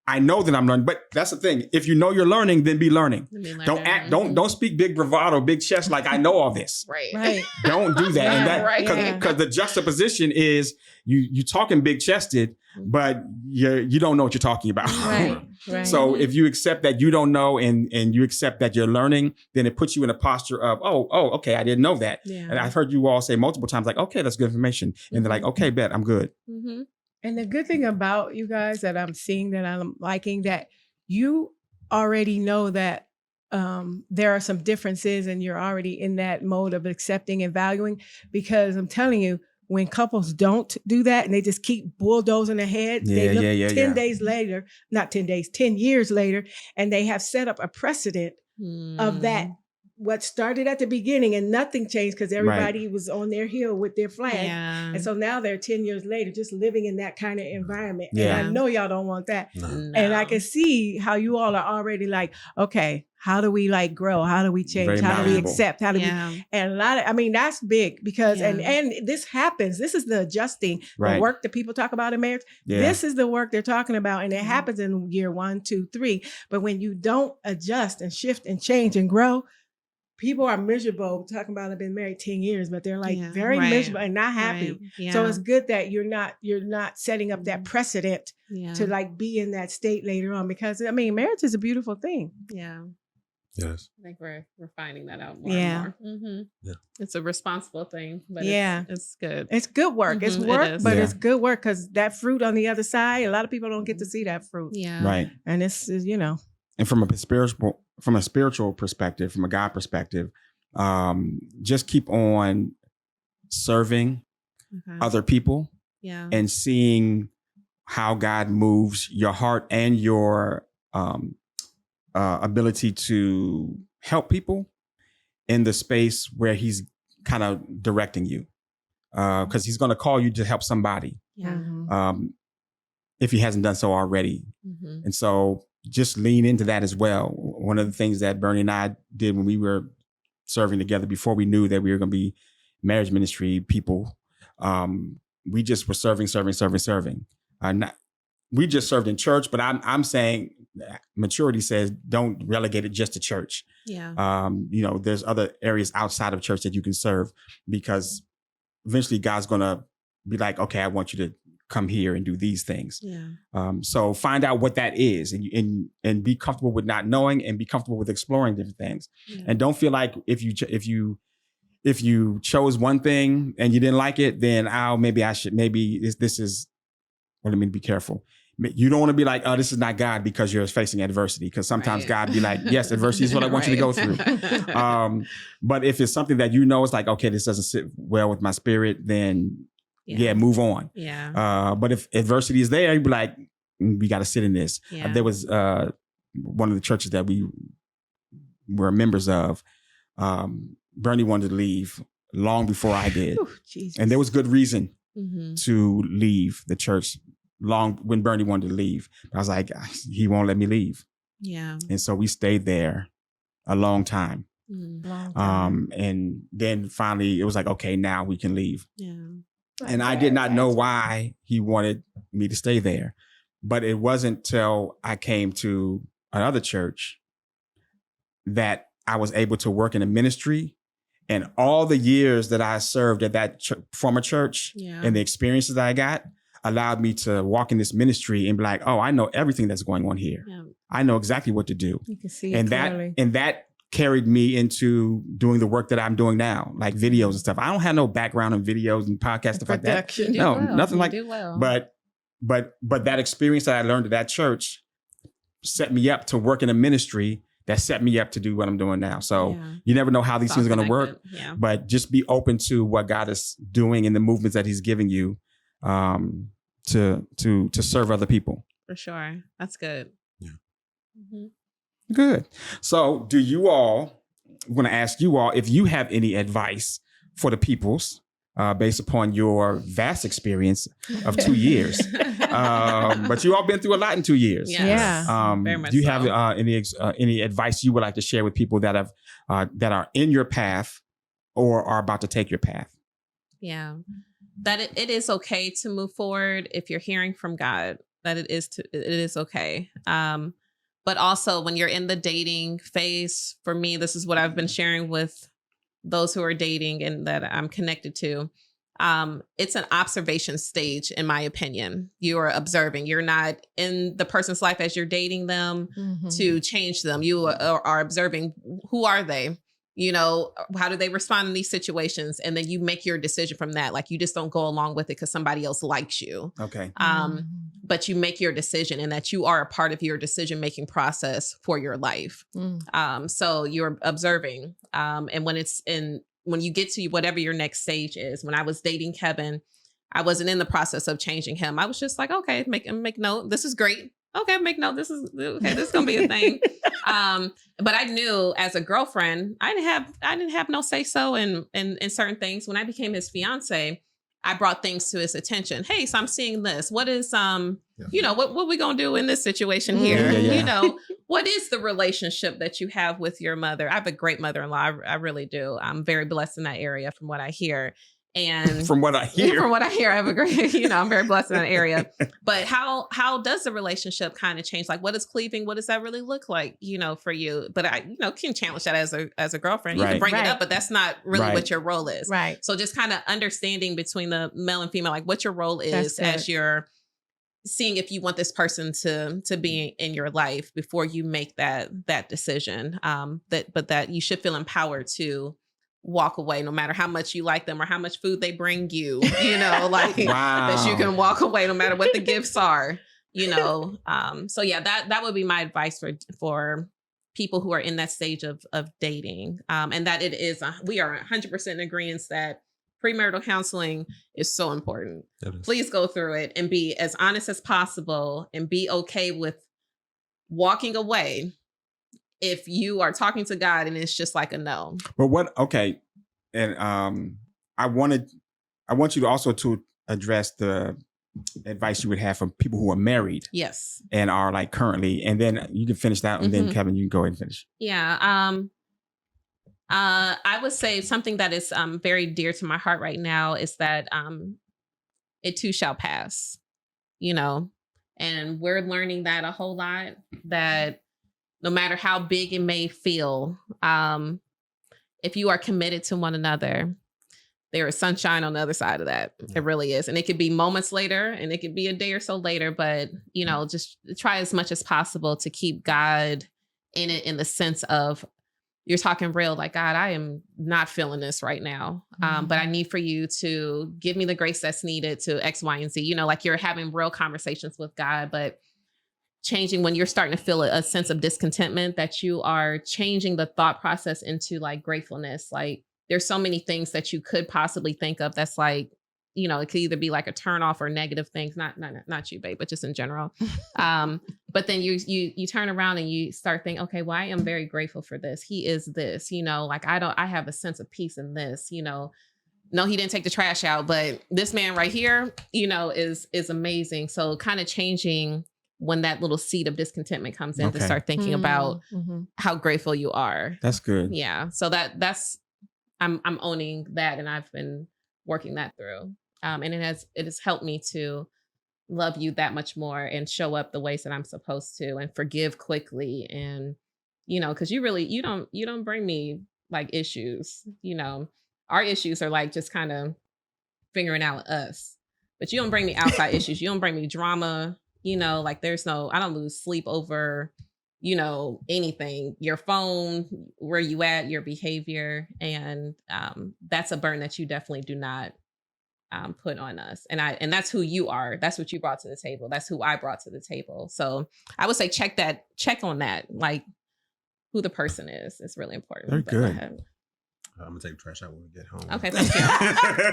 I know that I'm learning, but that's the thing. If you know you're learning, then be learning. Don't speak big bravado, big chest like I know all this. Right. Don't do that. And that because the juxtaposition is you talking big chested, but you don't know what you're talking about. Right. So if you accept that you don't know and you accept that you're learning, then it puts you in a posture of, okay, I didn't know that. Yeah. And I've heard you all say multiple times, like, okay, that's good information. And they're like, okay, bet, I'm good. And the good thing about you guys that I'm seeing, that I'm liking, that you already know that there are some differences and you're already in that mode of accepting and valuing, because I'm telling you, when couples don't do that and they just keep bulldozing ahead, they look 10 days later, not 10 days, 10 years later, and they have set up a precedent of that. What started at the beginning and nothing changed because everybody was on their heel with their flag. Yeah. And so now they're 10 years later just living in that kind of environment. Yeah. And I know y'all don't want that. No. And I can see how you all are already like, okay, how do we like grow? How do we change? Very how malleable. Do we accept? How do we? And a lot of, that's big because, and this happens. This is the adjusting, the work that people talk about in marriage. Yeah. This is the work they're talking about. And it happens in year 1, 2, 3. But when you don't adjust and shift and change and grow, people are miserable talking about I've been married 10 years, but they're like very miserable and not happy. Right. Yeah. So it's good that you're not setting up that precedent to like be in that state later on, because marriage is a beautiful thing. Yeah. Yes. I think we're finding that out more and more. Yeah. It's a responsible thing, but it's good. It's good work. It's work, but it's good work because that fruit on the other side, a lot of people don't get to see that fruit. Yeah. Right. And it's, And from a spiritual perspective, from a God perspective, just keep on serving other people and seeing how God moves your heart and your ability to help people in the space where he's kind of directing you. Because he's going to call you to help somebody if he hasn't done so already. And so just lean into that as well. One of the things that Bernie and I did when we were serving together before we knew that we were going to be marriage ministry people, we just were serving. We just served in church, but I'm saying maturity says don't relegate it just to church. Yeah. There's other areas outside of church that you can serve, because eventually God's going to be like, okay, I want you to come here and do these things. Yeah. So find out what that is and be comfortable with not knowing and be comfortable with exploring different things. Yeah. And don't feel like if you chose one thing and you didn't like it, then this is what I mean, be careful. You don't want to be like, oh, this is not God because you're facing adversity. Because sometimes God be like, yes, adversity is what I want you to go through. But if it's something that it's like, okay, this doesn't sit well with my spirit, then move on. Yeah. But if adversity is there, you'd be like, we got to sit in this. Yeah. There was one of the churches that we were members of. Bernie wanted to leave long before I did. Ooh, and there was good reason to leave the church long when Bernie wanted to leave. I was like, he won't let me leave. Yeah. And so we stayed there a long time. Long time. And then finally it was like, okay, now we can leave. Yeah. And I did not know why he wanted me to stay there. But it wasn't till I came to another church that I was able to work in a ministry. And all the years that I served at that former church and the experiences that I got allowed me to walk in this ministry and be like, oh, I know everything that's going on here. Yeah. I know exactly what to do. You can see it clearly. That carried me into doing the work that I'm doing now, like videos and stuff. I don't have no background in videos and podcasts, stuff like that. No, nothing like that. But that experience that I learned at that church set me up to work in a ministry that set me up to do what I'm doing now. So you never know how these things are going to work, but just be open to what God is doing in the movements that he's giving you to serve other people. For sure. That's good. Yeah. Good. So I'm going to ask you all if you have any advice for the peoples based upon your vast experience of 2 years. But you all been through a lot in 2 years. Yes. Very much Do you so. have any advice you would like to share with people that are in your path or are about to take your path? Yeah, that it is okay to move forward if you're hearing from God. That it is okay. But also when you're in the dating phase, for me, this is what I've been sharing with those who are dating and that I'm connected to. It's an observation stage, in my opinion. You are observing. You're not in the person's life as you're dating them to change them. You are observing. Who are they? You know, how do they respond in these situations? And then you make your decision from that. Like, you just don't go along with it because somebody else likes you. Okay. But you make your decision, and that you are a part of your decision-making process for your life. So you're observing. And when you get to whatever your next stage is, when I was dating Kevin, I wasn't in the process of changing him. I was just like, okay, make note. This is great. Okay, make note. This is gonna be a thing. But I knew as a girlfriend, I didn't have no say so in certain things. When I became his fiance, I brought things to his attention. Hey, so I'm seeing this. What is you know, what we gonna do in this situation here? Yeah. You know, what is the relationship that you have with your mother? I have a great mother-in-law. I really do. I'm very blessed in that area from what I hear. And from what I hear, I have a great, I'm very blessed in that area. But how does the relationship kind of change? Like, what is cleaving? What does that really look like, for you? But I, can challenge that as a girlfriend. You can bring it up, but that's not really what your role is. Right. So just kind of understanding between the male and female, like what your role is as you're seeing if you want this person to be in your life before you make that decision. But that you should feel empowered to walk away, no matter how much you like them or how much food they bring you, like that you can walk away no matter what the gifts are, So yeah, that would be my advice for people who are in that stage of dating. And that we are 100% in agreement that premarital counseling is so important. Please go through it and be as honest as possible and be okay with walking away if you are talking to God and it's just like a no. But okay. And I want you to also to address the advice you would have for people who are married. Yes. And are like currently, and then you can finish that and then Kevin, you can go ahead and finish. Yeah. I would say something that is very dear to my heart right now is that it too shall pass, and we're learning that a whole lot, that no matter how big it may feel, if you are committed to one another, there is sunshine on the other side of that. It really is. And it could be moments later and it could be a day or so later, but, just try as much as possible to keep God in it, in the sense of you're talking real, like, God, I am not feeling this right now. But I need for you to give me the grace that's needed to X, Y, and Z, like you're having real conversations with God, but changing when you're starting to feel a sense of discontentment, that you are changing the thought process into like gratefulness. Like, there's so many things that you could possibly think of that's like, it could either be like a turn off or negative things, not you, babe, but just in general. But then you turn around and you start thinking, okay, well, I am very grateful for this. He is this, like I have a sense of peace in this, No, he didn't take the trash out, but this man right here, is amazing. So kind of changing when that little seed of discontentment comes in to start thinking about how grateful you are. That's good. Yeah. So that's, I'm owning that, and I've been working that through. And it has helped me to love you that much more and show up the ways that I'm supposed to and forgive quickly. And, cause you don't bring me like issues, our issues are like just kind of figuring out us, but you don't bring me outside issues. You don't bring me drama. Like I don't lose sleep over, anything, your phone, where you at, your behavior. And that's a burden that you definitely do not put on us. And that's who you are. That's what you brought to the table. That's who I brought to the table. So I would say check on that, like who the person is. It's really important. Very good. I'm gonna take the trash out when we get home. Okay, thank you.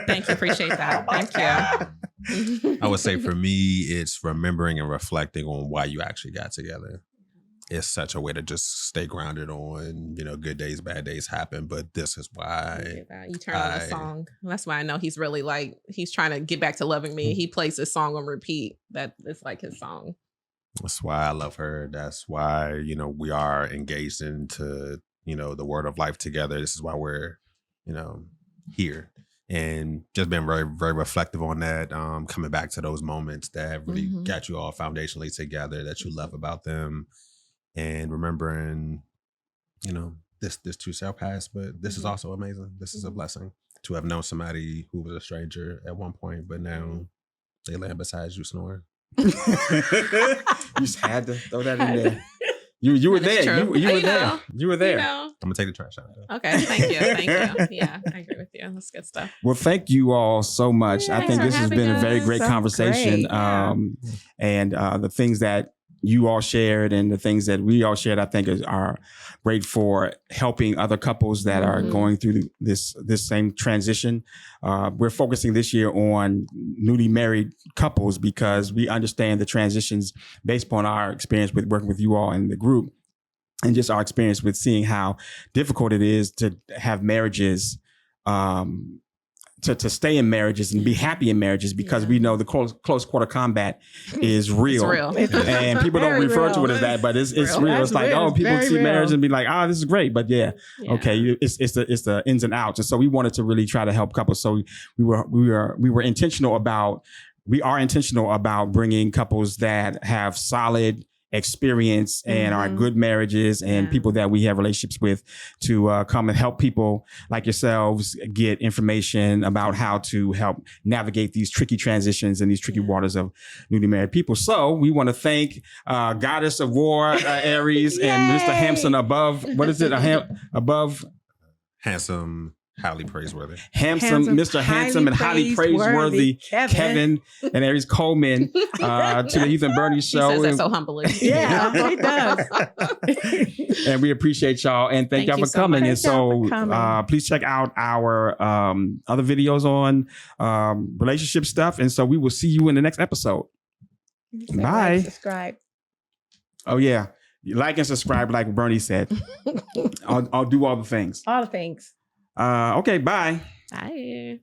Thank you, appreciate that. Thank you. I would say for me, it's remembering and reflecting on why you actually got together. it's such a way to just stay grounded on, good days, bad days happen, but this is why you turn on the song. That's why I know he's really he's trying to get back to loving me. He plays this song on repeat. That is like his song. That's why I love her. That's why, we are engaged into, the word of life together. This is why we're, here. And just been very, very reflective on that, coming back to those moments that really got you all foundationally together, that you love about them. And remembering, this too shall pass, but this is also amazing. This is a blessing to have known somebody who was a stranger at one point, but now they land beside you snoring. You just had to throw that in there. You were there. You were there. You were there. I'm gonna take the trash out. Okay, thank you. Yeah, I agree with you. That's good stuff. Well, thank you all so much. I think this has been a very great conversation. Great. Yeah. And the things that you all shared and the things that we all shared, I think are great for helping other couples that are going through this same transition. We're focusing this year on newly married couples because we understand the transitions based upon our experience with working with you all in the group and just our experience with seeing how difficult it is to have marriages, to stay in marriages and be happy in marriages because we know the close quarter combat is real. It's real. And people don't refer to it as that, but it's real. It's like, people see marriage and be like, this is great. But okay, it's the ins and outs. And so we wanted to really try to help couples. So we are intentional about bringing couples that have solid experience and are good marriages and people that we have relationships with to come and help people like yourselves get information about how to help navigate these tricky transitions and these tricky waters of newly married people. So we want to thank Goddess of War, Aaries, and Mr. Hampson above. What is it? Above? Handsome. Highly praiseworthy. Mr. Handsome and highly praiseworthy Kevin and Aaries Coleman to the Heath and Bernie show. He says that so humbly. Yeah, he does. And we appreciate y'all and thank y'all for coming. And so please check out our other videos on relationship stuff. And so we will see you in the next episode. Bye. Subscribe. Oh yeah. Like and subscribe like Bernie said. I'll do all the things. All the things. Okay, bye. Bye.